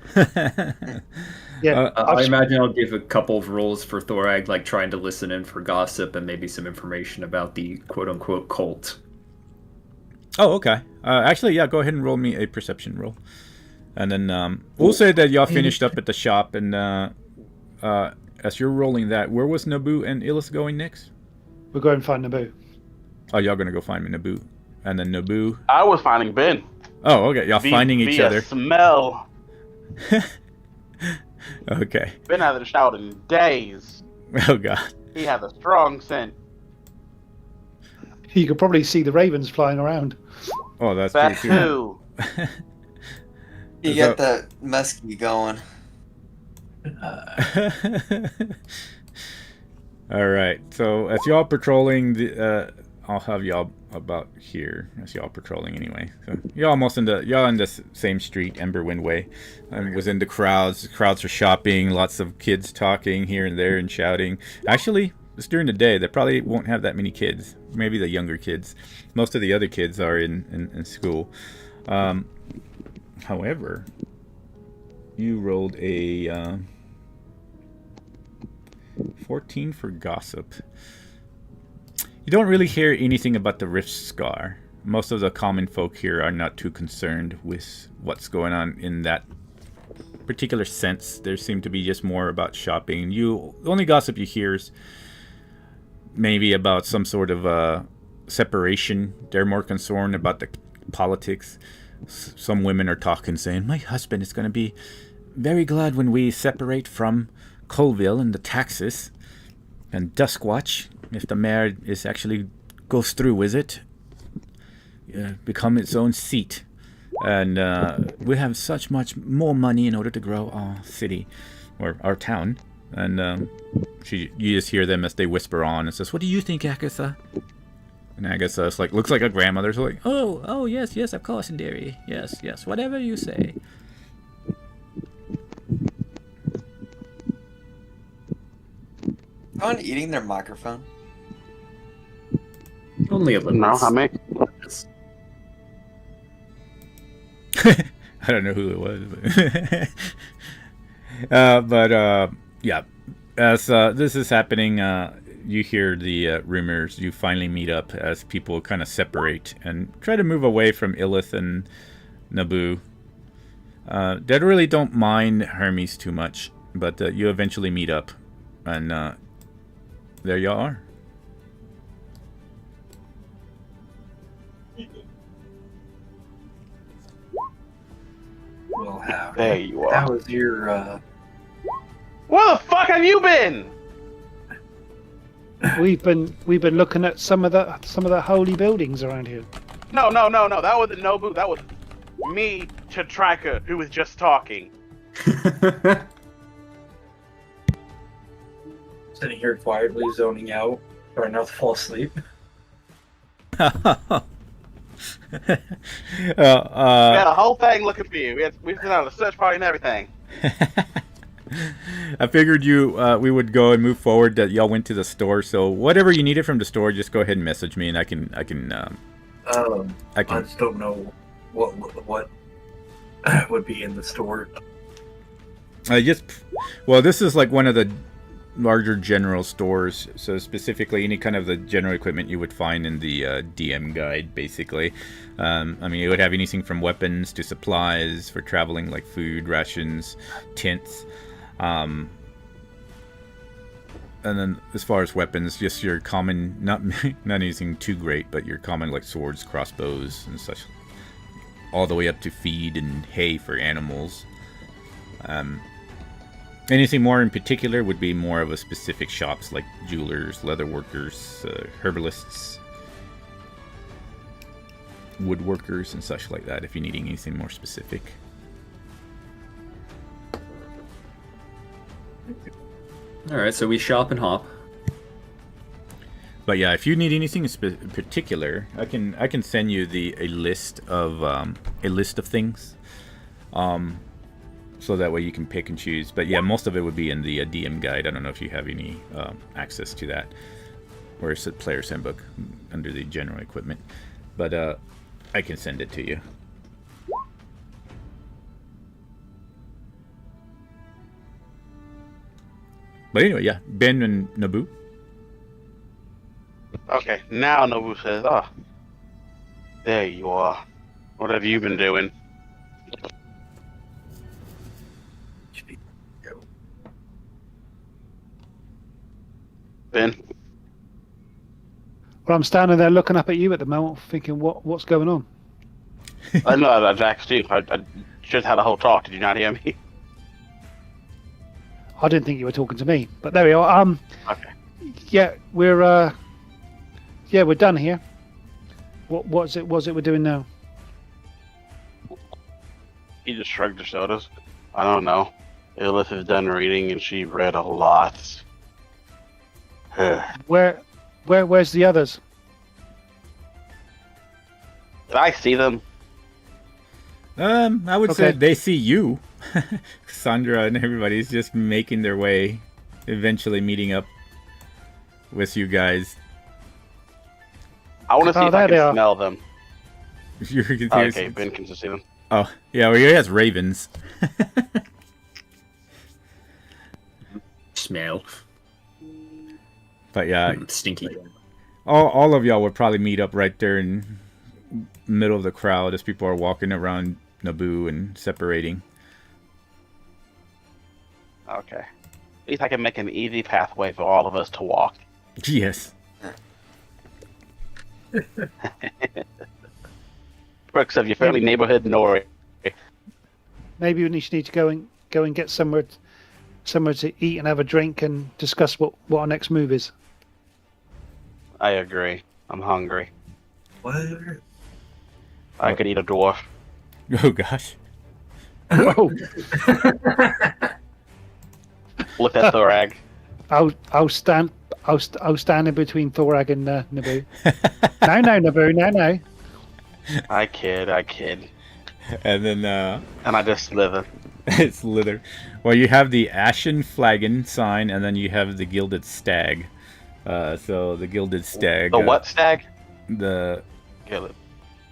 Yeah, I imagine I'll give a couple of rolls for Thorag, like trying to listen in for gossip and maybe some information about the quote-unquote cult. Oh, okay. Actually, yeah, go ahead and roll me a perception roll. And then we'll say that y'all finished up at the shop, and as you're rolling that, where was Naboo and Illis going next? we're going to find Naboo. Oh, y'all gonna go find Naboo. And then Naboo... I was finding Ben. Oh, okay, y'all finding each via other. Smell. Okay. Ben hasn't showered in days. Oh, God. He has a strong scent. You could probably see the ravens flying around. Oh, that's That pretty too. You get that musky going. All right. So as y'all patrolling, I'll have y'all about here as y'all patrolling anyway. So y'all almost in the same street, Emberwind Way. I was in the crowds. The crowds are shopping. Lots of kids talking here and there and shouting. Actually, it's during the day. They probably won't have that many kids. Maybe the younger kids. Most of the other kids are in school. However, you rolled a 14 for gossip. You don't really hear anything about the Rift Scar. Most of the common folk here are not too concerned with what's going on in that particular sense. There seem to be just more about shopping. The only gossip you hear is maybe about some sort of separation. They're more concerned about the politics. Some women are talking, saying, my husband is going to be very glad when we separate from Colville and the taxes and Duskwatch, if the mayor actually goes through with it, become its own seat. And we have such much more money in order to grow our city or our town. And you just hear them as they whisper on and says, what do you think, Agatha? And Agatha's like, looks like a grandmother. So like, oh, yes, of course, dearie. Yes, whatever you say. everyone eating their microphone? Only a little. No, I mean, I don't know who it was, but yeah. As this is happening, you hear the rumors. You finally meet up as people kind of separate and try to move away from Illith and Naboo. They really don't mind Hermes too much, but you eventually meet up, and there you are. Well, how? there you are. How was your? Where the fuck have you been? We've been looking at some of the holy buildings around here. No. That wasn't Nobu. That was me to Tracker, who was just talking. Sitting here quietly zoning out, trying not to fall asleep. We had a whole thing looking for you. We sent out a search party and everything. I figured we would go and move forward. That y'all went to the store, so whatever you needed from the store, just go ahead and message me, and I can. I just don't know what would be in the store. This is like one of the larger general stores. So specifically, any kind of the general equipment you would find in the DM guide, basically. I mean, it would have anything from weapons to supplies for traveling, like food, rations, tents. And then as far as weapons, just your common, not anything too great, but your common like swords, crossbows, and such, all the way up to feed and hay for animals. Anything more in particular would be more of a specific shops like jewelers, leather workers, herbalists, woodworkers, and such like that, if you're needing anything more specific. Alright, so we shop and hop. But yeah, if you need anything in particular, I can send you a list of things, so that way you can pick and choose. But yeah, most of it would be in the DM guide. I don't know if you have any access to that, or it's a player's handbook under the general equipment. But I can send it to you. But anyway, yeah, Ben and Naboo. Okay, now Nobu says, "Oh, there you are. What have you been doing?" Ben? Well, I'm standing there looking up at you at the moment, thinking, what's going on? I know that's actually. I just had a whole talk. Did you not hear me? I didn't think you were talking to me, but there we are. Okay. Yeah, we're done here. What's it we're doing now? He just shrugged his shoulders. I don't know. Elif is done reading, and she read a lot. Where's the others? Did I see them? I would say Okay. they see you. Sandra and everybody's just making their way, eventually meeting up with you guys. I want to see Oh, if I there they can are. smell them. You can see Okay, Ben can see them. Oh, yeah, well, he has ravens. Smell. But yeah, Stinky. all of y'all would probably meet up right there in middle of the crowd as people are walking around Naboo and separating. Okay. At least I can make an easy pathway for all of us to walk. Yes. Perks of your friendly neighborhood Nori. Maybe we need to go and get somewhere to eat and have a drink and discuss what our next move is. I agree. I'm hungry. What? I could eat a dwarf. Oh gosh. Oh, Look at Thorag. I'll stand in between Thorag and Naboo. No, Naboo, no. I kid. And then And I just slither. Slither. Well, you have the Ashen Flagon sign, and then you have the Gilded Stag. So the Gilded Stag. The what stag? The Gilded.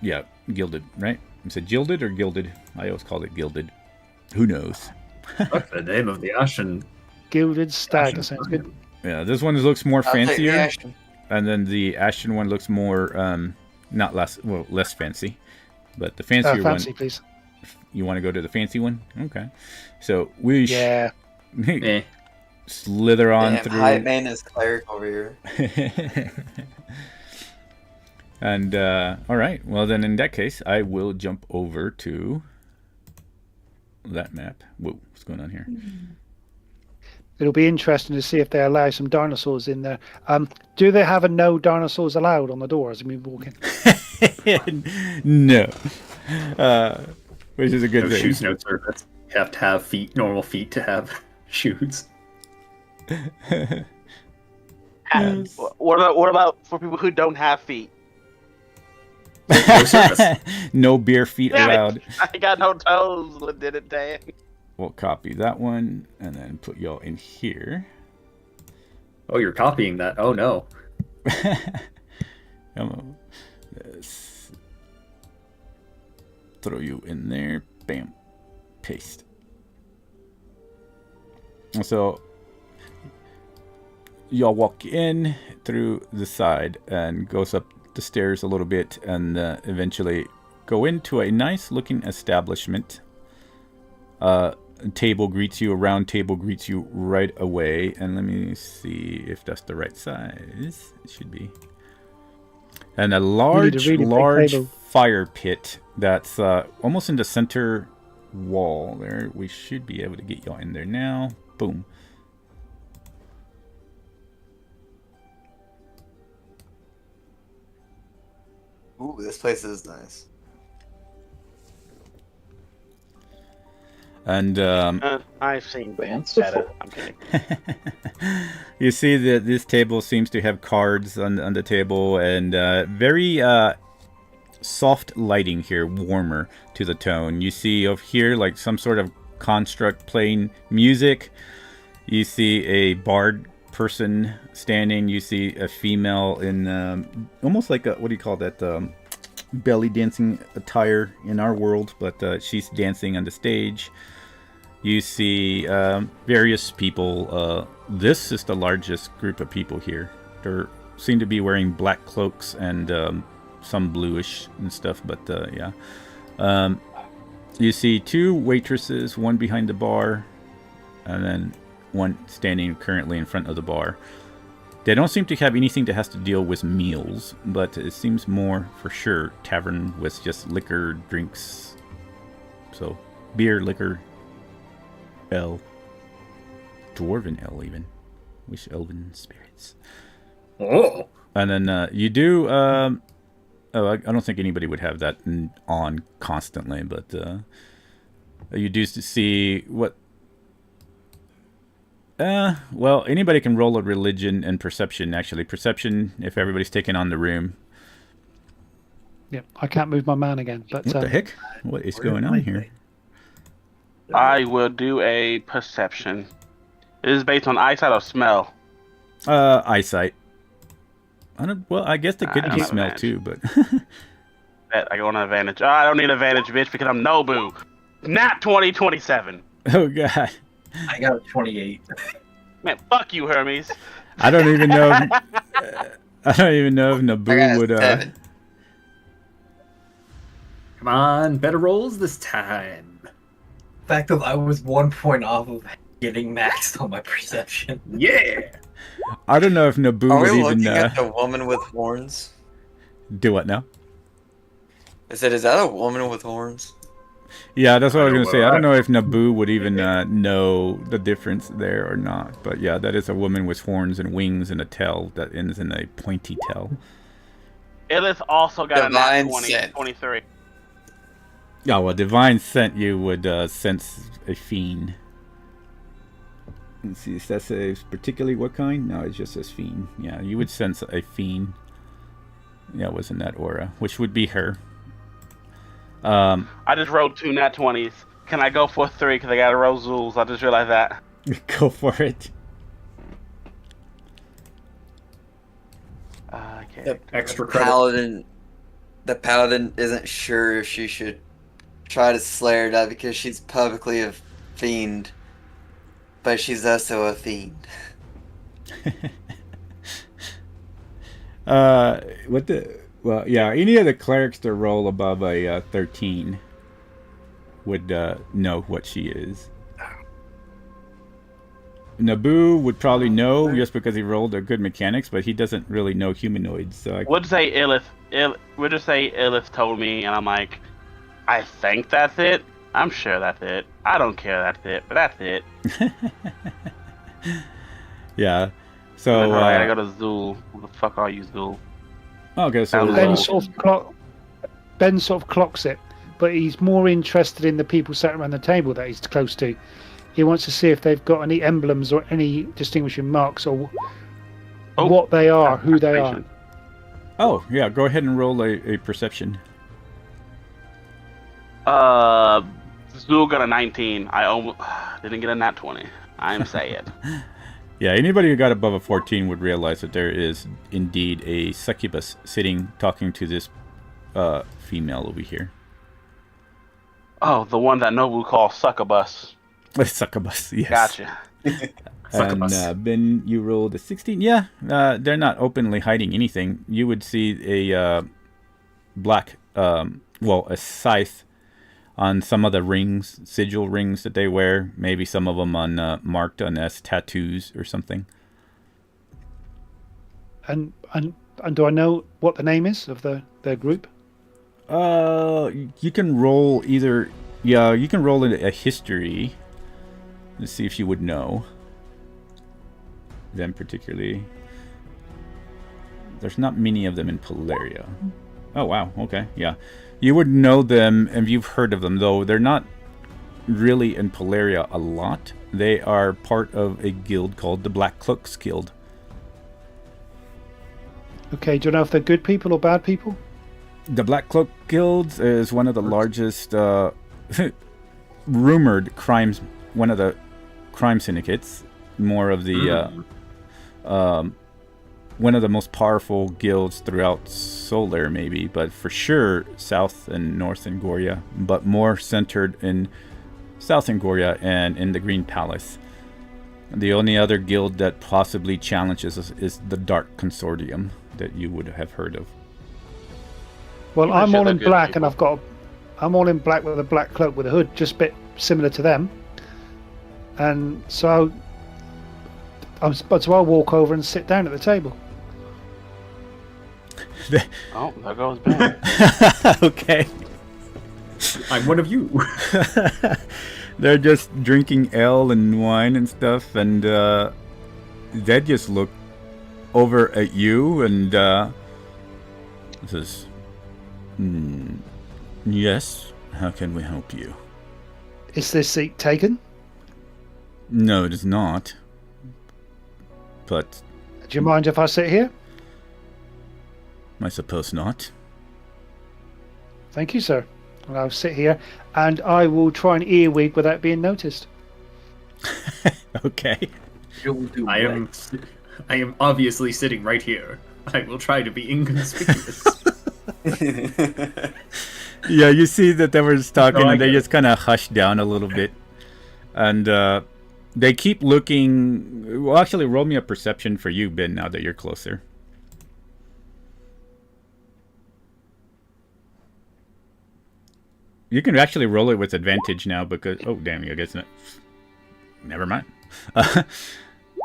Yeah, Gilded, right? Is it Gilded or Gilded? I always called it Gilded. Who knows? What's the name of the Ashen? Gilded Stag. That sounds good. Yeah, this one looks more I'll take the fancier, action. and then the Ashen one looks more less fancy, but the fancier Fancy, one. please. You want to go to the fancy one? Okay. So we Yeah. Eh. slither on Damn, through. high maintenance cleric over here. And all right. Well, then in that case, I will jump over to that map. Whoa, what's going on here? It'll be interesting to see if they allow some dinosaurs in there. Do they have a no dinosaurs allowed on the door as we walk in? No. Which is a good No thing. shoes, no service. You have to have feet, normal feet to have shoes. What about for people who don't have feet? No service. No beer feet Damn it. allowed. I got no toes. Did it, Dan? We'll copy that one and then put y'all in here. Oh, you're copying that. Oh no. Come on. Let's throw you in there. Bam. Paste. So y'all walk in through the side and goes up the stairs a little bit and eventually go into a nice looking establishment. A round table greets you right away, and let me see if that's the right size. It should be. And a large table. fire pit that's almost in the center wall there. We should be able to get y'all in there now. Boom. Ooh, this place is nice. And I've seen Fancy. better. I'm kidding. you see that this table seems to have cards on the table and very soft lighting here, warmer to the tone. You see over here like some sort of construct playing music. You see a bard person standing. You see a female in almost like a, what do you call that? Belly dancing attire in our world, but she's dancing on the stage. You see various people. This is the largest group of people here. They seem to be wearing black cloaks and some bluish and stuff, but yeah. You see two waitresses, one behind the bar, and then one standing currently in front of the bar. They don't seem to have anything that has to deal with meals, but it seems more for sure tavern with just liquor, drinks. So beer, liquor, ale, dwarven ale even. Wish elven spirits. Oh. And then you do. I don't think anybody would have that on constantly, but you do see what. Well, anybody can roll a religion and perception. Actually, perception if everybody's taking on the room. Yeah, I can't move my man again. But What the heck? What is going on here? I will do a perception. It is based on eyesight or smell. Eyesight. Well, I guess it could I be don't smell have too, but I go on advantage. Oh, I don't need advantage, bitch, because I'm Nobu. Nat 2027. oh god, I got a 28. Man, fuck you, Hermes. I don't even know. I don't even know if I got Naboo a would. 7. Come on, better rolls this time. The fact that I was 1 point off of getting maxed on my perception. Yeah. I don't know if Naboo Are would we even looking at the woman with horns? do what now. I said, is that a woman with horns? Yeah, that's what I was I gonna know say. what I don't I- know if Naboo would even know the difference there or not. But yeah, that is a woman with horns and wings and a tail that ends in a pointy tail. Illith also got Divine a Nat 20, scent. 23. Yeah, well, divine scent you would sense a fiend. Let's see, does that say particularly what kind? No, it just says fiend. Yeah, you would sense a fiend. Yeah, it was in that aura, which would be her. I just rolled 2 Nat 20s. Can I go for 3? Because I got to roll Zools. I just realized that. Go for it. Okay. Extra credit. The paladin isn't sure if she should try to slay her or not because she's publicly a fiend, but she's also a fiend. Well, yeah, any of the clerics that roll above a 13 would know what she is. Naboo would probably know just because he rolled a good mechanics, but he doesn't really know humanoids. So We'll just say Illith told me, and I'm like, I think that's it. I'm sure that's it. I don't care that's it, but that's it. yeah. So I gotta go to Zool. Who the fuck are you, Zool? Okay, so Ben sort of clocks it, but he's more interested in the people sat around the table that he's close to. He wants to see if they've got any emblems or any distinguishing marks or what they are, who they are. Oh, yeah, go ahead and roll a perception. Zool got a 19. I almost didn't get a nat 20. I'm sad. Yeah, anybody who got above a 14 would realize that there is indeed a succubus sitting talking to this female over here. Oh, the one that Nobu calls succubus. Succubus, yes. Gotcha. And Ben, you rolled a 16. Yeah, they're not openly hiding anything. You would see a black, a scythe on some of the rings, sigil rings that they wear. Maybe some of them on marked on as tattoos or something. And do I know what the name is of their group? You can roll either. Yeah, you can roll a history. Let's see if you would know them particularly. There's not many of them in Polaria. Oh wow, okay, yeah. You would know them and you've heard of them, though they're not really in Polaria a lot. They are part of a guild called the Black Cloaks Guild. Okay, do you know if they're good people or bad people? The Black Cloak Guild is one of the largest rumored crimes, one of the crime syndicates, more of the one of the most powerful guilds throughout Solare, maybe, but for sure south and north in Goria, but more centered in south in Goria and in the Green Palace. The only other guild that possibly challenges us is the Dark Consortium that you would have heard of. Well, I'm all in black, and I'm all in black with a black cloak with a hood, just a bit similar to them. And so I'll walk over and sit down at the table. Oh, there goes Ben. Okay. I'm one of you. They're just drinking ale and wine and stuff, and they just look over at you and says, yes, how can we help you? Is this seat taken? No, it is not. But do you mind if I sit here? I suppose not. Thank you, sir. Well, I'll sit here, and I will try and earwig without being noticed. Okay. I am obviously sitting right here. I will try to be inconspicuous. Yeah, you see that they were just talking, and they just kind of hushed down a little bit, and they keep looking. Well, actually, roll me a perception for you, Ben. Now that you're closer. You can actually roll it with advantage now because... Oh, damn, I guess not. Never mind.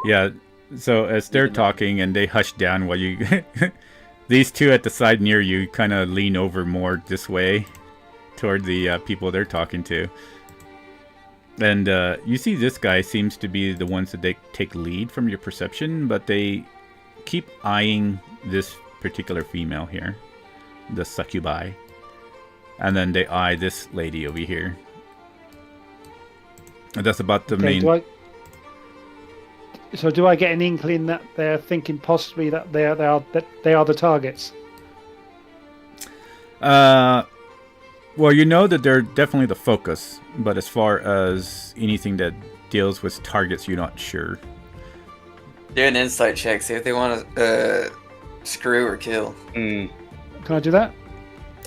Yeah, so as they're talking and they hush down while you... These two at the side near you kind of lean over more this way toward the people they're talking to. And you see this guy seems to be the ones that they take lead from your perception, but they keep eyeing this particular female here, the succubi. And then they eye this lady over here. And that's about the main... So do I get an inkling that they're thinking possibly that they are the targets? Well, Well, you know that they're definitely the focus, but as far as anything that deals with targets, you're not sure. Do an insight check. See if they want to screw or kill. Can I do that?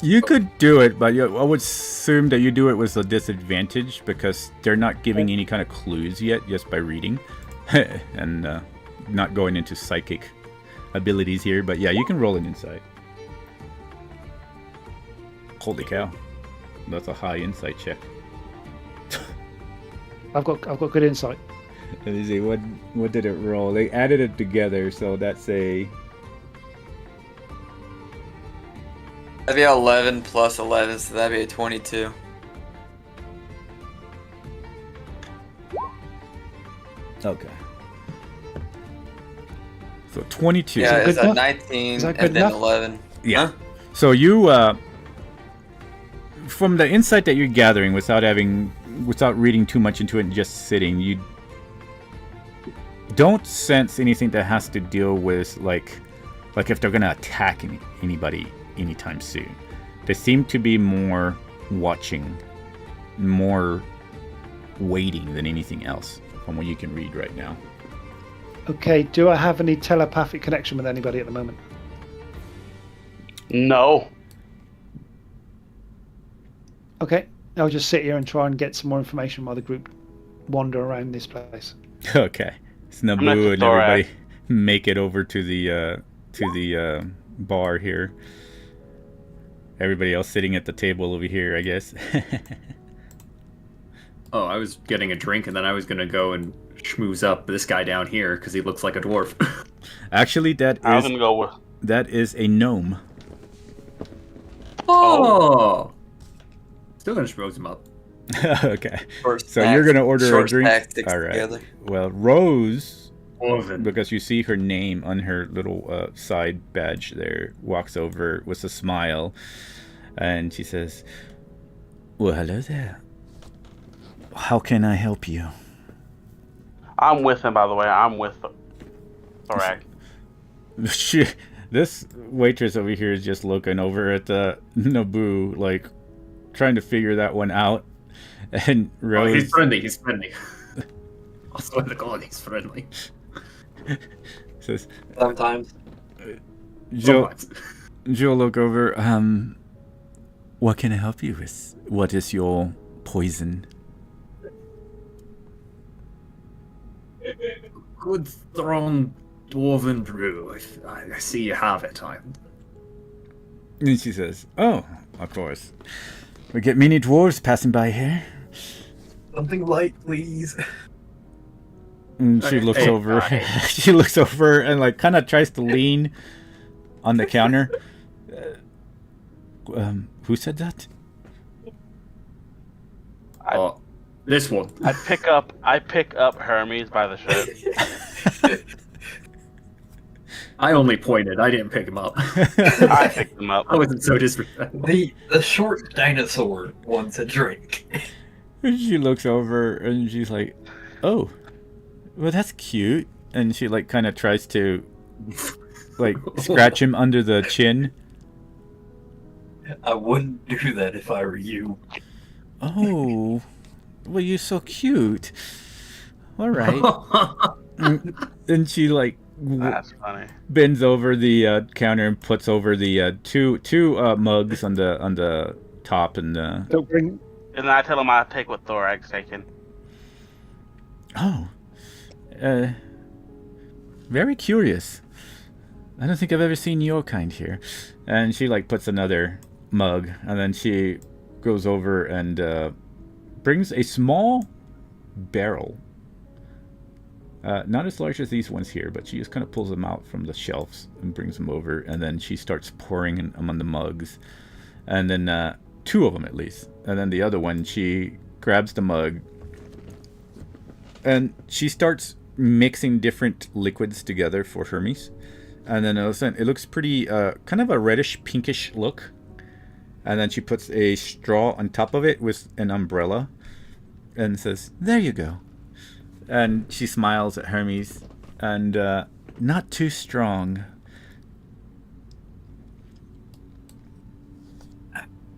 You could do it, but I would assume that you do it with a disadvantage because they're not giving any kind of clues yet, just by reading, and not going into psychic abilities here. But yeah, you can roll an insight. Holy cow, that's a high insight check. I've got good insight. Let me see, what did it roll? They added it together, so that's a... That'd be 11 plus 11, so that'd be a 22. Okay. So 22. Yeah, it's good a enough? 19 Is that and good then enough? 11. Yeah. Huh? So you, from the insight that you're gathering, without reading too much into it and just sitting, you don't sense anything that has to deal with like if they're gonna attack anybody anytime soon. They seem to be more watching, more waiting than anything else, from what you can read right now. Okay, do I have any telepathic connection with anybody at the moment? No. Okay, I'll just sit here and try and get some more information while the group wander around this place. Okay, it's not Naboo the and Thorak. everybody make it over to the bar here. Everybody else sitting at the table over here, I guess. Oh, I was getting a drink, and then I was gonna go and schmooze up this guy down here because he looks like a dwarf. Actually, I was gonna go with. that is a gnome. Oh! Still gonna schmooze him up. Okay. Short So you're gonna order a short drink. stack sticks All right. together. Well, Rose, Oven. because you see her name on her little side badge there, walks over with a smile, and she says, "Well, hello there. How can I help you?" I'm with him, by the way. I'm with Thorak. This waitress over here is just looking over at the Naboo, like trying to figure that one out. And Oh, Rose he's friendly. He's friendly. Also, in the colony, he's friendly. says, Sometimes. She'll look over. What can I help you with? What is your poison? Good, strong dwarven brew. I see you have it. And she says, "Oh, of course. We get many dwarves passing by here." Something light, please. And she looks Hey, over. hey. She looks over and like kind of tries to lean on the counter. Who said that? Oh, this one. I pick up Hermes by the shirt. I only pointed. I didn't pick him up. I picked him up. I wasn't so disrespectful. The short dinosaur wants a drink. And she looks over and she's like, "Oh, well, that's cute." And she like kind of tries to like scratch him under the chin. I wouldn't do that if I were you. "Oh, well, you're so cute. All right." And she like That's funny. bends over the counter and puts over the two mugs on the top and the. Don't bring. And then I tell him I take what Thorak's taking. Oh, very curious. I don't think I've ever seen your kind here. And she like puts another mug, and then she goes over and brings a small barrel. Not as large as these ones here, but she just kind of pulls them out from the shelves and brings them over, and then she starts pouring them on the mugs, and then two of them at least, and then the other one she grabs the mug, and she starts mixing different liquids together for Hermes, and then all of a sudden it looks pretty kind of a reddish pinkish look, and then she puts a straw on top of it with an umbrella, and says, "There you go." And she smiles at Hermes, and not too strong.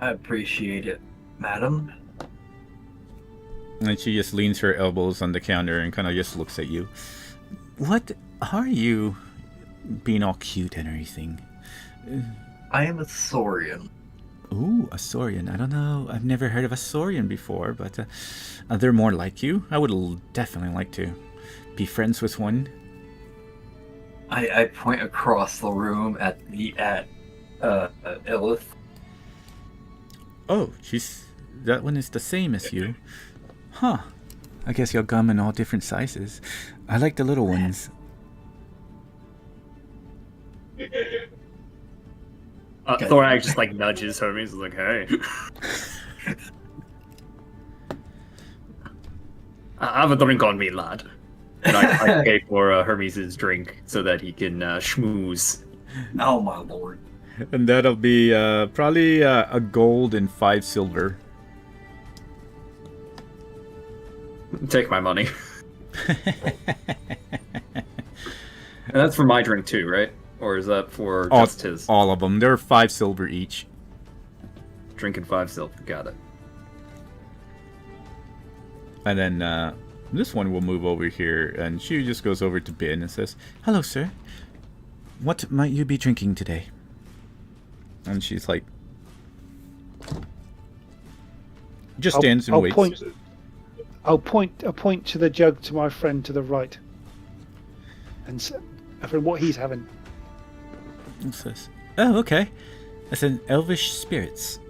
I appreciate it, madam. And she just leans her elbows on the counter and kind of just looks at you. What are you being all cute and everything? I am a Saurian. Ooh, a Saurian. I don't know. I've never heard of a Saurian before, but they're more like you. I would definitely like to be friends with one. I point across the room at Elith. Oh, that one is the same as you. Huh. I guess you'll come in all different sizes. I like the little ones. Thorak just like nudges Hermes. He's like, hey. Have a drink on me, lad. And I pay for Hermes' drink so that he can schmooze. Oh my lord. And that'll be probably a gold and 5 silver. Take my money. And that's for my drink too, right? Or is that for just his? All of them. They're 5 silver each. Drinking 5 silver. Got it. And then this one will move over here, and she just goes over to Ben and says, "Hello, sir. What might you be drinking today?" And she's like, just stands and waits. I'll point to the jug to my friend to the right, and for what he's having. And says, "Oh, okay. That's an elvish spirits."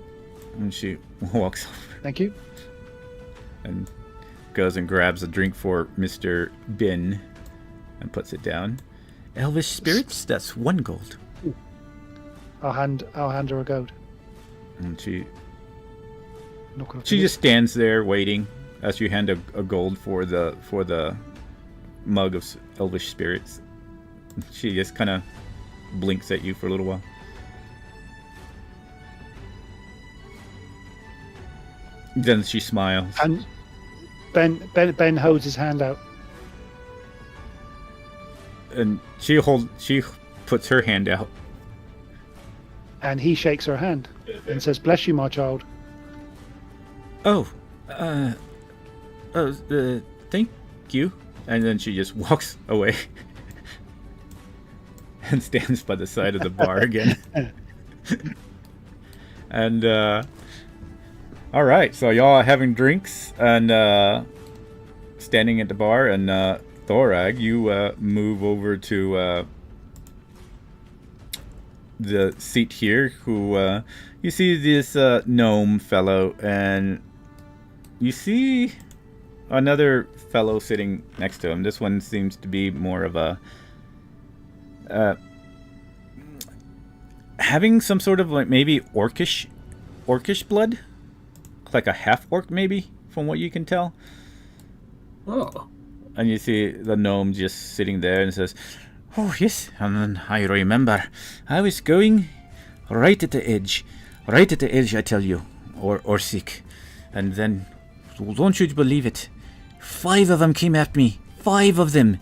And she walks over. Thank you. And goes and grabs a drink for Mr. Bin and puts it down. Elvish spirits? That's 1 gold. I'll hand her a gold. And she Not gonna She just stands there waiting as you hand a gold for the mug of elvish spirits. She just kind of blinks at you for a little while. Then she smiles. And Ben holds his hand out. And she puts her hand out. And he shakes her hand and says, "Bless you, my child." Thank you. And then she just walks away and stands by the side of the bar again. And all right, so y'all are having drinks and standing at the bar, and Thorag, you move over to the seat here. Who you see this gnome fellow, and you see another fellow sitting next to him. This one seems to be more of a having some sort of like maybe orcish blood, like a half orc maybe, from what you can tell. Oh. And you see the gnome just sitting there and says, "Oh yes, and then I remember I was going right at the edge, I tell you, or sick, and then don't you believe it, 5 of them came at me, 5 of them,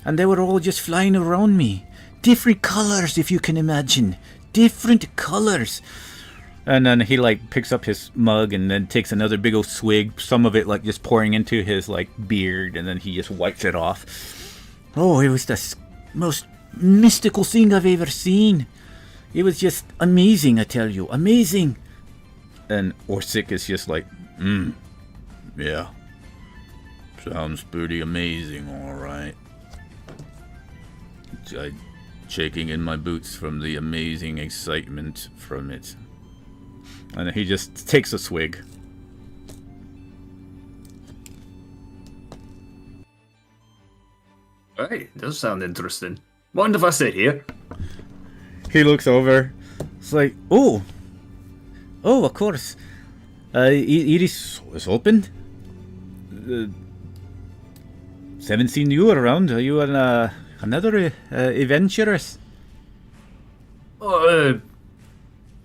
and they were all just flying around me, different colors if you can imagine, different colors." And then he like picks up his mug and then takes another big old swig, some of it like just pouring into his like beard, and then he just wipes it off. "Oh, it was the most mystical thing I've ever seen. It was just amazing, I tell you, amazing." And Orsic is just like, yeah, sounds pretty amazing, all right. I'm shaking in my boots from the amazing excitement from it. And he just takes a swig. Hey, does sound interesting. Mind if I sit here? He looks over. It's like, oh, of course. It is open. Haven't seen you around. Are you another adventurous?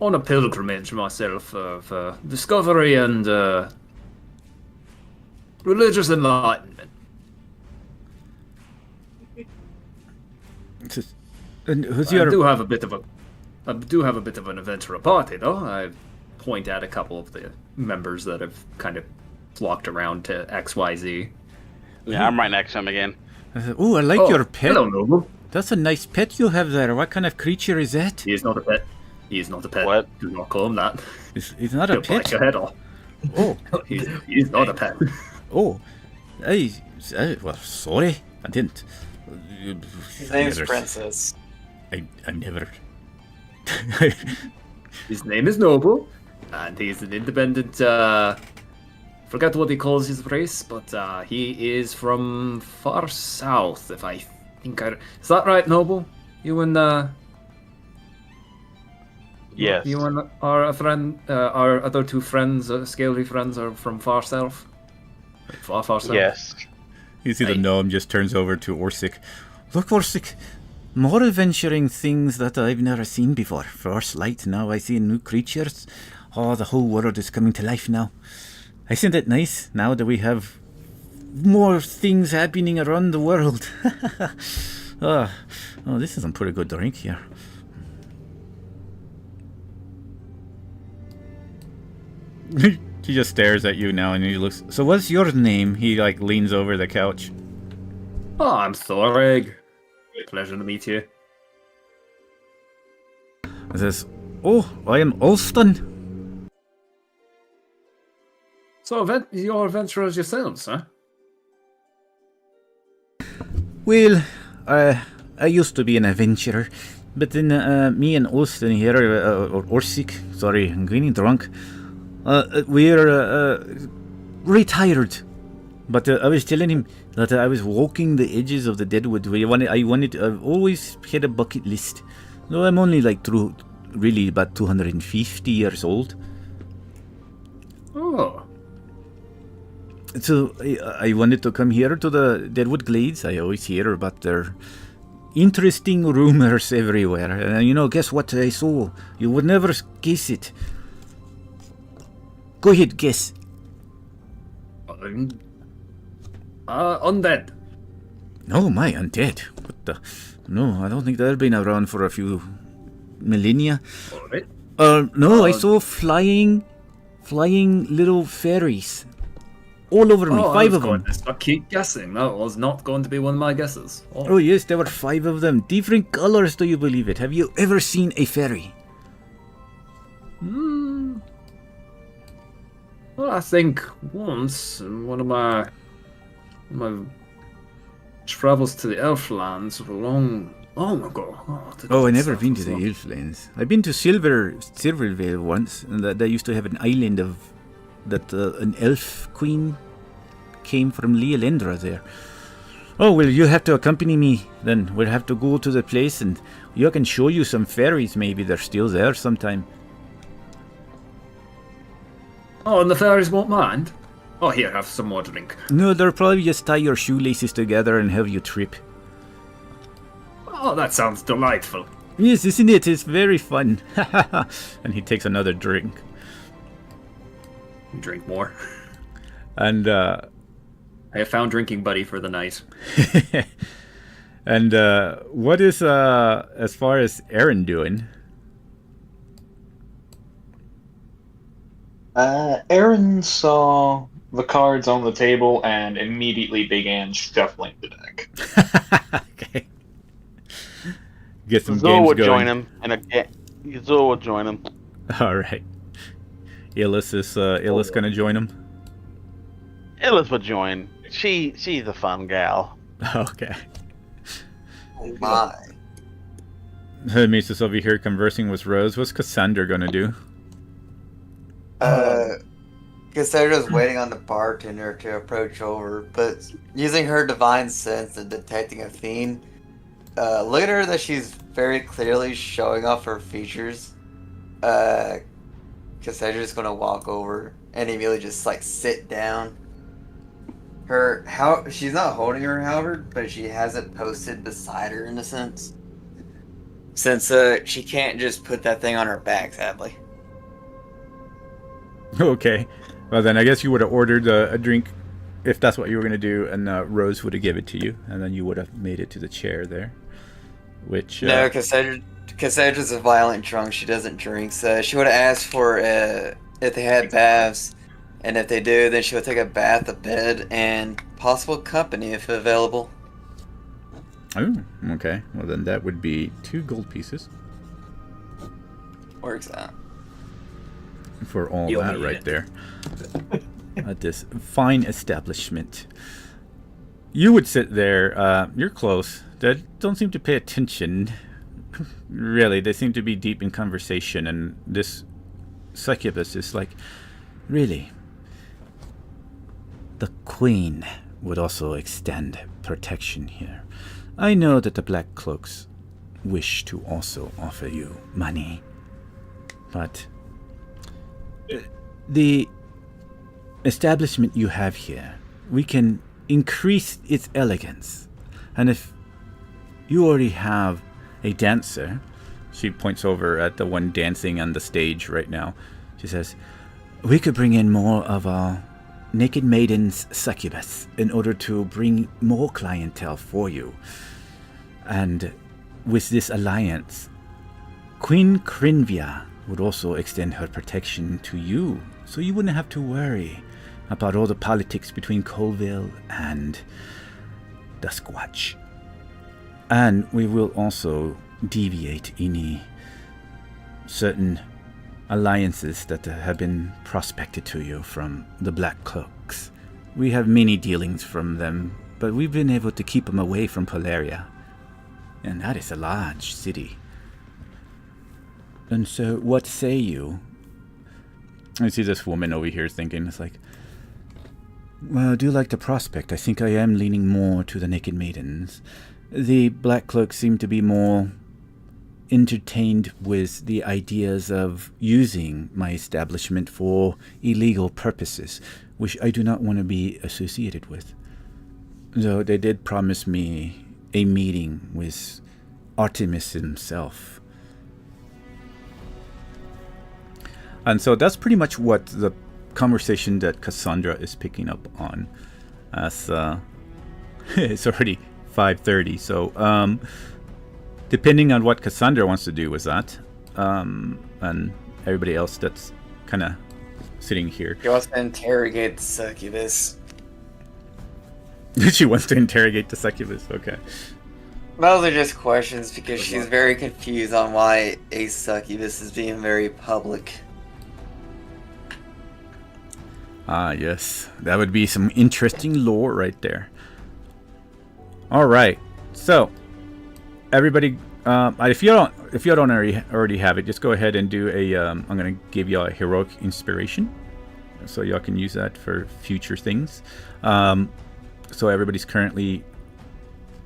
On a pilgrimage myself of discovery and religious enlightenment. And who's I your? do have a bit of an adventurer party, though. point at a couple of the members that have kind of flocked around to XYZ. Yeah, I'm right next to him again. Oh, I like your pet. Hello, noble. That's a nice pet you have there. What kind of creature is that? He is not a pet. He is not a pet. What? Do not call him that. He's not a He'll bite pet. your head off. Oh, He's not a pet. oh. Well, sorry. I didn't. His name's Never- Princess. I never. His name is Noble, and he's an independent, forget what he calls his race, but he is from far south, if I think I... Is that right, Noble? You and, Yes. You and our friend, our other two friends, scaly friends, are from far south? Far south? Yes. You see the gnome just turns over to Orsic. Look, Orsic, more adventuring things that I've never seen before. First light, now I see new creatures. Oh, the whole world is coming to life now. Isn't it nice now that we have more things happening around the world? Oh, this is some pretty good drink here. He just stares at you now and he looks... So what's your name? He like leans over the couch. Oh, I'm Thoreg. Pleasure to meet you. He says, oh, I am Alston. So, you're adventurers yourselves, huh? Well, I used to be an adventurer, but then me and Alston here, or Orsic, sorry, I'm getting drunk, we're retired. But I was telling him that I was walking the edges of the Deadwood. I've always had a bucket list. No, I'm only like really about 250 years old. Oh. So I wanted to come here to the Deadwood Glades. I always hear about their interesting rumors everywhere. And guess what I saw? You would never guess it. Go ahead, guess. Undead. Oh my, undead. What the? No, I don't think they've been around for a few millennia. Alright. No, I saw flying little fairies. All over me, 5 of them. I keep guessing. That was not going to be one of my guesses. Oh yes, there were 5 of them. Different colors, do you believe it? Have you ever seen a fairy? Well, I think once in one of my travels to the Elflands a long ago. Oh, I never been to the Elflands. I've been to Silvervale once, and they used to have an island that an elf queen came from Leolendra there. Oh, well, you have to accompany me then. We'll have to go to the place and I can show you some fairies. Maybe they're still there sometime. Oh, and the fairies won't mind? Oh, here, have some more drink. No, they'll probably just tie your shoelaces together and have you trip. Oh, that sounds delightful. Yes, isn't it? It's very fun. And he takes another drink. Drink more. And I have found drinking buddy for the night. And what is as far as Aaron doing? Aaron saw the cards on the table and immediately began shuffling the deck. Okay. Get some Zor games would going. join him, and Zor would join him. All right. Illis gonna join him. Illis would join. She's a fun gal. Okay. Oh my. Mises over here conversing with Rose. What's Cassandra gonna do? Cassandra's waiting on the bartender to approach over, but using her divine sense and detecting a fiend, look at her that she's very clearly showing off her features. Cassandra's gonna walk over and immediately just like sit down. She's not holding her halberd, but she has it posted beside her in a sense. Since she can't just put that thing on her back, sadly. Okay. Well, then I guess you would have ordered a drink if that's what you were going to do, and Rose would have given it to you, and then you would have made it to the chair there. Which No, Cassandra Cassandra's a violent drunk. She doesn't drink, so she would have asked for if they had baths, and if they do, then she would take a bath, a bed, and possible company if available. Oh, okay. Well, then that would be 2 gold pieces Works out. for all You'll that need right it. there. At this fine establishment. You would sit there. You're close. They don't seem to pay attention. Really, they seem to be deep in conversation, and this succubus is like, really? The Queen would also extend protection here. I know that the Black Cloaks wish to also offer you money, but the establishment you have here, we can increase its elegance. And if you already have a dancer, she points over at the one dancing on the stage right now. She says, we could bring in more of our Naked Maidens succubus in order to bring more clientele for you. And with this alliance, Queen Crinvia would also extend her protection to you, so you wouldn't have to worry about all the politics between Colville and Duskwatch. And we will also deviate any certain alliances that have been prospected to you from the Black Cloaks. We have many dealings from them, but we've been able to keep them away from Polaria. And that is a large city. And so, what say you? I see this woman over here thinking, it's like, well, I do like the prospect. I think I am leaning more to the Naked Maidens. The Black Cloaks seem to be more entertained with the ideas of using my establishment for illegal purposes, which I do not want to be associated with. Though they did promise me a meeting with Artemis himself. And so that's pretty much what the conversation that Cassandra is picking up on. As it's already 5:30, so depending on what Cassandra wants to do with that, and everybody else that's kind of sitting here. She wants to interrogate the succubus. She wants to interrogate the succubus, okay. Those are just questions because she's very confused on why a succubus is being very public. Ah, yes. That would be some interesting lore right there. Alright, so everybody, if you don't already have it, just go ahead and do a. I'm gonna give y'all a heroic inspiration, so y'all can use that for future things. So everybody's currently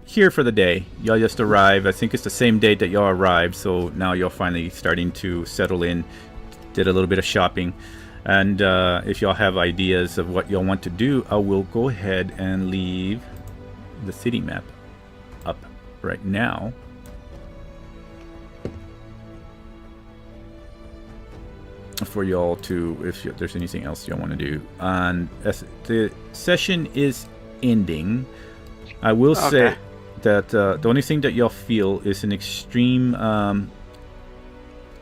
here for the day. Y'all just arrived. I think it's the same date that y'all arrived, so now y'all finally starting to settle in. Did a little bit of shopping, and if y'all have ideas of what y'all want to do, I will go ahead and leave the city map up right now. For y'all to, if there's anything else y'all want to do. And as the session is ending, I will say that the only thing that y'all feel is an extreme,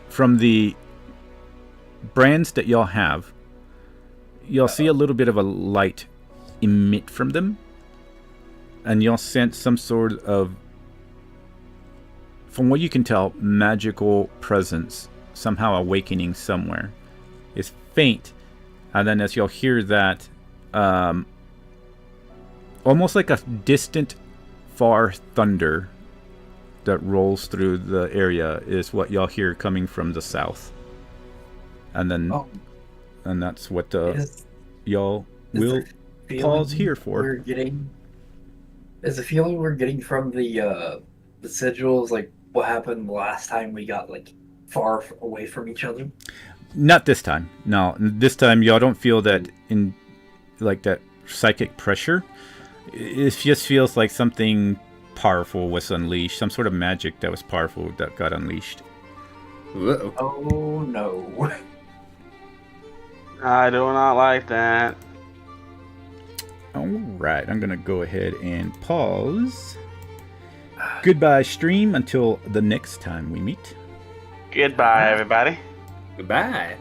from the brands that y'all have, y'all see a little bit of a light emit from them. And y'all sense some sort of, from what you can tell, magical presence somehow awakening somewhere. It's faint, and then as y'all hear that, almost like a distant, far thunder that rolls through the area is what y'all hear coming from the south. And then, and that's what y'all will pause here for. Is the feeling we're getting from the sigils like what happened last time we got like far away from each other? Not this time. No, this time y'all don't feel that in like that psychic pressure. It just feels like something powerful was unleashed, some sort of magic that was powerful that got unleashed. Whoa. Oh no. I do not like that. Alright, I'm gonna go ahead and pause. Goodbye, stream, until the next time we meet. Goodbye, everybody. Goodbye.